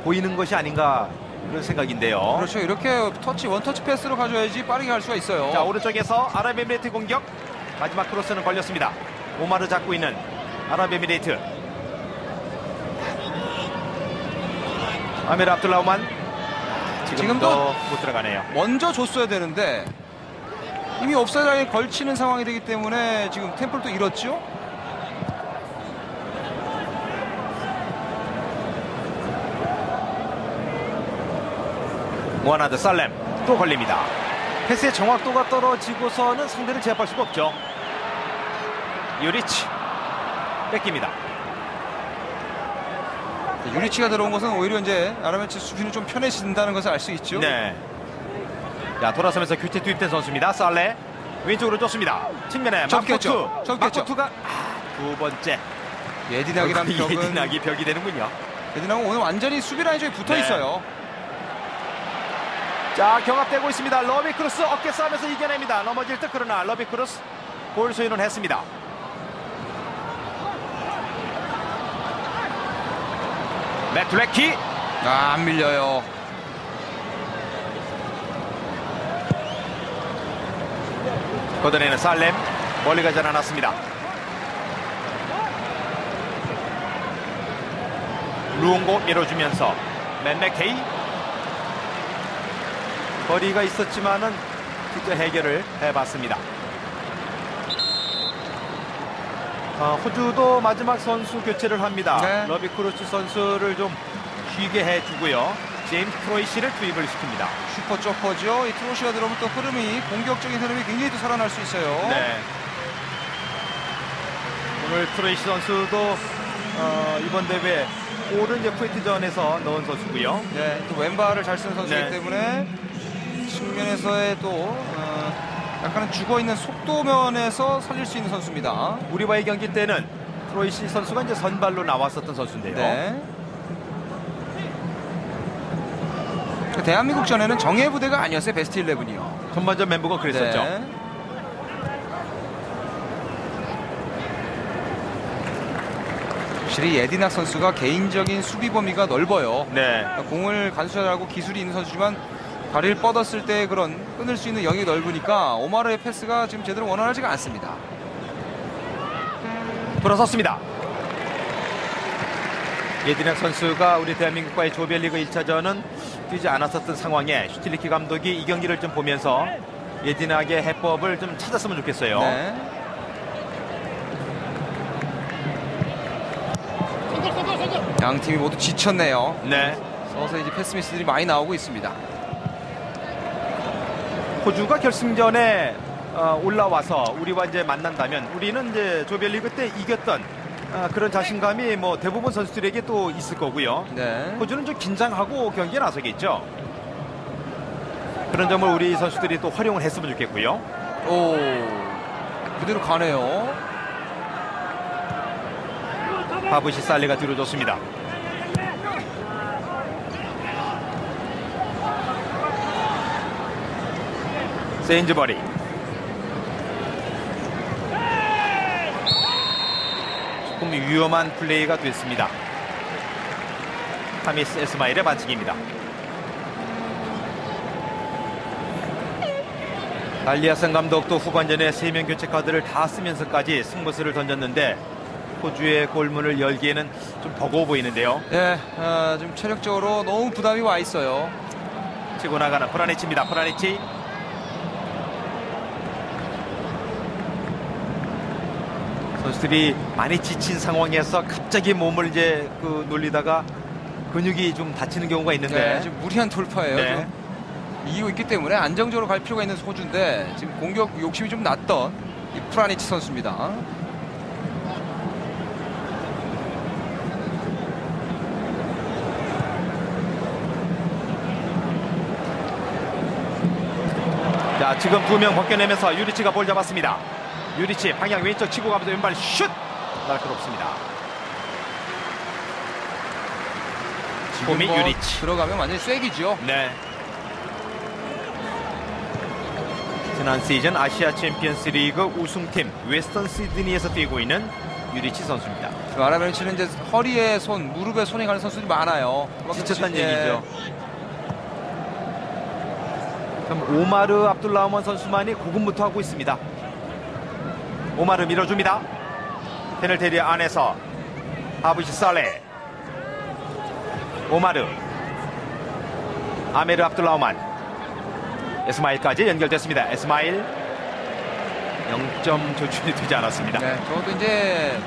보이는 것이 아닌가 그런 생각인데요. 그렇죠. 이렇게 원터치 패스로 가져야지 빠르게 갈 수가 있어요. 자, 오른쪽에서 아랍에미레이트 공격 마지막 크로스는 걸렸습니다. 오마르 잡고 있는 아랍에미레이트 아메르 압둘라우만 지금도 못 들어가네요. 먼저 줬어야 되는데 이미 옵사이드 라인에 걸치는 상황이 되기 때문에 지금 템포를 또 잃었죠. 모하나드 살렘 또 걸립니다. 패스의 정확도가 떨어지고서는 상대를 제압할 수가 없죠. 유리치 뺏깁니다. 유리치가 들어온 것은 오히려 이제 아랍에미리트 수비는 좀 편해진다는 것을 알 수 있죠. 네. 자, 돌아서면서 교체 투입된 선수입니다. 살레 왼쪽으로 줬습니다. 측면에 접겼죠. 마코투가 두 번째 예디낙이란 벽은 예디낙이 벽이 되는군요. 예디낙은 오늘 완전히 수비 라인 쪽에 붙어 있어요. 자, 경합되고 있습니다. 러비크루스 어깨 싸움에서 이겨냅니다. 넘어질 듯 그러나 러비크루스 골 소유는 했습니다. 매튜 레키 안 밀려요. 걷어내는 살렘 멀리 가지 않았습니다. 루옹고 밀어주면서 맨메케이 거리가 있었지만은 직접 해결을 해봤습니다. 호주도 마지막 선수 교체를 합니다. 네. 러비크루스 선수를 좀 쉬게 해주고요. 제임스 트로이시를 투입을 시킵니다. 슈퍼 쪼퍼죠. 이 트로시가 들어오면 또 흐름이 공격적인 흐름이 굉장히 또 살아날 수 있어요. 네. 오늘 트로이시 선수도 이번 대회 골은 이제 쿠웨이트전에서 넣은 선수고요. 네, 또 왼발을 잘 쓰는 선수이기 네. 때문에 측면에서의 또 약간은 죽어있는 속도면에서 살릴 수 있는 선수입니다. 우리와의 경기 때는 트로이시 선수가 이제 선발로 나왔었던 선수인데요. 네. 대한민국 전에는 정예 부대가 아니었어요. 베스트 11이요. 전반전 멤버가 그랬었죠. 네. 확실히 예디낙 선수가 개인적인 수비 범위가 넓어요. 네. 공을 간수하고 기술이 있는 선수지만 다리를 뻗었을 때 그런 끊을 수 있는 영역이 넓으니까 오마르의 패스가 지금 제대로 원활하지가 않습니다. 돌아섰습니다. 예디낙 선수가 우리 대한민국과의 조별리그 1차전은 뛰지 않았었던 상황에 슈틸리키 감독이 이 경기를 좀 보면서 예디낙의 해법을 좀 찾았으면 좋겠어요. 네. 양 팀이 모두 지쳤네요. 네. 서서 이제 패스미스들이 많이 나오고 있습니다. 호주가 결승전에 올라와서 우리와 이제 만난다면 우리는 이제 조별리그 때 이겼던 그런 자신감이 뭐 대부분 선수들에게 또 있을 거고요. 네. 호주는 좀 긴장하고 경기에 나서겠죠. 그런 점을 우리 선수들이 또 활용을 했으면 좋겠고요. 오, 그대로 가네요. 바부시 살레가 뒤로 줬습니다. 세인즈버리. 조금 위험한 플레이가 됐습니다. 하미스 에스마일의 반칙입니다. 알리아슨 감독도 후반전에 3명 교체 카드를 다 쓰면서까지 승부수를 던졌는데 호주의 골문을 열기에는 좀 버거워 보이는데요. 네, 좀 체력적으로 너무 부담이 와 있어요. 치고 나가는 프라니치입니다. 프라니치. 선수들이 많이 지친 상황에서 갑자기 몸을 이제 놀리다가 근육이 좀 다치는 경우가 있는데 네, 좀 무리한 돌파예요. 네. 좀 이기고 있기 때문에 안정적으로 갈 필요가 있는 호주인데 지금 공격 욕심이 좀 났던 이 프라니치 선수입니다. 자, 지금 2명 벗겨내면서 유리치가 볼 잡았습니다. 유리치 방향 왼쪽 치고 가면서 왼발 슛! 날카롭습니다. 지금이 뭐 유리치. 들어가면 완전히 쐐기죠. 네. 지난 시즌 아시아 챔피언스 리그 우승팀 웨스턴 시드니에서 뛰고 있는 유리치 선수입니다. 아랍에르치는 이제 허리에 손, 무릎에 손이 가는 선수들이 많아요. 지쳤다는 예. 얘기죠. 그럼 오마르 압둘라흐만 선수만이 고군부터 하고 있습니다. 오마르 밀어줍니다. 페널티 안에서 아부시 살레. 오마르. 아메르 압둘라흐만. 에스마일까지 연결됐습니다. 에스마일 0점 조출이 되지 않았습니다. 네, 저도 이제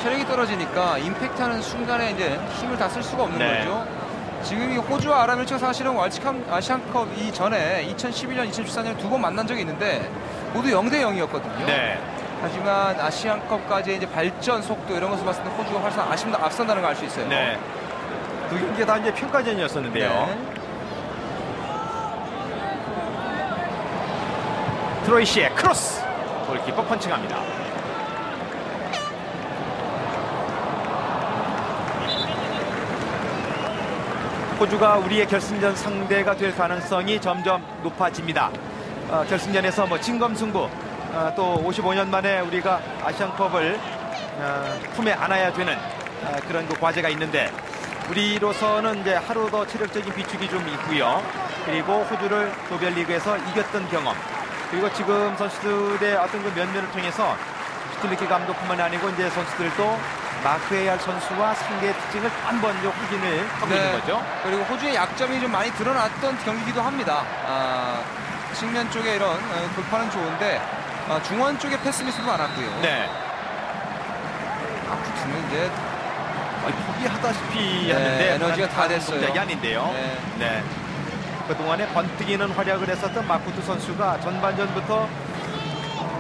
체력이 떨어지니까 임팩트하는 순간에 이제 힘을 다 쓸 수가 없는 네. 거죠. 지금 이 호주와 아랍에르치가 사실은 아시안컵 이전에 2011년, 2014년에 두 번 만난 적이 있는데 모두 0대 0이었거든요. 네. 하지만 아시안컵까지 이제 발전 속도 이런 것을 봤을 때 호주가 훨씬 앞선다는 걸 알 수 있어요. 네. 두 경기 다 이제 평가전이었었는데요. 네. 트로이시의 크로스. 골키퍼 펀칭합니다. 호주가 우리의 결승전 상대가 될 가능성이 점점 높아집니다. 결승전에서 뭐 진검승부, 또 55년 만에 우리가 아시안컵을 품에 안아야 되는 그런 그 과제가 있는데 우리로서는 이제 하루 더 체력적인 비축이 좀 있고요. 그리고 호주를 조별리그에서 이겼던 경험, 그리고 지금 선수들의 어떤 그 면면을 통해서 슈틸리키 감독뿐만 아니고 이제 선수들도 마크해야 할 선수와 상대의 특징을 한 번 확인을 하고 네. 있는 거죠. 그리고 호주의 약점이 좀 많이 드러났던 경기이기도 합니다. 측면 쪽에 이런 돌파는 좋은데 중원 쪽에 패스 미스도 많았고요. 네. 아프트는 이제 포기하다시피 네, 하는데 에너지가 다 됐어요. 동작이 아닌데요. 네. 네. 그동안에 번뜩이는 활약을 했었던 마쿠트 선수가 전반전부터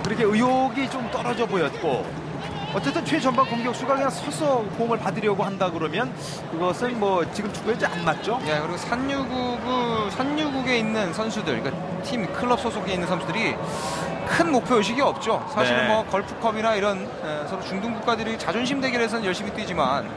그렇게 의욕이 좀 떨어져 보였고, 어쨌든 최전방 공격수가 그냥 서서 공을 받으려고 한다 그러면 그것은 뭐 지금 축구에 안 맞죠? 네, 그리고 산유국에 있는 선수들, 그러니까 팀 클럽 소속에 있는 선수들이 큰 목표 의식이 없죠. 사실은 네. 뭐 걸프컵이나 이런 서로 중동 국가들이 자존심 대결에서는 열심히 뛰지만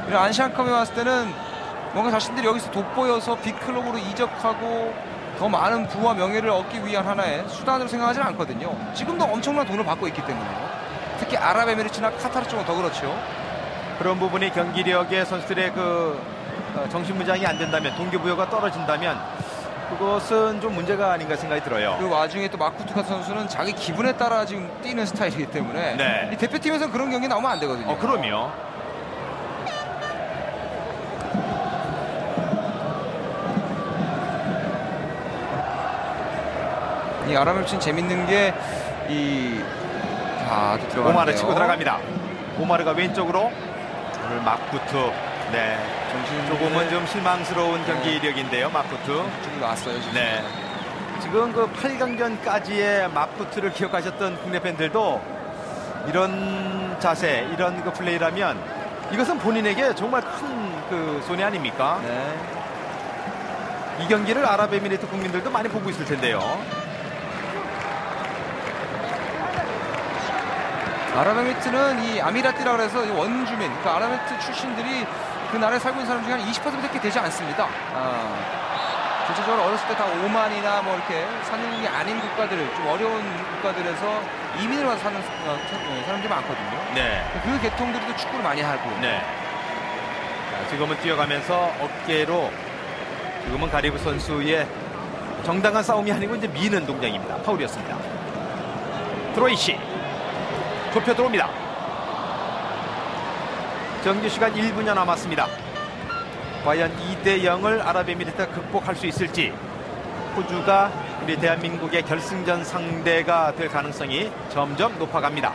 이런 아시안컵에 왔을 때는 뭔가 자신들이 여기서 돋보여서 빅클럽으로 이적하고 더 많은 부와 명예를 얻기 위한 하나의 수단으로 생각하지는 않거든요. 지금도 엄청난 돈을 받고 있기 때문에요. 특히 아랍에미리트나 카타르 쪽은 더 그렇죠. 그런 부분이 경기력의 선수들의 정신무장이 안 된다면, 동기부여가 떨어진다면 그것은 좀 문제가 아닌가 생각이 들어요. 그 와중에 또 마쿠투카 선수는 자기 기분에 따라 지금 뛰는 스타일이기 때문에 네. 이 대표팀에서는 그런 경기 나오면 안 되거든요. 그럼요. 이 아라멜친 재밌는 게 또 들어가는데요. 오마르 치고 들어갑니다. 오마르가 왼쪽으로 오늘 막부투. 네, 조금은 좀 실망스러운 경기 이력인데요. 막부투. 좀 나왔어요 지금. 네. 지금 그 8강전까지의 막부투를 기억하셨던 국내 팬들도 이런 자세, 이런 그 플레이라면 이것은 본인에게 정말 큰 그 손해 아닙니까? 네. 이 경기를 아랍에미리트 국민들도 많이 보고 있을 텐데요. 아랍에미리트는 이 아미라티라고 해서 원주민, 그러니까 아랍에미리트 출신들이 그 나라에 살고 있는 사람 중에 한 20%밖에 되지 않습니다. 전체적으로 어렸을 때 다 오만이나 뭐 이렇게 산유국이 아닌 국가들, 좀 어려운 국가들에서 이민을 와서 사는 사람들이 많거든요. 네. 그 계통들도 축구를 많이 하고. 네. 자, 지금은 뛰어가면서 어깨로 지금은 가리브 선수의 정당한 싸움이 아니고 이제 미는 동작입니다. 파울이었습니다. 트로이시 좁혀 들어옵니다. 정규 시간 1분여 남았습니다. 과연 2대0을 아랍에미리트가 극복할 수 있을지, 호주가 우리 대한민국의 결승전 상대가 될 가능성이 점점 높아갑니다.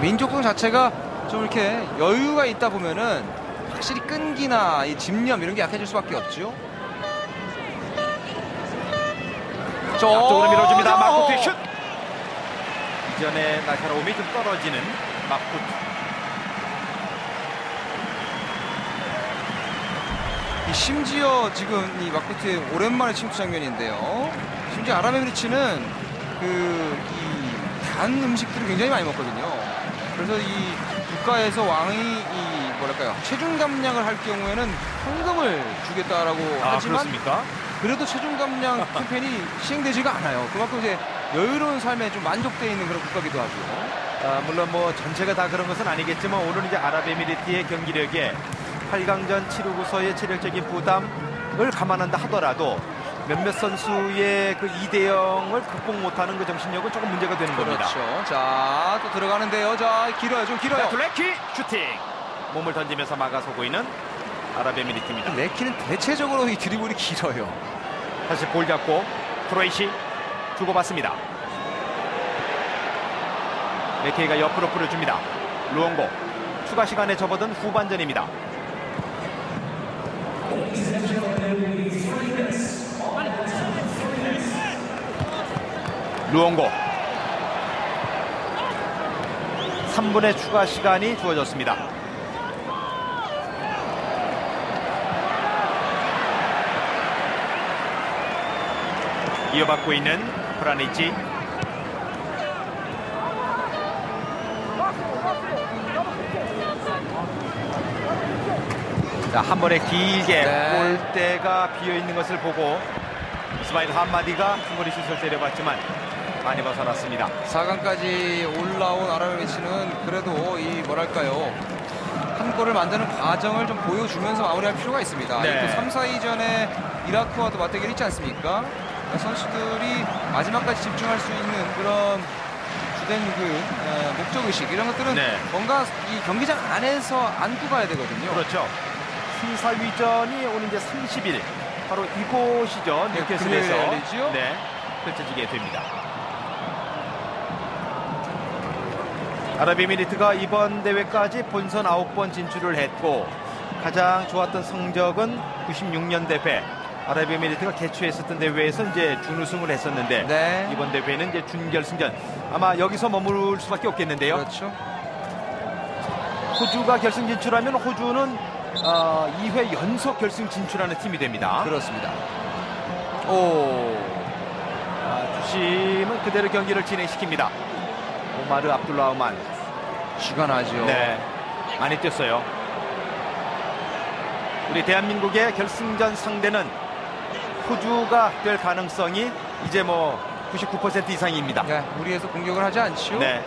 민족성 자체가 좀 이렇게 여유가 있다 보면은 확실히 끈기나 이 집념 이런 게 약해질 수밖에 없죠. 앞쪽으로 밀어줍니다. 마코트의 슛. 이전에 날카로움이 좀 떨어지는 마코트. 심지어 지금 이 마코트의 오랜만에 침투 장면인데요. 심지어 아랍에미리츠는 단 음식들을 굉장히 많이 먹거든요. 그래서 이 국가에서 왕이 뭐랄까요, 체중 감량을 할 경우에는 현금을 주겠다라고 하지만 그렇습니까? 그래도 체중 감량 캠페인이 시행되지가 않아요. 그만큼 이제 여유로운 삶에 좀 만족되어 있는 그런 국가기도 하죠. 물론 뭐 전체가 다 그런 것은 아니겠지만 오늘은 이제 아랍에미리트의 경기력에 8강전 치르고서의 체력적인 부담을 감안한다 하더라도 몇몇 선수의 그 2대0을 극복 못하는 그 정신력은 조금 문제가 되는 겁니다. 그렇죠. 자, 또 들어가는데요. 자, 길어요. 좀 길어요. 레키 슈팅. 몸을 던지면서 막아서고 있는 아랍에미리트입니다. 레키는 대체적으로 이 드리블이 길어요. 다시 볼 잡고 트로이시 주고받습니다. 레키가 옆으로 뿌려줍니다. 루옹고 추가 시간에 접어든 후반전입니다. 루옹고 3분의 추가 시간이 주어졌습니다. 이어받고 있는 프라니치. 자, 한 번에 길게 골대가 비어있는 것을 보고 이스마일 한마디가 충분히 슛을 때려봤지만 많이 벗어났습니다. 4강까지 올라온 아랍에미리트는 그래도 이 뭐랄까요, 한 골을 만드는 과정을 좀 보여주면서 마무리할 필요가 있습니다. 네. 또 3, 4위전에 이라크와도 맞대결이 있지 않습니까? 그러니까 선수들이 마지막까지 집중할 수 있는 그런 주된 목적의식 이런 것들은 뭔가 이 경기장 안에서 안고 가야 되거든요. 그렇죠. 3, 4위전이 오늘 이제 30일 바로 이곳이죠. 뉴캐슬에서 펼쳐지게 됩니다. 아랍에미리트가 이번 대회까지 본선 9번 진출을 했고 가장 좋았던 성적은 96년 대회 아랍에미리트가 개최했었던 대회에서 이제 준우승을 했었는데 이번 대회는 이제 준결승전 아마 여기서 머물 수밖에 없겠는데요. 그렇죠. 호주가 결승 진출하면 호주는 2회 연속 결승 진출하는 팀이 됩니다. 그렇습니다. 주심은 그대로 경기를 진행시킵니다. 오마르 압둘라흐만 시간하죠. 네, 많이 뛰었어요. 우리 대한민국의 결승전 상대는 호주가 될 가능성이 이제 뭐 99% 이상입니다. 네, 무리해서 공격을 하지 않죠. 네.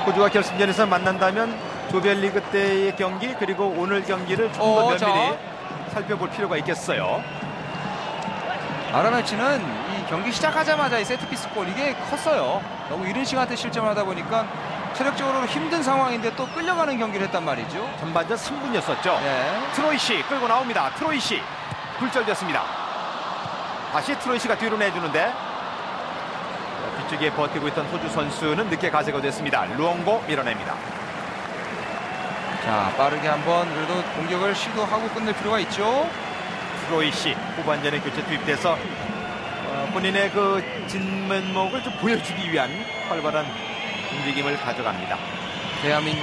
호주와 결승전에서 만난다면 조별리그 때의 경기 그리고 오늘 경기를 좀 더 면밀히 살펴볼 필요가 있겠어요. 아랍에미리트는 이 경기 시작하자마자 이 세트피스 골 이게 컸어요. 너무 이른 시간대 실점을 하다 보니까 체력적으로 힘든 상황인데 또 끌려가는 경기를 했단 말이죠. 전반전 3분이었었죠. 네. 트로이시 끌고 나옵니다. 트로이시 굴절됐습니다. 다시 트로이시가 뒤로 내주는데 뒤쪽에 버티고 있던 호주 선수는 늦게 가세가 됐습니다. 루옹고 밀어냅니다. 자, 빠르게 한번 그래도 공격을 시도하고 끝낼 필요가 있죠. 트로이시 후반전에 교체 투입돼서 본인의 그 진면목을 좀 보여주기 위한 활발한 움직임을 가져갑니다. 대한민국